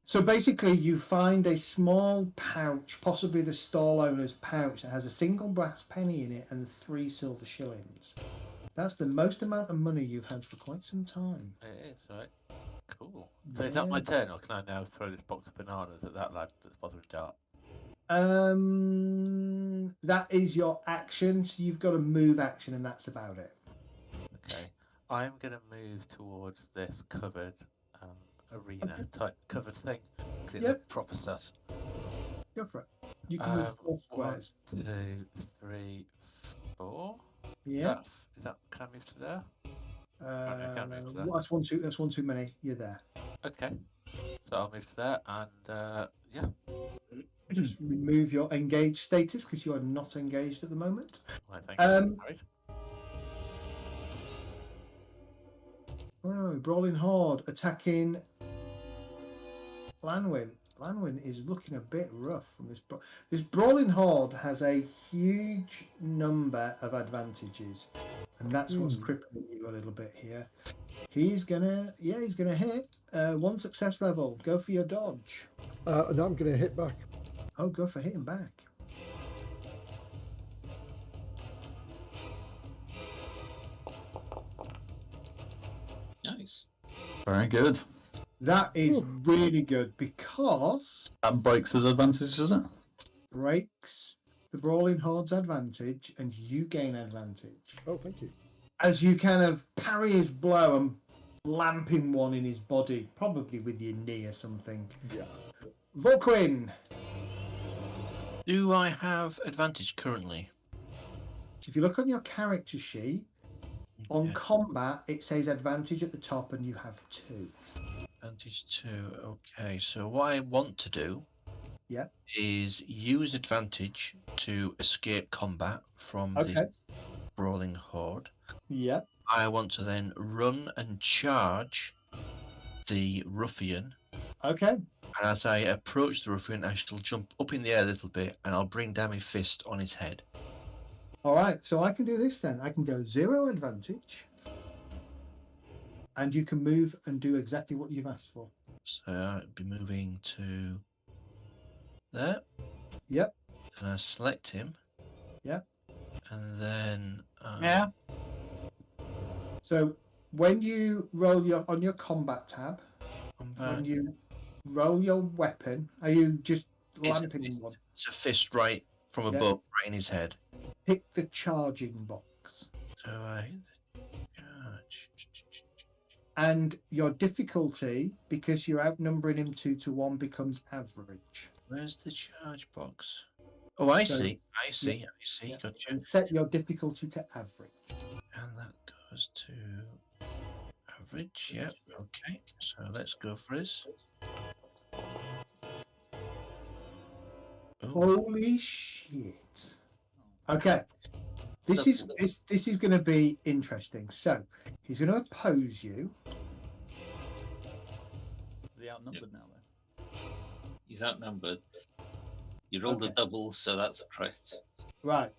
So basically, you find a small pouch, possibly the stall owner's pouch, that has a single brass penny in it and 3 silver shillings. That's the most amount of money you've had for quite some time. It is, right? Cool. So is that my turn, or can I now throw this box of bananas at that lad that's bothering Dart? That is your action, so you've got a move action, and that's about it. Okay. I'm going to move towards this covered arena type covered thing. It Yep. looks proper sus. Go for it. You can move 4 squares. 1, 2, 3, 4. Yeah. Is that? Can I move to there? I can't move to that. That's one too many. You're there. Okay. So I'll move to there, and yeah. Just remove your engaged status because you are not engaged at the moment. Right, thank you. Right. Oh, Brawling Horde attacking Lanwin. Lanwin is looking a bit rough from this. This Brawling Horde has a huge number of advantages, and that's what's crippling you a little bit here. He's gonna hit. 1 success level. Go for your dodge. No, I'm going to hit back. Oh, go for hitting back. Nice. Very good. That is really good because That breaks his advantage, does it? breaks the Brawling Horde's advantage, and you gain advantage. Oh, thank you. As you kind of parry his blow and lamp him one in his body, probably with your knee or something. Yeah. Volquin, Do I have advantage currently? if you look on your character sheet, on Yeah. combat, it says advantage at the top, and you have 2. Advantage 2. Okay, so what I want to do Yeah. is use advantage to escape combat from Okay. this brawling horde. Yeah. I want to then run and charge the ruffian Okay. And as I approach the ruffian, I shall jump up in the air a little bit, and I'll bring down my fist on his head. All right. So I can do this then. I can go 0 advantage. And you can move and do exactly what you've asked for. So I'll be moving to there. Yep. And I select him. Yep. And then Yeah. So when you roll on your combat tab, when you roll your weapon, are you just lamping one? It's a fist right from above, right in his head. Pick the charging box. So I hit the charge. And your difficulty, because you're outnumbering him 2-1, becomes average. Where's the charge box? Oh, I So- see. I see. yeah, I see. yeah. Gotcha. And set your difficulty to average. And that goes to average. Yep. Okay. So let's go for this. Oh, Holy shit. Okay. This is going to be interesting. So he's going to oppose you. Is he outnumbered now, though? He's outnumbered. You rolled a Okay. double, so that's a crit. Right.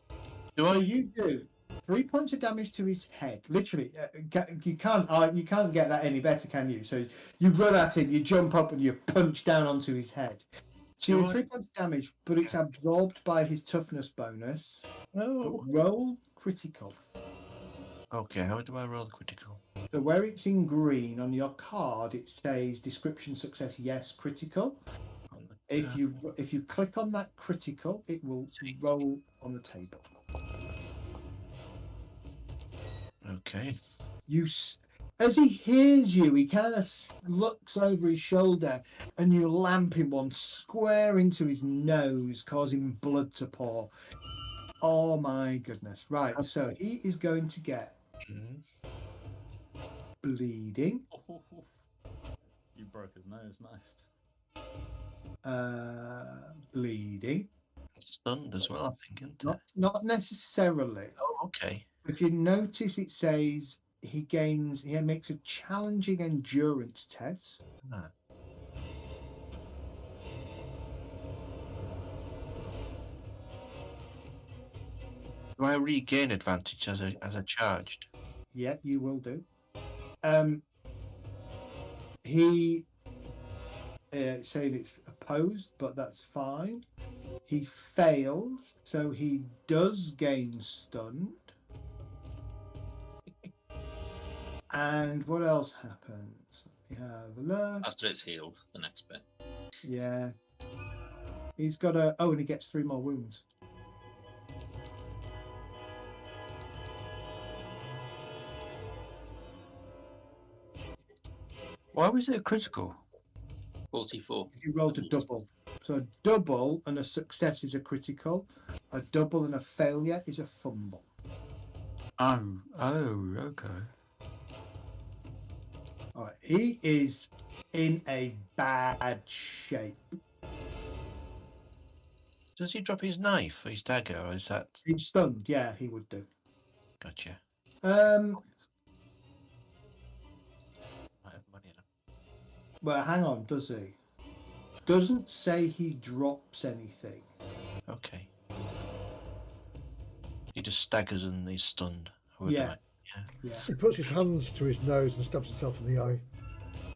do So I? you do 3 points of damage to his head. Literally, you can't get that any better, can you? So you run at him, you jump up, and you punch down onto his head. So you Do do I- 3 points of damage, but it's absorbed by his toughness bonus. But No. roll critical. Okay. How do I roll the critical? So where it's in green on your card, it says description success yes critical. On the If you click on that critical, it will See. roll on the table. Okay. As he hears you, he kind of looks over his shoulder, and you lamp him one square into his nose, causing blood to pour. Oh my goodness! Right, so he is going to get Mhm. bleeding. You broke his nose, nice. Bleeding. Stunned as well, I think, isn't it? Not necessarily. Oh, okay. If you notice, it says he makes a challenging endurance test. Ah. Do I regain advantage as I charged? Yeah, you will do. He saying it's opposed, but that's fine. He fails, so he does gain stunned. And what else happens? We have a look. After it's healed, the next bit. Yeah. He's got and he gets 3 more wounds. Why was it a critical? 44. He rolled a double. So a double and a success is a critical. A double and a failure is a fumble. Oh, okay. All right. He is in a bad shape. Does he drop his knife or his dagger, or is that... He's stunned. Yeah, he would do. Gotcha. Might have money in him. Well, hang on. Does he? Doesn't say he drops anything. Okay. He just staggers and he's stunned. I would Yeah. like- Yeah. He puts his hands to his nose and stabs himself in the eye.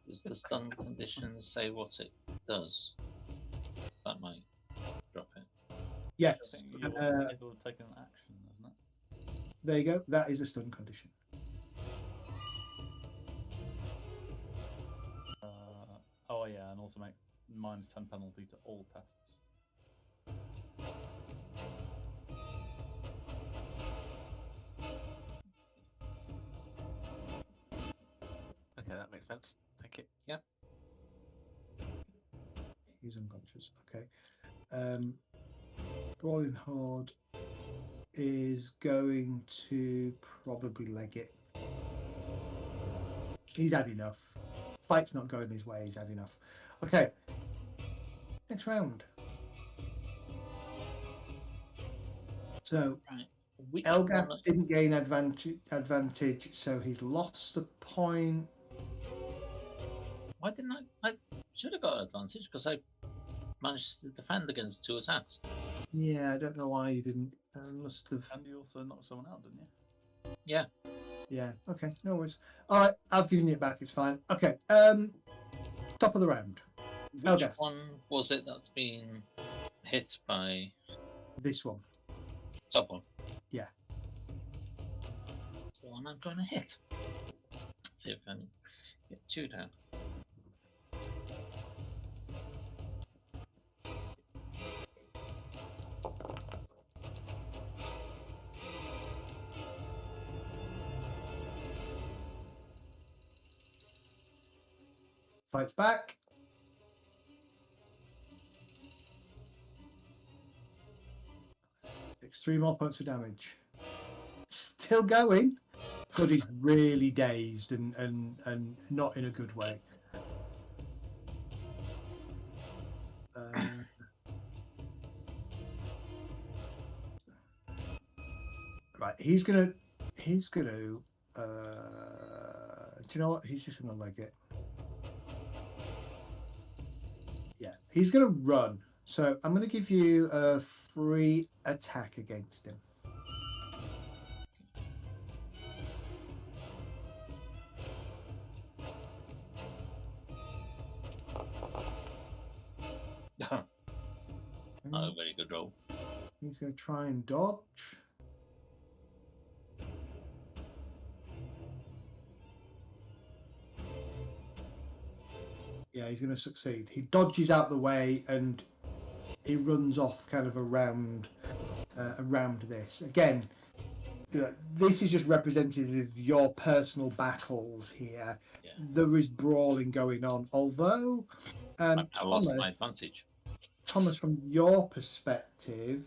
Does the stun condition say what it does? That might drop it. Yes. I think you're able to take an action, isn't it? There you go. That is a stun condition. Oh yeah, and also make -10 penalty to all tests. Okay, that makes sense. Thank you. Yep. He's unconscious. Okay. Brawling Horde is going to probably leg it. He's had enough. Fight's not going his way. He's had enough. Okay. Next round. So Right. Which Elgath one- didn't gain advantage, so he's lost the point. Why didn't I? Should have got advantage because I managed to defend against 2 attacks. Yeah, I don't know why you didn't. Must have. And you also knocked someone out, didn't you? Yeah. Yeah. Okay. No worries. All right. I've given you it back. It's fine. Okay. Top of the round. Which Okay. one was it that's been hit by This one. top one? Yeah. That's the one I'm going to hit. Let's see if I can get 2 down. Fights back. Takes 3 more points of damage. Still going, but he's really dazed and not in a good way. Right, he's gonna. Do you know what? He's just gonna leg it. Yeah, he's gonna run. So I'm gonna give you a free attack against him. Not a very good roll. He's gonna try and dodge. Yeah, he's going to succeed. He dodges out the way and he runs off kind of around this. Again, this is just representative of your personal battles here. Yeah. There is brawling going on. Although, I lost my advantage. Thomas, from your perspective,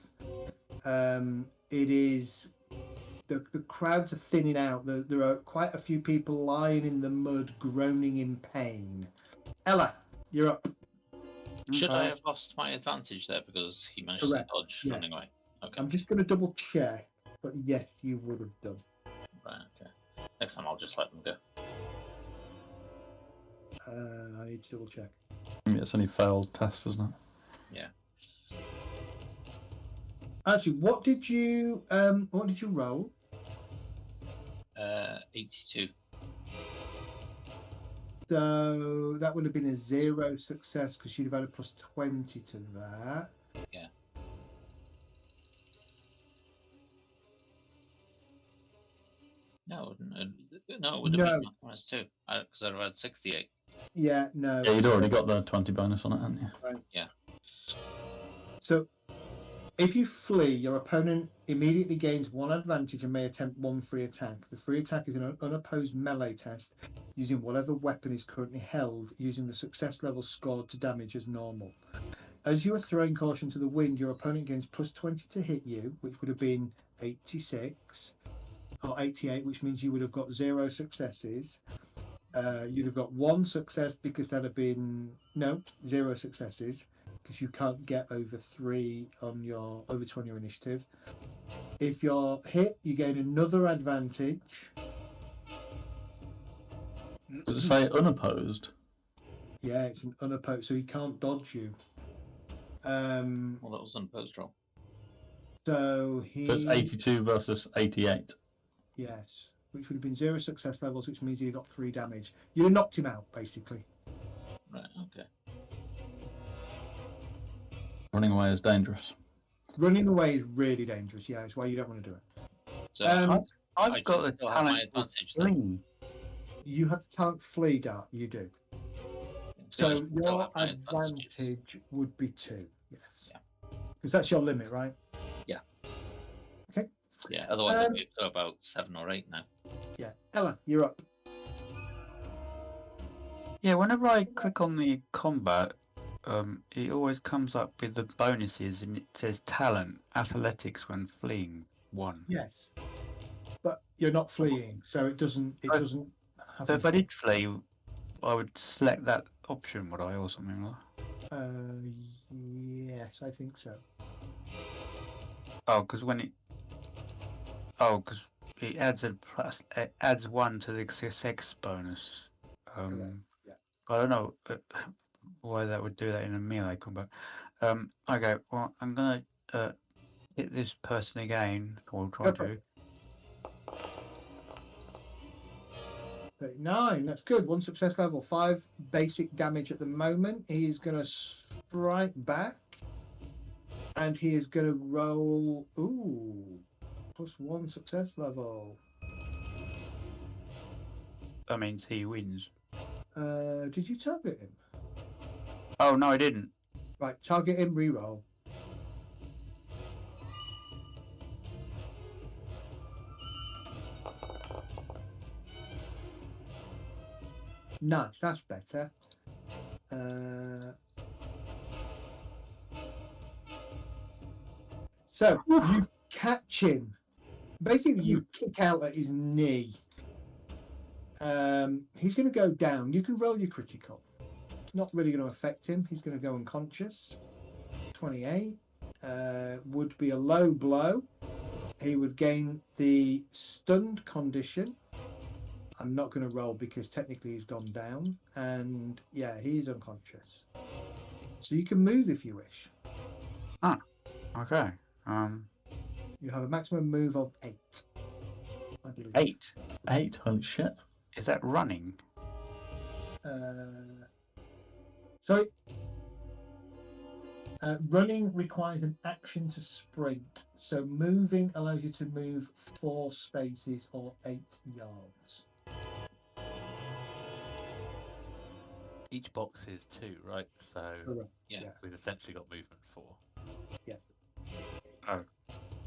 it is the crowds are thinning out. There are quite a few people lying in the mud, groaning in pain. Ella, you're up. Should I have lost my advantage there because he managed Correct. to dodge Yeah. running away? Okay. I'm just going to double check, but yes, you would have done. Right, okay. Next time I'll just let them go. I need to double check. Yeah, it's only failed test, isn't it? Yeah. Actually, what did you roll? 82. So that would have been a 0 success because you'd have had a plus 20 to that. Yeah. No, it would have been minus 2 because I'd have had 68. Yeah, no. Yeah, you'd already got the 20 bonus on it, hadn't you? Right. Yeah. So if you flee, your opponent immediately gains 1 advantage and may attempt 1 free attack. The free attack is an unopposed melee test using whatever weapon is currently held, using the success level scored to damage as normal. As you are throwing caution to the wind, your opponent gains plus 20 to hit you, which would have been 86 or 88, which means you would have got 0 successes. You'd have got 1 success because that'd have been 0 successes because you can't get over 3 on your over 20 your initiative. If you're hit, you gain another advantage. Did it say unopposed? Yeah, it's an unopposed, so he can't dodge you. Well, that was unopposed roll. So it's 82 versus 88. Yes, which would have been 0 success levels, which means he got 3 damage. You knocked him out, basically. Right, okay. Running away is dangerous. Running away is really dangerous. Yeah, it's why you don't want to do it. So I've I got the still have my talent advantage for then. flee. You have the talent flee, Dart. You do. So I So still your have my advantages. advantage would be 2. Yes. Yeah. Because that's your limit, right? Yeah. Okay. Yeah, otherwise I'd be up to about 7 or 8 now. Yeah. Ella, you're up. Yeah, whenever I click on the combat, it always comes up with the bonuses and it says talent, athletics when fleeing 1. Yes. But you're not fleeing, so it doesn't. It Oh. doesn't. Have So an if I did flee, I would select that option, would I, or something like Yes, I think so. that? Because it adds it adds 1 to the success bonus. Correct, yeah. I don't know. why that would do that in a melee combat. Okay, well, I'm gonna hit this person again, or try Go for to. it. 39, that's good. 1 success level, 5 basic damage at the moment. He's going to strike back, and he is going to roll. Ooh, +1 success level. That means he wins. Did you target him? Oh no, I didn't. Right, target him, reroll. Nice, that's better. So you catch him. Basically, you kick out at his knee. He's going to go down. You can roll your critical. It's not really going to affect him. He's going to go unconscious. 28 would be a low blow. He would gain the stunned condition. I'm not going to roll because technically he's gone down. And yeah, he's unconscious. So you can move if you wish. Ah, okay. You have a maximum move of 8. I believe. 8. 8? Holy shit. Is that running? Sorry. Running requires an action to sprint. So moving allows you to move 4 spaces or 8 yards. Each box is 2, right? So Correct. Yeah. we've essentially got movement 4.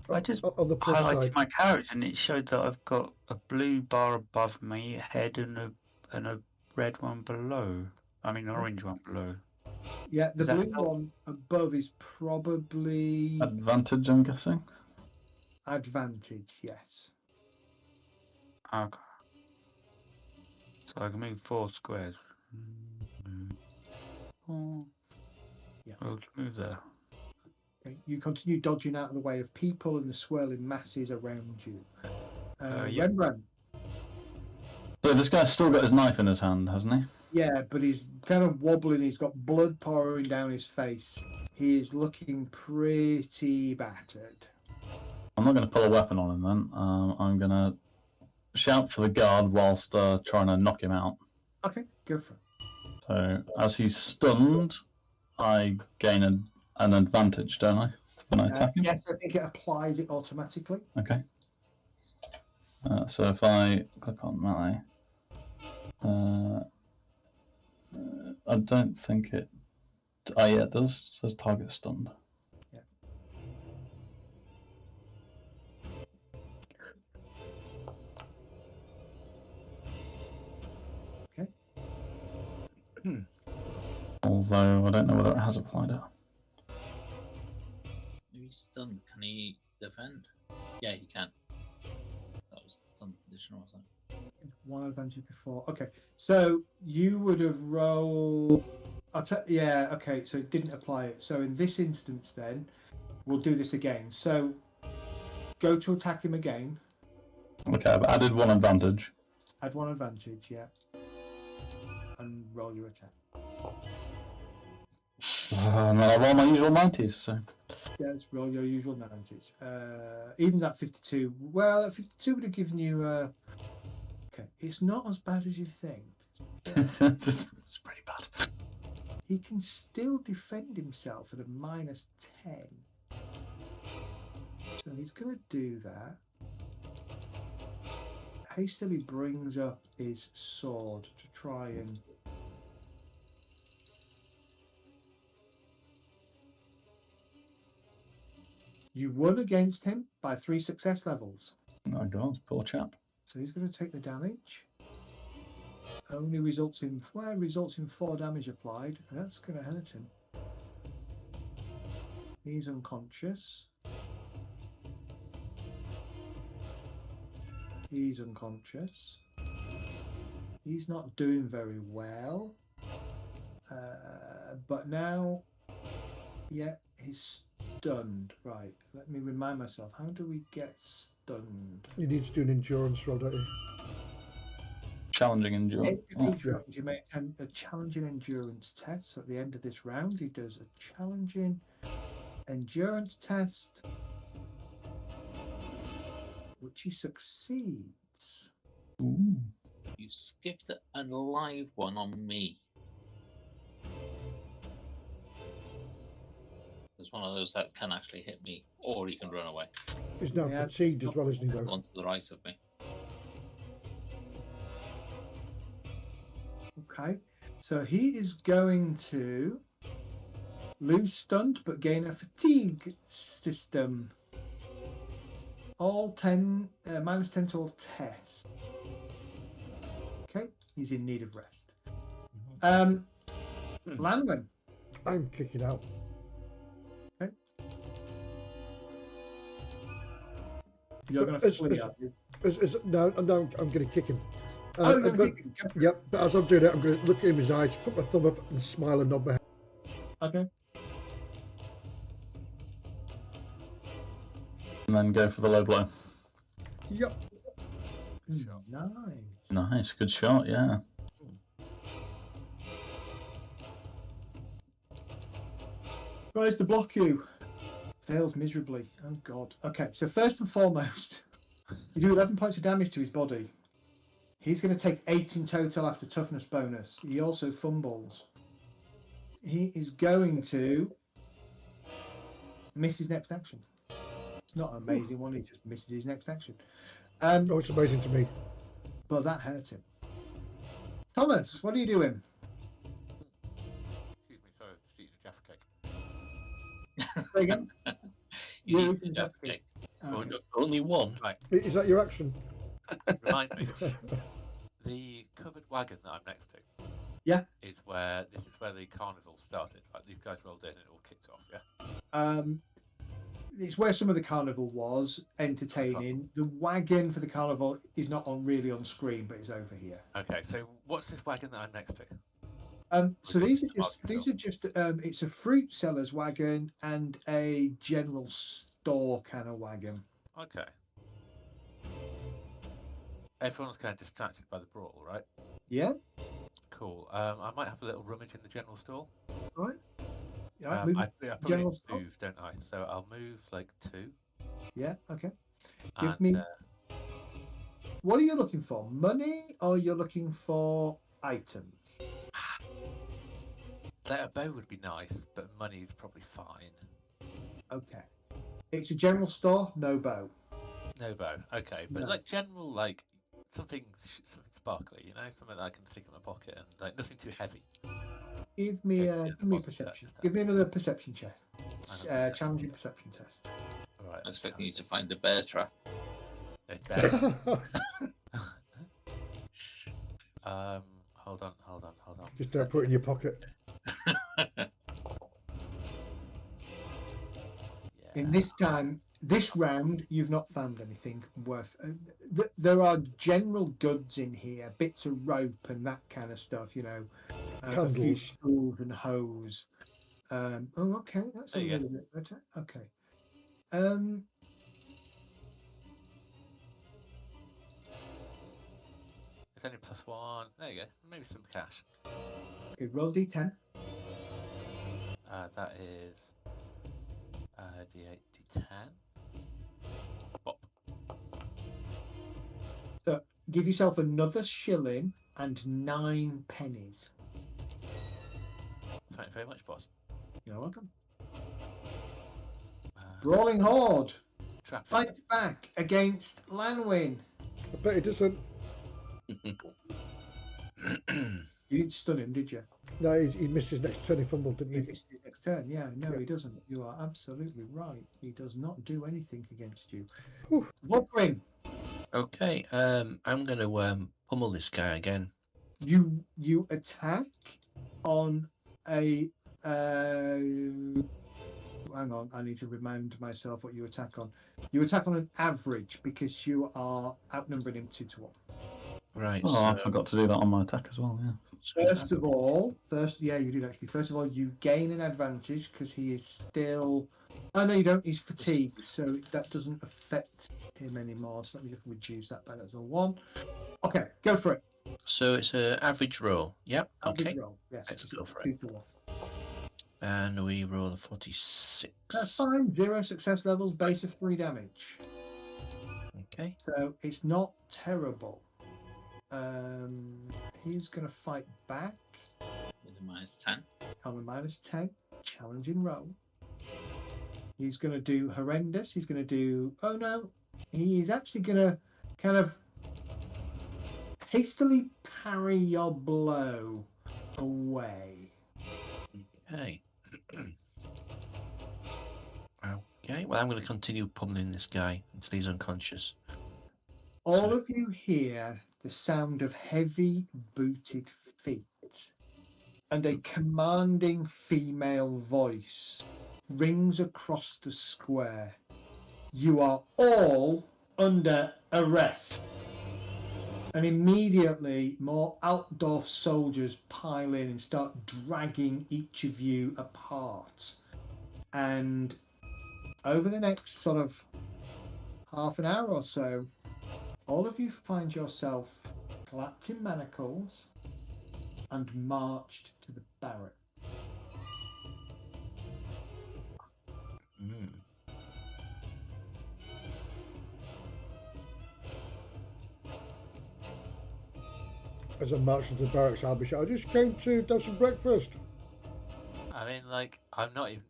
I just On the plus highlighted side, my character and it showed that I've got a blue bar above me, head, and a red one below. I mean, an orange one below. Yeah, the Does that blue help? one above is probably Advantage, I'm guessing. advantage, yes. Okay. So I can move 4 squares. 4. Yeah. Well, move there. Okay. You continue dodging out of the way of people and the swirling masses around you. Yeah. Rembrandt. So this guy's still got his knife in his hand, hasn't he? Yeah, but he's kind of wobbling. He's got blood pouring down his face. He is looking pretty battered. I'm not going to pull a weapon on him then. I'm going to shout for the guard whilst trying to knock him out. Okay, go for it. So as he's stunned, I gain an advantage, don't I? When I attack him? Yes, I think it applies it automatically. Okay. So if I click on melee, I don't think it. Oh yeah, it does. It says target stunned. Yeah. Okay. Although I don't know whether it has applied it. If he's stunned, can he defend? Yeah, he can. That was some additional, wasn't it? 1 advantage before. Okay, so you would have rolled. Yeah, okay, so it didn't apply it. So in this instance, then we'll do this again. So go to attack him again. Okay, I've added 1 advantage. Add 1 advantage, yeah, and roll your attack. And then I roll my usual 90s. So Yes, roll your usual 90s. Even that 52. Well, that 52 would have given you. Okay, it's not as bad as you think. it's pretty bad. He can still defend himself at a -10. So he's going to do that. Hastily brings up his sword to try and. You won against him by 3 success levels. Oh god, poor chap. So he's going to take the damage. Only results in 4 damage applied. That's going to hurt him. He's unconscious. He's unconscious. He's not doing very well. But now, yeah, he's stunned. Right, let me remind myself. How do we get stunned? you need to do an endurance roll, don't you? challenging endurance. End of each round, you may attempt a challenging endurance test. So at the end of this round, he does a challenging endurance test, which he succeeds. Ooh. You skipped a live one on me. There's one of those that can actually hit me, or he can run away. He's now Yeah. fatigued as well, isn't he, though? One to the right of me. Okay, so he is going to lose stunned but gain a fatigue system. All 10, minus 10 to all tests. Okay, he's in need of rest. Lanwin. I'm kicking out. Okay. You're going to flee, are you? No, I'm going to kick him. Oh, you're I've going got- to kick him. Yep, but as I'm doing it, I'm going to look in his eyes, put my thumb up, and smile and nod my head. Okay. And then go for the low blow. Yep. Nice. Nice, good shot, yeah. Tries to block you. Fails miserably. Oh, God. Okay, so first and foremost, you do 11 points of damage to his body. He's going to take 8 in total after toughness bonus. He also fumbles. He is going to miss his next action. It's not an amazing one, he just misses his next action. Oh, it's amazing to me. But that hurt him. Thomas, what are you doing? Excuse me, sorry, just eating a Jaffa cake. Say again? He's Yeah, eating he's Jaffa in cake. Okay. Only one. Right, Is that your action? remind me. The covered wagon that I'm next to. Yeah. This is where the carnival started. Like these guys rolled in and it all kicked off. Yeah. It's where some of the carnival was entertaining. The wagon for the carnival is not really on screen, but it's over here. Okay, so what's this wagon that I'm next to? So Okay, these are just it's a fruit seller's wagon and a general store kind of wagon. Okay. Everyone's kind of distracted by the brawl, right? Yeah. Cool. I might have a little rummage in the general store. Right. Yeah. I probably general need to store? move, don't I? So I'll move like 2. Yeah. Okay. Give and, me. What are you looking for? Money, or you're looking for items? a bow would be nice, but money is probably fine. Okay. It's a general store. No bow. No bow. Okay, but No. like general, like something sparkly, you know, something that I can stick in my pocket and like nothing too heavy. Give me Okay, a yeah, perception. perception. Give me another perception check. Another Challenging perception test. All right. I'm expecting you to find a bear trap. It's better. Hold on. Just don't put it in your pocket. In this round, you've not found anything worth. There are general goods in here, bits of rope and that kind of stuff. You know, a few Candles. spools and hose. Okay, that's There a you little bit better. Okay. It's only +1. There you go. Maybe some cash. Okay, roll d10. That is D8, D10. Bop. So give yourself another shilling and 9 pennies. Thank you very much, boss. You're welcome. Uh, Brawling Horde trap. fights back against Lanwin. I bet it doesn't. You didn't stun him, did you? No, he missed his next turn. He fumbled, didn't He he? missed his next turn. Yeah, no, Yeah. he doesn't. You are absolutely right. He does not do anything against you. Whew. Walgrin, Okay, I'm going to pummel this guy again. you attack on a. Hang on, I need to remind myself what you attack on. You attack on an average because you are outnumbering him 2-1. Right. Oh, I so, forgot to do that on my attack as well, yeah. First of all, yeah, you did actually. First of all, you gain an advantage because he is still. Oh no, you don't. He's fatigued, so that doesn't affect him anymore. So let me just reduce that by that's a 1. Okay, go for it. So it's an average roll. Yep. Average Okay. roll. Yes. Let's go for it. 2 to 1. And we roll a 46. That's fine. 0 success levels, base of 3 damage. Okay. So it's not terrible. He's going to fight back With a -10. on a -10. Challenging roll. He's going to do horrendous. He's going to do... Oh, no. He's actually going to kind of hastily parry your blow away. Okay. Okay. Well, I'm going to continue pummeling this guy until he's unconscious. All of you hear the sound of heavy booted feet and a commanding female voice rings across the square. You are all under arrest. And immediately more Altdorf soldiers pile in and start dragging each of you apart. And over the next sort of half an hour or so, all of you find yourself clapped in manacles and marched to the barrack. Mm. As I march to the barracks, I'll be sure. I just came to have some breakfast. I mean, like, I'm not even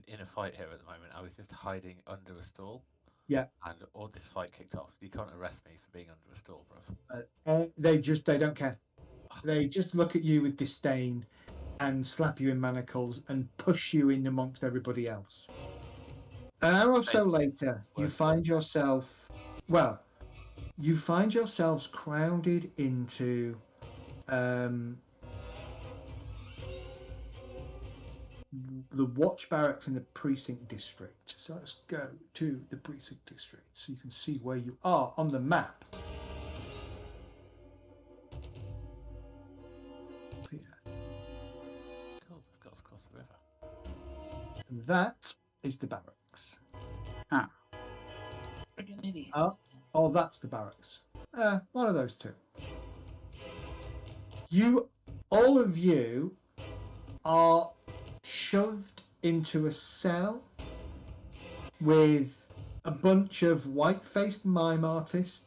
in a fight here at the moment. I was just hiding under a stall. Yeah. And all this fight kicked off. You can't arrest me for being under a stall, bruv. They don't care. They just look at you with disdain and slap you in manacles and push you in amongst everybody else. An hour or so later, you find yourselves crowded into the watch barracks in the precinct district. So let's go to the precinct district so you can see where you are on the map. Here. Cool, I've got to cross the river. And that is the barracks. Friggin' idiot. Oh, that's the barracks. One of those two. All of you are shoved into a cell with a bunch of white-faced mime artists,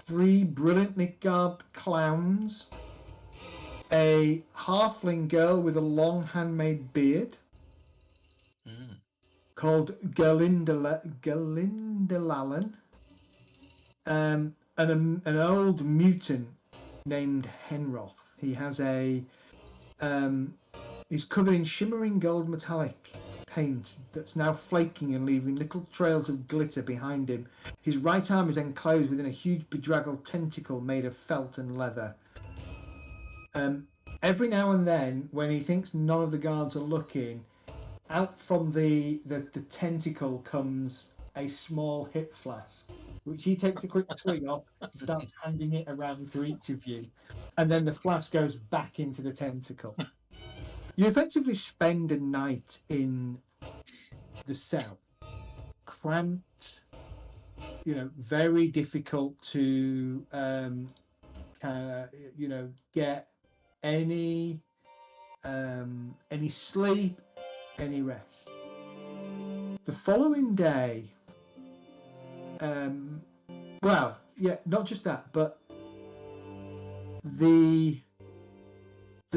3 brilliantly garbed clowns, a halfling girl with a long handmade beard called Gerlindelallen, and an old mutant named Henroth. He has he's covered in shimmering gold metallic paint that's now flaking and leaving little trails of glitter behind him. His right arm is enclosed within a huge bedraggled tentacle made of felt and leather. Every now and then, when he thinks none of the guards are looking, out from the tentacle comes a small hip flask, which he takes a quick swig off and starts handing it around to each of you. And then the flask goes back into the tentacle. You effectively spend a night in the cell, cramped, very difficult to, get any sleep, any rest. The following day, not just that, but the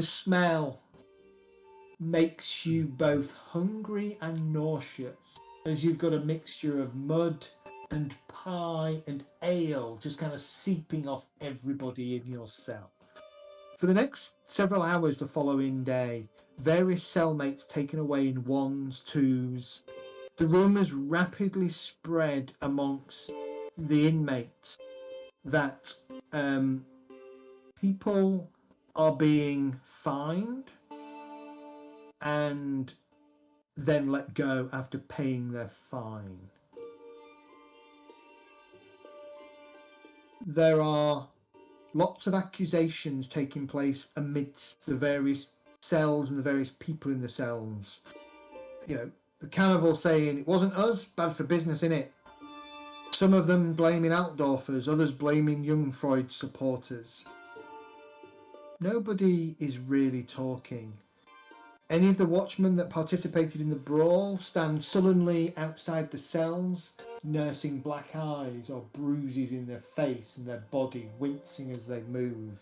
smell makes you both hungry and nauseous, as you've got a mixture of mud and pie and ale just kind of seeping off everybody in your cell. For the next several hours the following day, various cellmates taken away in 1s, 2s. The rumours rapidly spread amongst the inmates that people are being fined and then let go after paying their fine. There are lots of accusations taking place amidst the various cells and the various people in the cells. The carnival saying, it wasn't us, bad for business, innit? Some of them blaming Altdorfers, others blaming Jungfreud supporters. Nobody is really talking. Any of the watchmen that participated in the brawl stand sullenly outside the cells, nursing black eyes or bruises in their face and their body, wincing as they move.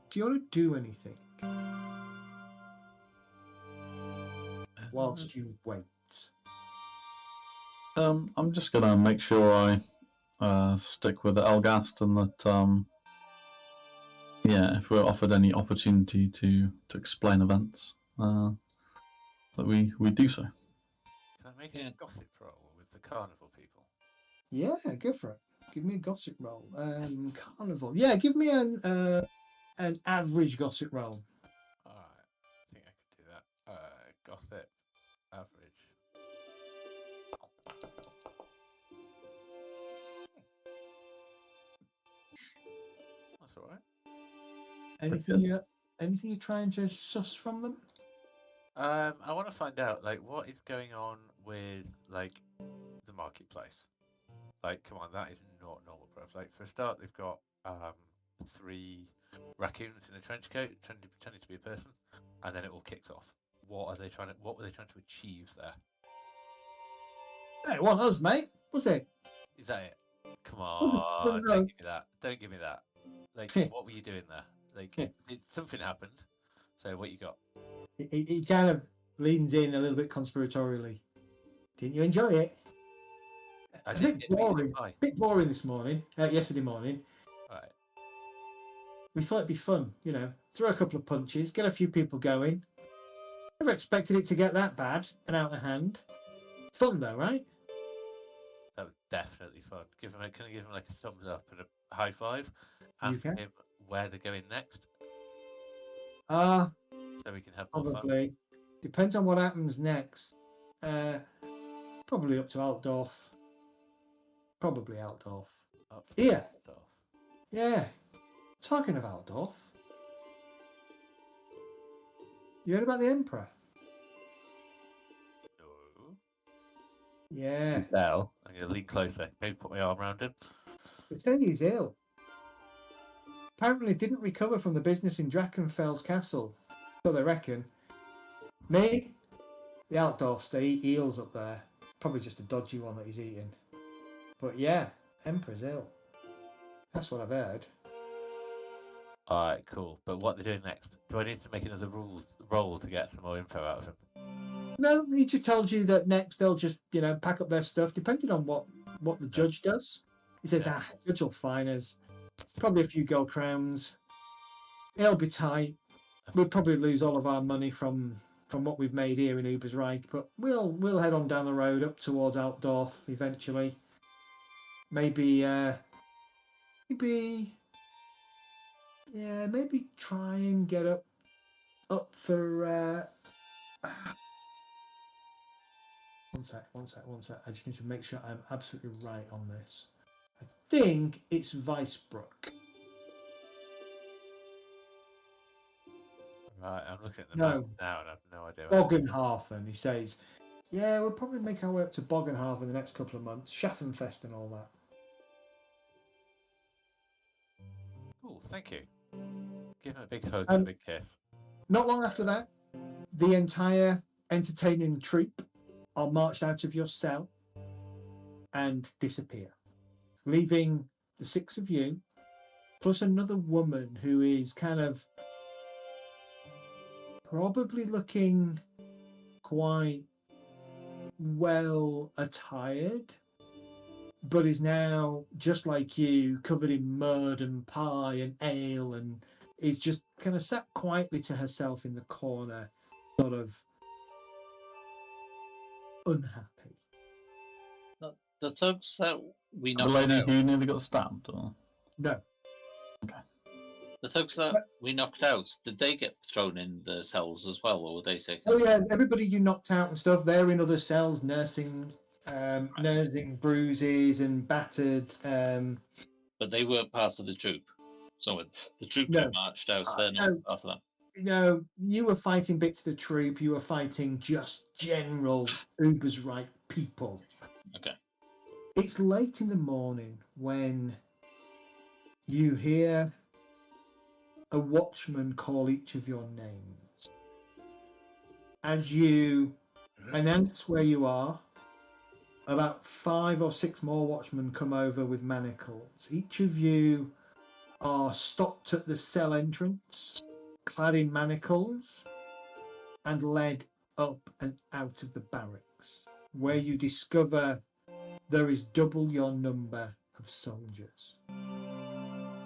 Do you want to do anything whilst you wait? I'm just gonna make sure I stick with the Elgast, and that if we're offered any opportunity to explain events, that we do so. Can I make a gossip roll with the carnival people? Yeah, go for it. Give me a gossip roll. Carnival. Yeah, give me an average gossip roll. Alright, I think I can do that. Gossip, average. That's alright. Anything you're trying to suss from them? I want to find out, like, what is going on with, like, the marketplace. Like, come on, that is not normal, bro. Like, for a start, they've got 3 raccoons in a trench coat pretending to be a person, and then it all kicks off. What were they trying to achieve there? Hey, it wasn't us, mate. Was it? Is that it? Come Wasn't on, us. don't give me that. Don't give me that. Like, what were you doing there? Like, something happened. So, what you got? He kind of leans in a little bit conspiratorially. Didn't you enjoy it? I A didn't bit get beaten boring. by. Bit boring this morning. Yesterday morning. Right. We thought it'd be fun, throw a couple of punches, get a few people going. Never expected it to get that bad and out of hand. Fun though, right? That was definitely fun. Can I give him like a thumbs up and a high five? You Ask can. him where they're going next, So we can have more fun. probably. Depends on what happens next. Probably up to Altdorf. Probably Altdorf. Up to Here. Altdorf. Yeah. Talking of Altdorf. You heard about the Emperor? No. Yeah. Bell. I'm gonna lean closer. Maybe put my arm around him. They say he's ill. Apparently didn't recover from the business in Drachenfels Castle. So they reckon. Me? The Altdorfs, they eat eels up there. Probably just a dodgy one that he's eating. But yeah, Emperor's ill. That's what I've heard. Alright, cool. But what they're doing next? Do I need to make another roll to get some more info out of him? No, he just tells you that next they'll just, pack up their stuff, depending on what the judge does. He says, judge will fine us. Probably a few gold crowns. It'll be tight. We'll probably lose all of our money from what we've made here in Ubersreik, but we'll head on down the road up towards Altdorf eventually. Maybe try and get up for one sec. I just need to make sure I'm absolutely right on this. I think it's Weissbruck. Right, I'm looking at the map now and I have no idea. Bogenhafen, he says. Yeah, we'll probably make our way up to Bogenhafen in the next couple of months. Schaffenfest and all that. Cool, thank you. Give him a big hug and a big kiss. Not long after that, the entire entertaining troupe are marched out of your cell and disappear, leaving the 6 of you, plus another woman who is kind of probably looking quite well attired, but is now, just like you, covered in mud and pie and ale, and is just kind of sat quietly to herself in the corner, sort of unhappy. The thugs that we The knocked lady out. who nearly got stabbed? Or? No. The thugs that we knocked out, did they get thrown in the cells as well, or were they safe? Oh yeah, everybody you knocked out and stuff, they're in other cells nursing bruises and battered. But they weren't part of the troop. So the troop No. that marched out, they're not part of that. No, you were fighting bits of the troop. You were fighting just general Ubersreik people. Okay. It's late in the morning when you hear a watchman call each of your names. As you announce where you are, about 5 or 6 more watchmen come over with manacles. Each of you are stopped at the cell entrance, clad in manacles, and led up and out of the barracks, where you discover there is double your number of soldiers.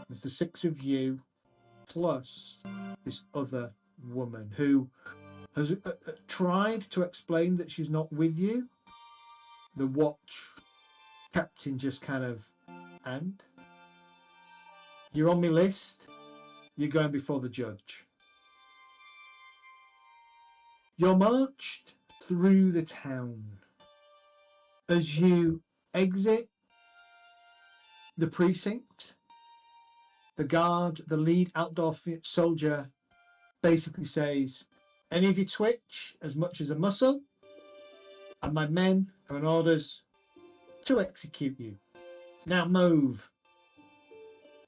There's the 6 of you, plus this other woman who has tried to explain that she's not with you. The watch captain just kind of, and you're on my list. You're going before the judge. You're marched through the town. As you exit the precinct, the guard, the lead outdoor soldier, basically says, any of you twitch as much as a muscle, and my men are on orders to execute you. Now move.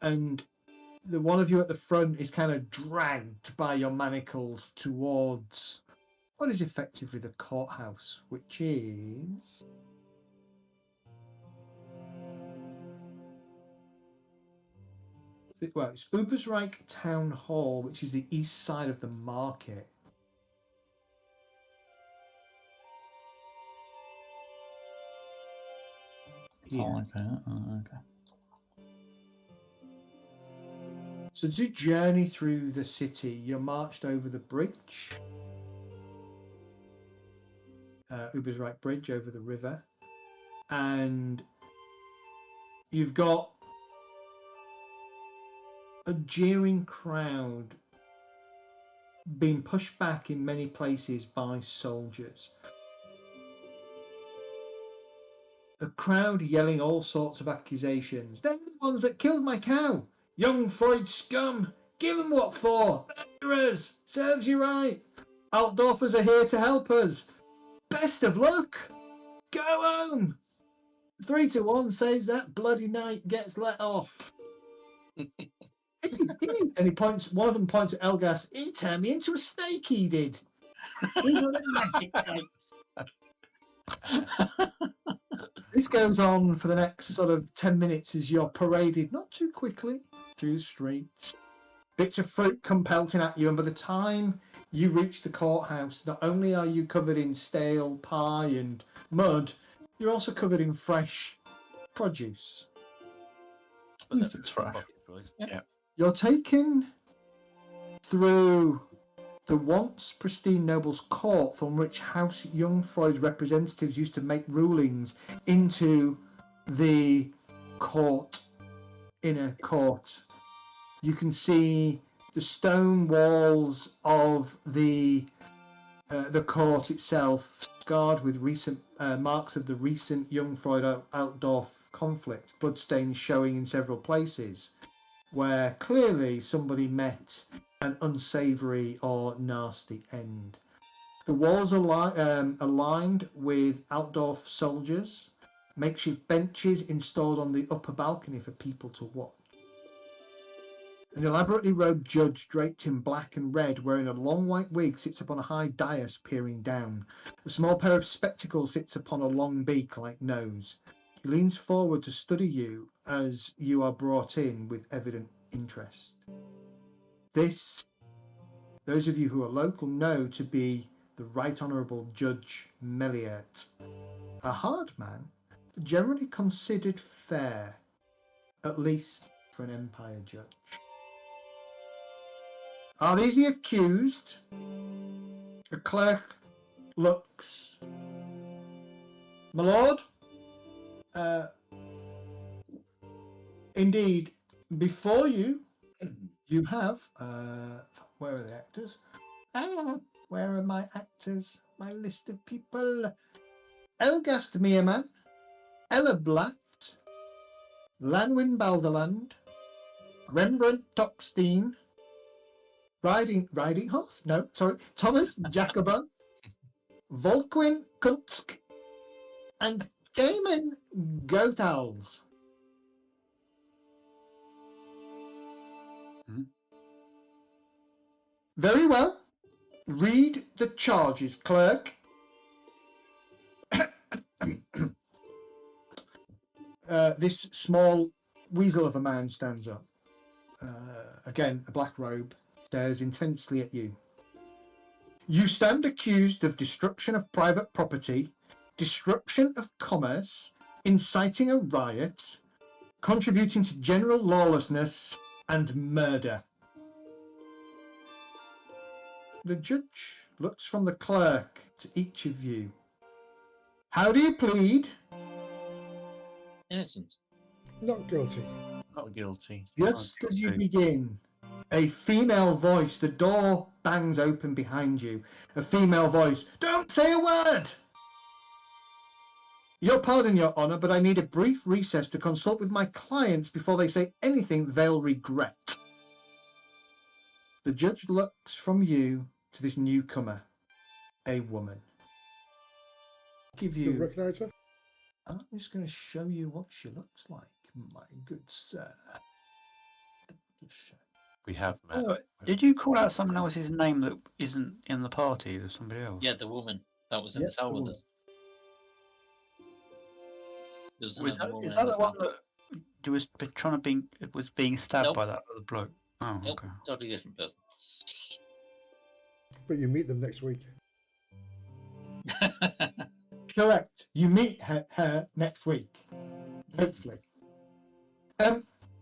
And the one of you at the front is kind of dragged by your manacles towards what is effectively the courthouse, which is... well, it's Ubersreik Town Hall, which is the east side of the market. Oh, okay. So to journey through the city, you're marched over the bridge, Ubersreik Bridge over the river, and you've got a jeering crowd being pushed back in many places by soldiers. A crowd yelling all sorts of accusations. They're the ones that killed my cow. Young Freud scum. Give them what for. Murderers. Serves you right. Altdorfers are here to help us. Best of luck. Go home. 3-1 says that bloody knight gets let off. And he points. One of them points at Elgas. He turned me into a snake. He did. These are the magic types. This goes on for the next sort of 10 minutes as you're paraded, not too quickly, through the streets. Bits of fruit come pelting at you, and by the time you reach the courthouse, not only are you covered in stale pie and mud, you're also covered in fresh produce. At least it's fresh. Yeah. You're taken through the once pristine noble's court from which House Jungfreud's representatives used to make rulings into the court, inner court. You can see the stone walls of the court itself scarred with recent marks of the recent Jungfreud-Altdorf conflict, bloodstains showing in several places where clearly somebody met an unsavoury or nasty end. The walls are aligned with Altdorf soldiers, makeshift benches installed on the upper balcony for people to watch. An elaborately robed judge draped in black and red, wearing a long white wig, sits upon a high dais peering down. A small pair of spectacles sits upon a long beak-like nose. He leans forward to study you as you are brought in with evident interest. This, those of you who are local know to be the Right Honourable Judge Melliot. A hard man, but generally considered fair, at least for an Empire judge. Are these the accused? The clerk looks. My lord, indeed, before you, you have, where are the actors? Where are my actors? My list of people. Elgast Meerman, Ella Blatt, Lanwin Balderland, Rembrandt Tockstein, Riding Horse? No, sorry. Thomas Jacobin, Volkwin Kunsk, and Gaiman Gotals. Very well. Read the charges, clerk. This small weasel of a man stands up. Again, a black robe, stares intensely at you. You stand accused of destruction of private property, disruption of commerce, inciting a riot, contributing to general lawlessness, and murder. The judge looks from the clerk to each of you. How do you plead? Innocent. Not guilty. Not guilty. Just as you begin, a female voice, the door bangs open behind you. A female voice, don't say a word! Your pardon, Your Honour, but I need a brief recess to consult with my clients before they say anything they'll regret. The judge looks from you to this newcomer, a woman. Give You you. recognise her? I'm just going to show you what she looks like, my good sir. We have met. Did you call out someone else's name that isn't in the party or somebody else? Yeah, the woman that was in Yeah, the cell the with woman. us. There was Was another that, woman is in that the the one cell. that was was being stabbed Nope. by that other bloke? Oh, Nope, okay. totally different person. But you meet them next week. Correct. You meet her next week, hopefully.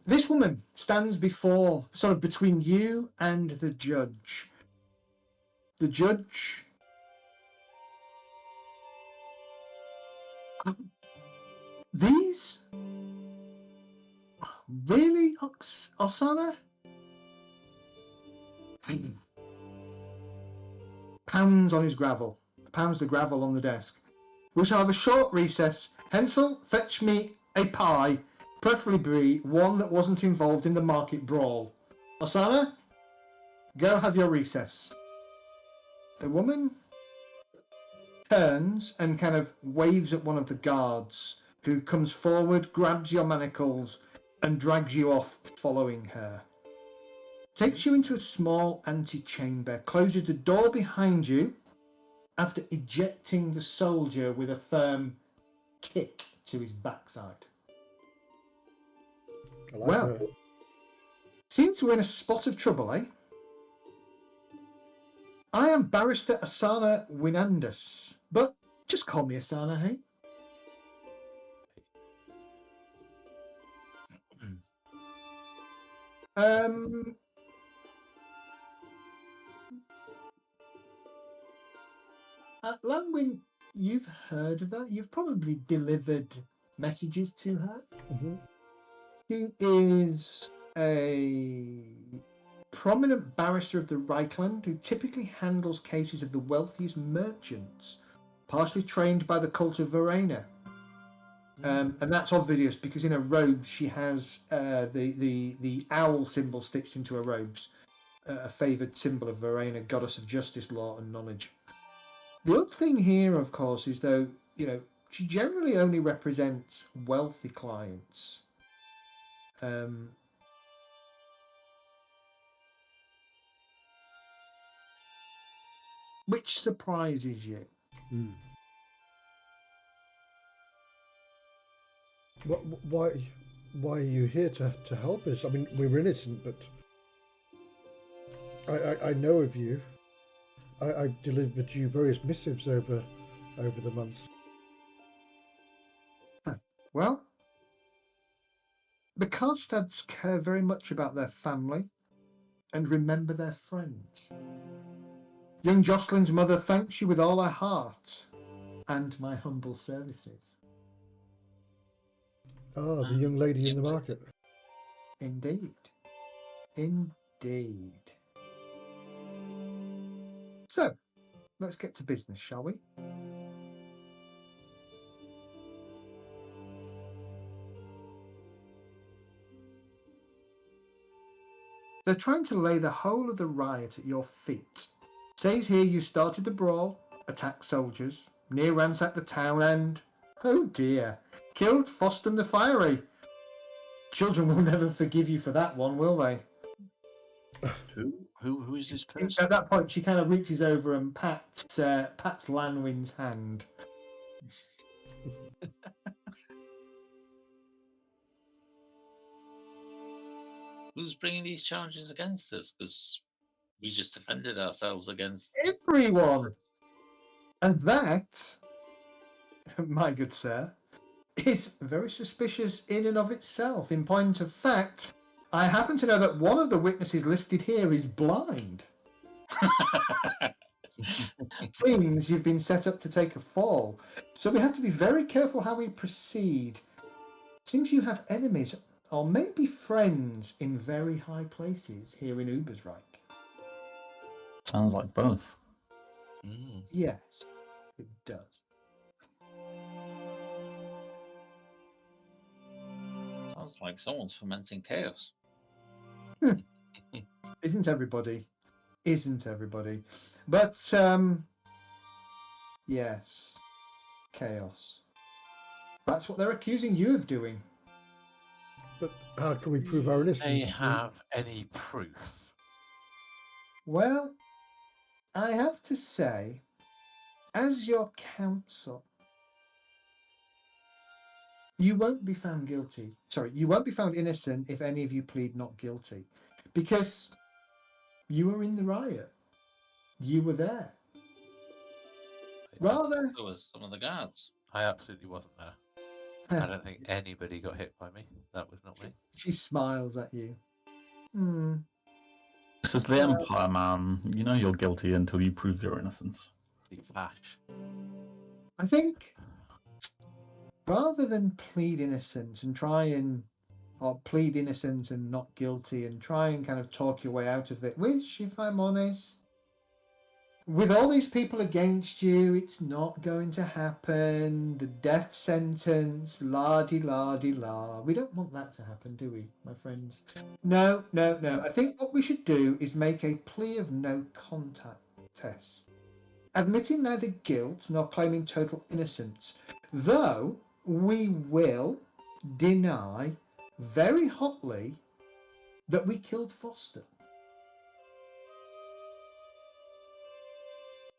This woman stands sort of between you and the judge. The judge. These? Really, Osana? Pounds on his gravel. Pounds the gravel on the desk. We shall have a short recess. Hensel, fetch me a pie, preferably one that wasn't involved in the market brawl. Osana, go have your recess. The woman turns and kind of waves at one of the guards, who comes forward, grabs your manacles, and drags you off following her. Takes you into a small antechamber, closes the door behind you after ejecting the soldier with a firm kick to his backside. I like Well, her. seems we're in a spot of trouble, eh? I am Barrister Asana Winandus, but just call me Asana, hey? Langwin, you've heard of her. You've probably delivered messages to her. Mm-hmm. She is a prominent barrister of the Reichland who typically handles cases of the wealthiest merchants, partially trained by the cult of Verena. And that's obvious because in her robes she has the owl symbol stitched into her robes, a favoured symbol of Verena, goddess of justice, law and knowledge. The other thing here, of course, is though, she generally only represents wealthy clients. Which surprises you. Why are you here to help us? I mean, we were innocent, but I know of you. I've delivered you various missives over the months. Well, the Karstads care very much about their family and remember their friends. Young Jocelyn's mother thanks you with all her heart and my humble services. Ah, the young lady in the market. Indeed. Indeed. So, let's get to business, shall we? They're trying to lay the whole of the riot at your feet. Says here you started the brawl, attacked soldiers, near ransacked the town and, oh dear, killed Foston the Fiery. Children will never forgive you for that one, will they? Who is this person? At that point, she kind of reaches over and pats Lanwin's hand. Who's bringing these charges against us? Because we just defended ourselves against Everyone! And that, my good sir, is very suspicious in and of itself. In point of fact, I happen to know that one of the witnesses listed here is blind. Seems you've been set up to take a fall, so we have to be very careful how we proceed. Seems you have enemies, or maybe friends, in very high places here in Ubersreik. Sounds like both. Mm. Yes, it does. Sounds like someone's fomenting chaos. Isn't everybody? Isn't everybody? But, yes. Chaos. That's what they're accusing you of doing. But how can we prove our They innocence? have any proof? Well, I have to say, as your counsel, you won't be found guilty. Sorry, you won't be found innocent if any of you plead not guilty. Because you were in the riot. You were there. Rather, There was some of the guards. I absolutely wasn't there. I don't think anybody got hit by me. That was not me. she smiles at you. This is the Empire, man. You know you're guilty until you prove your innocence. The Flash. I think rather than plead innocence and plead innocence and not guilty and try and kind of talk your way out of it, which, if I'm honest, with all these people against you, it's not going to happen. The death sentence, la-di-la-di-la. We don't want that to happen, do we, my friends? No. I think what we should do is make a plea of no contact test, admitting neither guilt nor claiming total innocence, though we will deny very hotly that we killed Foster.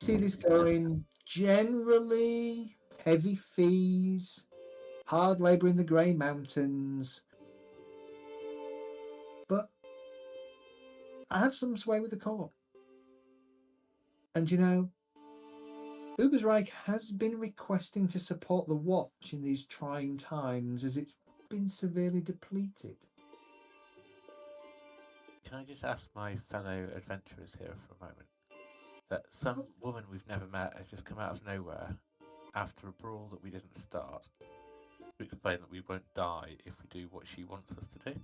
See this going, generally heavy fees, hard labour in the Grey Mountains, but I have some sway with the court. And you know, Ubersreik has been requesting to support the Watch in these trying times as it's been severely depleted. Can I just ask my fellow adventurers here for a moment? That some woman we've never met has just come out of nowhere after a brawl that we didn't start to explain that we won't die if we do what she wants us to do.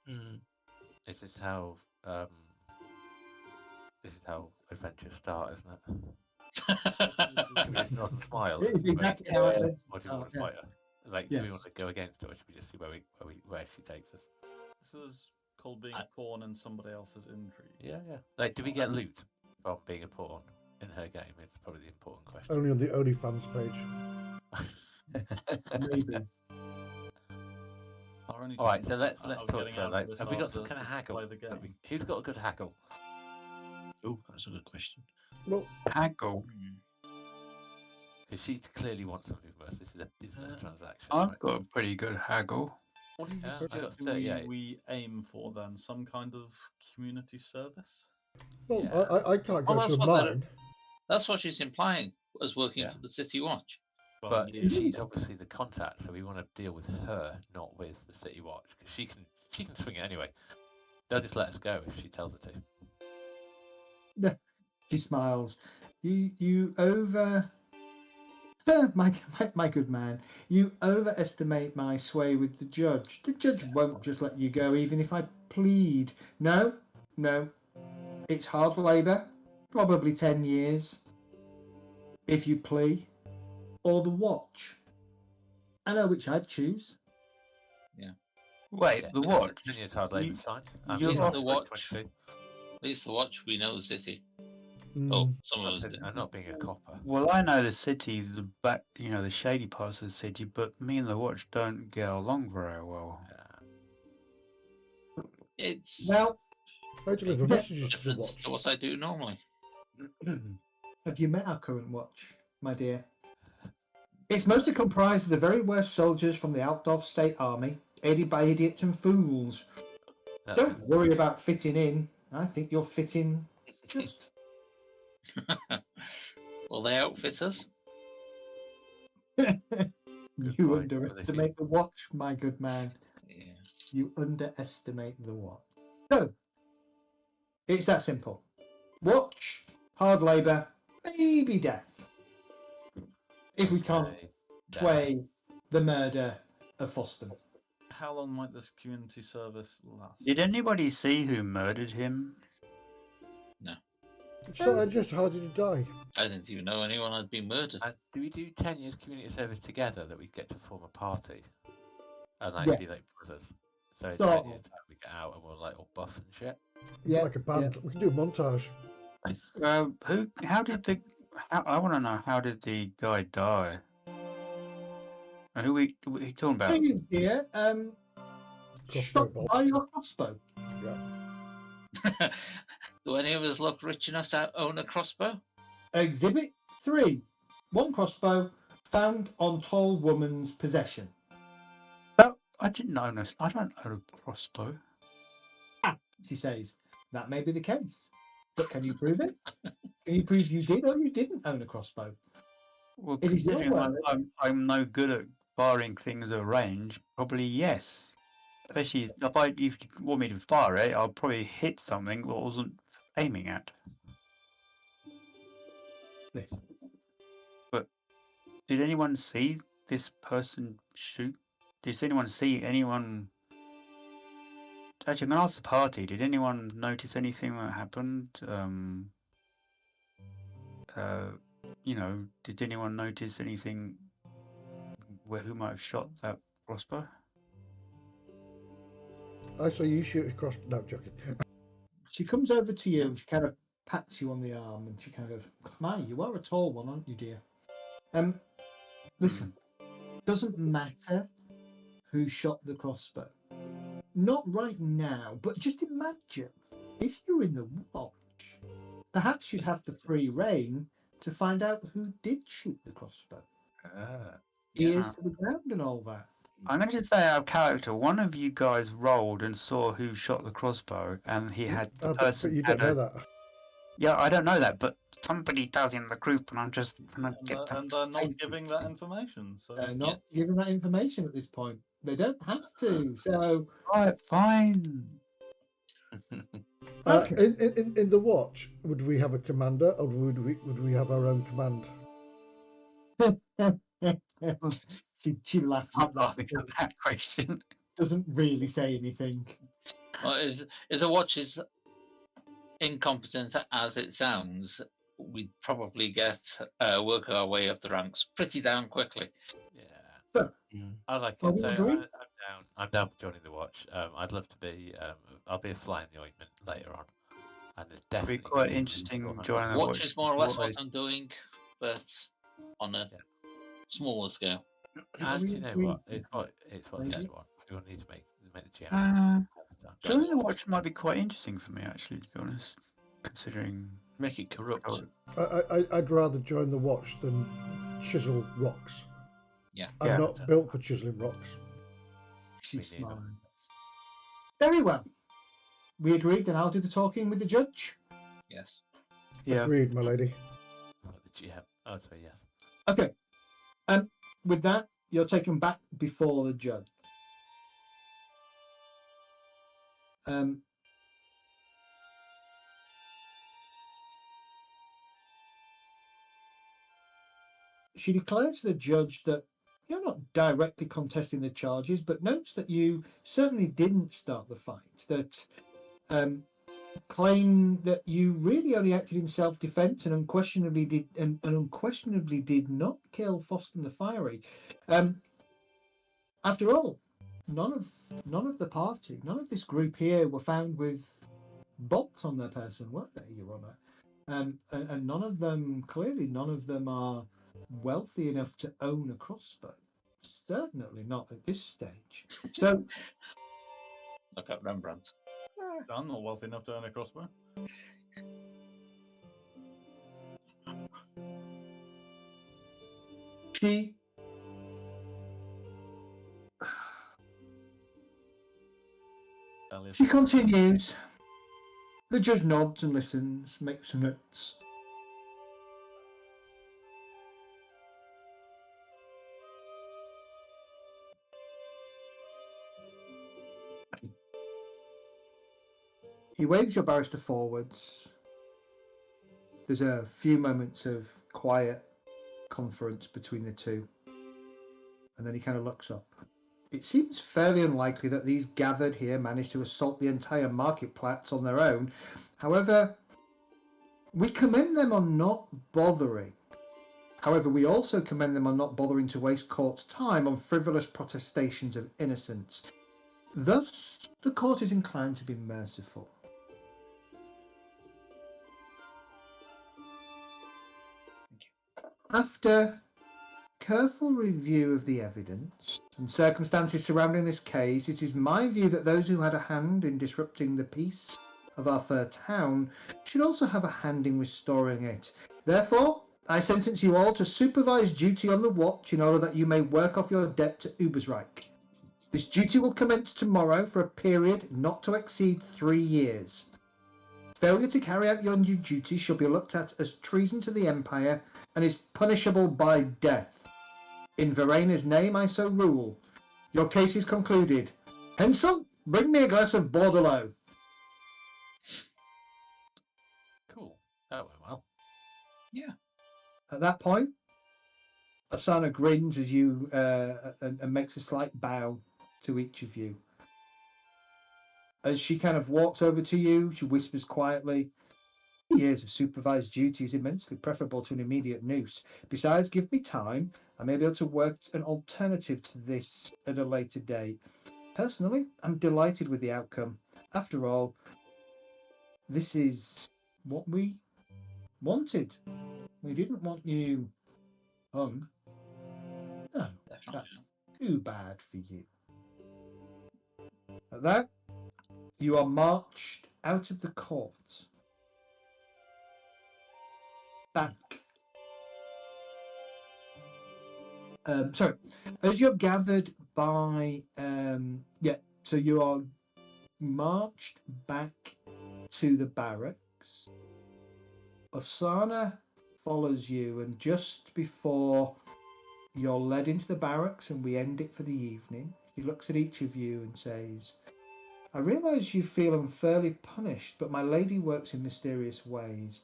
Mm. Is this how adventures start, isn't it? It's not a smile. It is exactly how I said. Or do we want to yeah. fight her? Like, Yes. do we want to go against her, or should we just see where she takes us? This is called being a pawn in somebody else's intrigue. Yeah. Like, do we get loot from being a pawn in her game? It's probably the important question. Only on the OnlyFans page. Maybe. Our only All right, chance so let's of talk to getting her. out of Like, this have we got some answer kind of is to haggle? play the game. Who's got a good haggle? Oh, that's a good question. Well, Haggle. Because she clearly wants something from us. This is a business transaction. I've right? got a pretty good haggle. What do you Yeah, I suggest got 38. we aim for then? Some kind of community service? well, Yeah. I can't go Well, to that's a what mine. That's what she's implying, as working Yeah. for the City Watch. Well, But yeah. she's obviously the contact, so we want to deal with her, not with the City Watch, because she can swing it anyway. They'll just let us go if she tells her to. She smiles. You over my good man. You overestimate my sway with the judge. The judge won't just let you go, even if I plead. No. It's hard labour, probably 10 years. If you plea, or the watch. I know which I'd choose. Wait, Yeah, the it's- watch? 10 years hard labour's fine. you're It's off the like watch. 22. At least the Watch, we know the City. Mm. Oh, some of us do. I'm not being a copper. Well, I know the city, the back, the shady parts of the city, but me and the watch don't get along very well. It's Well, I deliver messages to the Difference watch. to what I do normally. Have you met our current watch, my dear? It's mostly comprised of the very worst soldiers from the Altdorf State Army, aided by idiots and fools. Don't worry about fitting in. I think you'll fit in just. Will they outfit us? You point. underestimate the watch, my good man. Yeah. You underestimate the watch. So, it's that simple. Watch, hard labour, maybe death. If we can't sway the murder of Foston. How long might this community service last? Did anybody see who murdered him? So, how did he die? I didn't even know anyone had been murdered. And do we do 10 years community service together that we get to form a party? And Yeah. be like brothers. So in So- 10 years time we get out and we're like all buff and shit. Yeah, Like a band. We can do a montage. I want to know, how did the guy die? And who we talking about? Thing is, dear, Crossbow shot bolt. by your crossbow. Do any of us look rich enough to own a crossbow? Exhibit 3. One crossbow found on tall woman's possession. Well, I didn't own this. I don't own a crossbow. She says, that may be the case. But can you prove it? Can you prove you did or you didn't own a crossbow? Well, It is your considering word. I'm no good at firing things at range, probably yes. Especially if you want me to fire it, I'll probably hit something that I wasn't aiming at. Listen. But did anyone see this person shoot? Did anyone see anyone? Actually, I'm gonna ask the party. Did anyone notice anything that happened? Did anyone notice anything who might have shot that crossbow? I saw you shoot a crossbow. No, joking. She comes over to you and she kind of pats you on the arm and she kind of, my, you are a tall one, aren't you, dear? Listen, doesn't matter who shot the crossbow. Not right now, but just imagine if you're in the watch, perhaps you'd have the free reign to find out who did shoot the crossbow. Ears to the ground and all that. I'm going to just say out of character, one of you guys rolled and saw who shot the crossbow, and he had the person. But you don't know that. Yeah, I don't know that, but somebody does in the group, and I'm just going to get them. And they're not giving that information. So They're not giving that information at this point. They don't have to. So, Right, fine. In the watch, would we have a commander, or would we have our own command? she laughs I'm at that. laughing at that question. Doesn't really say anything. Well, if the watch is incompetent as it sounds, we'd probably work our way up the ranks pretty damn quickly. Yeah. I like Well, it. we So agree. I'm down for joining the watch. I'd love to be. I'll be a fly in the ointment later on. And there's It'd definitely be quite gonna interesting people joining the Watch watch. is more or less What what I'm doing, but on a Yeah. smaller scale. And you know we- what? It's what Maybe. the one. We will need to make the GM. Joining the watch might be quite interesting for me, actually, to be honest. Considering Make it corrupt. I'd rather join the watch than chisel rocks. Yeah. I'm Yeah. not built for chiseling rocks. She Me neither. smiles. Very well. We agreed that I'll do the talking with the judge. Yes. yeah, Agreed, my lady. The GM. Oh, sorry, yes. Okay. With that, you're taken back before the judge. She declares to the judge that you're not directly contesting the charges, but notes that you certainly didn't start the fight. That claim that you really only acted in self-defense and unquestionably did not kill Foston the Fiery. After all, none of the party, none of this group here were found with bolts on their person, were they, Your Honour? And none of them are wealthy enough to own a crossbow. Certainly not at this stage. So, Look at Rembrandt. I'm not wealthy enough to own a crossbow. She She continues. The judge nods and listens, makes some notes. He waves your barrister forwards. There's a few moments of quiet conference between the two. And then he kind of looks up. It seems fairly unlikely that these gathered here managed to assault the entire marketplace on their own. However, we commend them on not bothering. However, we also commend them on not bothering to waste court's time on frivolous protestations of innocence. Thus, the court is inclined to be merciful. After careful review of the evidence and circumstances surrounding this case, it is my view that those who had a hand in disrupting the peace of our fair town should also have a hand in restoring it. Therefore, I sentence you all to supervised duty on the watch in order that you may work off your debt to Ubersreik. This duty will commence tomorrow for a period not to exceed 3 years. Failure to carry out your new duty shall be looked at as treason to the Empire and is punishable by death. In Verena's name I so rule. Your case is concluded. Hensel, bring me a glass of Bordeaux. Cool. That went well. At that point, Asana grins as you and makes a slight bow to each of you. As she kind of walks over to you, she whispers quietly, "Years of supervised duty is immensely preferable to an immediate noose. Besides, give me time. I may be able to work an alternative to this at a later date. Personally, I'm delighted with the outcome. After all, this is what we wanted. We didn't want you hung. No, that's too bad for you." At that, you are marched out of the court. Back. Sorry. As you're gathered by... so you are marched back to the barracks. Osana follows you, and just before you're led into the barracks and we end it for the evening, she looks at each of you and says, "I realise you feel unfairly punished, but my lady works in mysterious ways.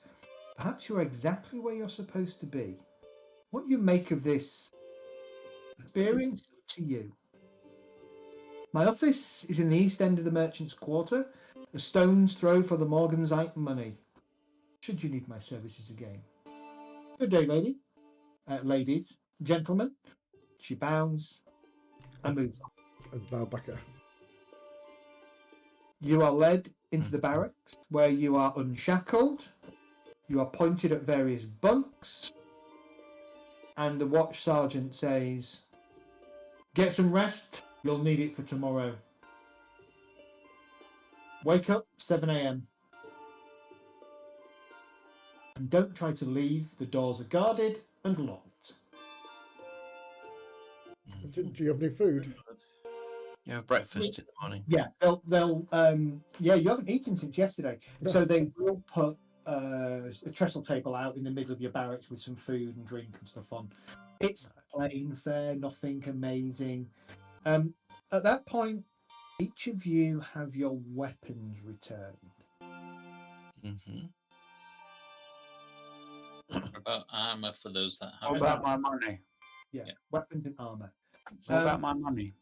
Perhaps you're exactly where you're supposed to be. What you make of this experience to you. My office is in the east end of the Merchant's Quarter, a stone's throw for the Morganzite money, should you need my services again. Good day, ladies, gentlemen." She bows and moves on. And bow back at her. You are led into the barracks, where you are unshackled. You are pointed at various bunks, and the watch sergeant says, "Get some rest. You'll need it for tomorrow. Wake up 7 a.m. and don't try to leave. The doors are guarded and locked." Do you have any food? You have breakfast in the morning. Yeah, they'll you haven't eaten since yesterday, No. so they will put a trestle table out in the middle of your barracks with some food and drink and stuff on. It's plain fare, nothing amazing. At that point, each of you have your weapons returned. Mm-hmm. What about armor for those that have What it? about my money? Yeah, Yeah. weapons and armor. What about my money?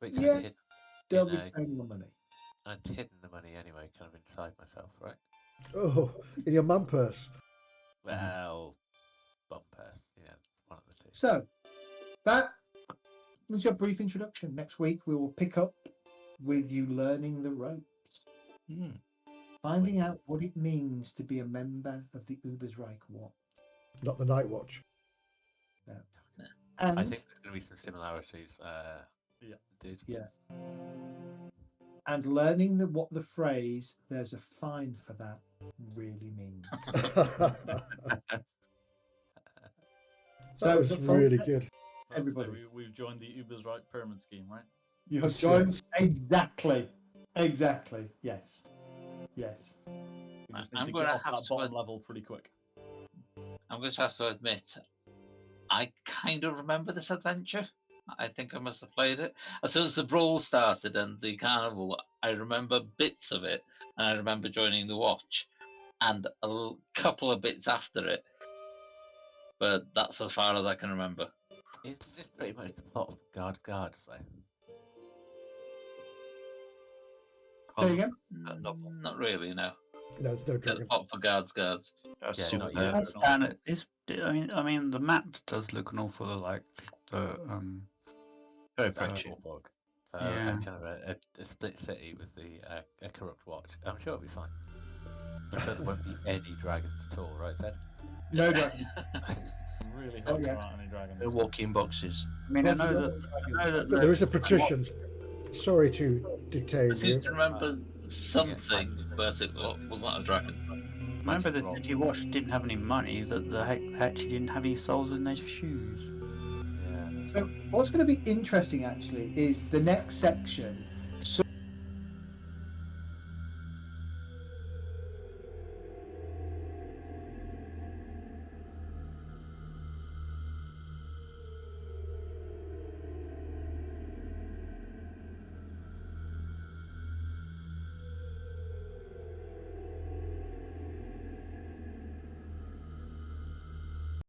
Wait, Yeah. I'd hidden, They'll in a- return your money. I'd hidden the money anyway, kind of inside myself, right? Oh, in your man purse. Well, bumper, yeah, one of the two. So, that was your brief introduction. Next week, we will pick up with you learning the ropes, Mm. finding out what it means to be a member of the Ubersreik Watch. Not the night watch. No. No. And I think there's going to be some similarities Dude. Yeah. And learning what the phrase "there's a fine for that" really means. That was really good. Everybody. We've joined the Ubersreik pyramid scheme, right? You have joined exactly. Yes. We just need I'm to gonna get off have that to bottom level pretty quick. I'm going to have to admit, I kind of remember this adventure. I think I must have played it. As soon as the brawl started and the carnival, I remember bits of it, and I remember joining the watch, and a couple of bits after it. But that's as far as I can remember. It's pretty much the plot of Guard, so. Say again? Not really, no. There's no It's dragon. not for guards. That's Yeah, super. not yet. That's standard. I mean, the map does look an awful lot like the Very That's patchy. Warburg. Yeah. Kind of a split city with a corrupt watch. I'm sure it'll be fine. I'm sure there won't be any dragons at all, right, Zed? No dragon. I'm really Oh, hope yeah. there aren't any dragons. They're walking boxes. I mean, I know that But there is a patrician. Sorry to detain I seem you. to remember something, but it was not a dragon. Remember that City Watch didn't have any money, that they actually didn't have any soles in their shoes. Yeah. So what's going to be interesting actually is the next section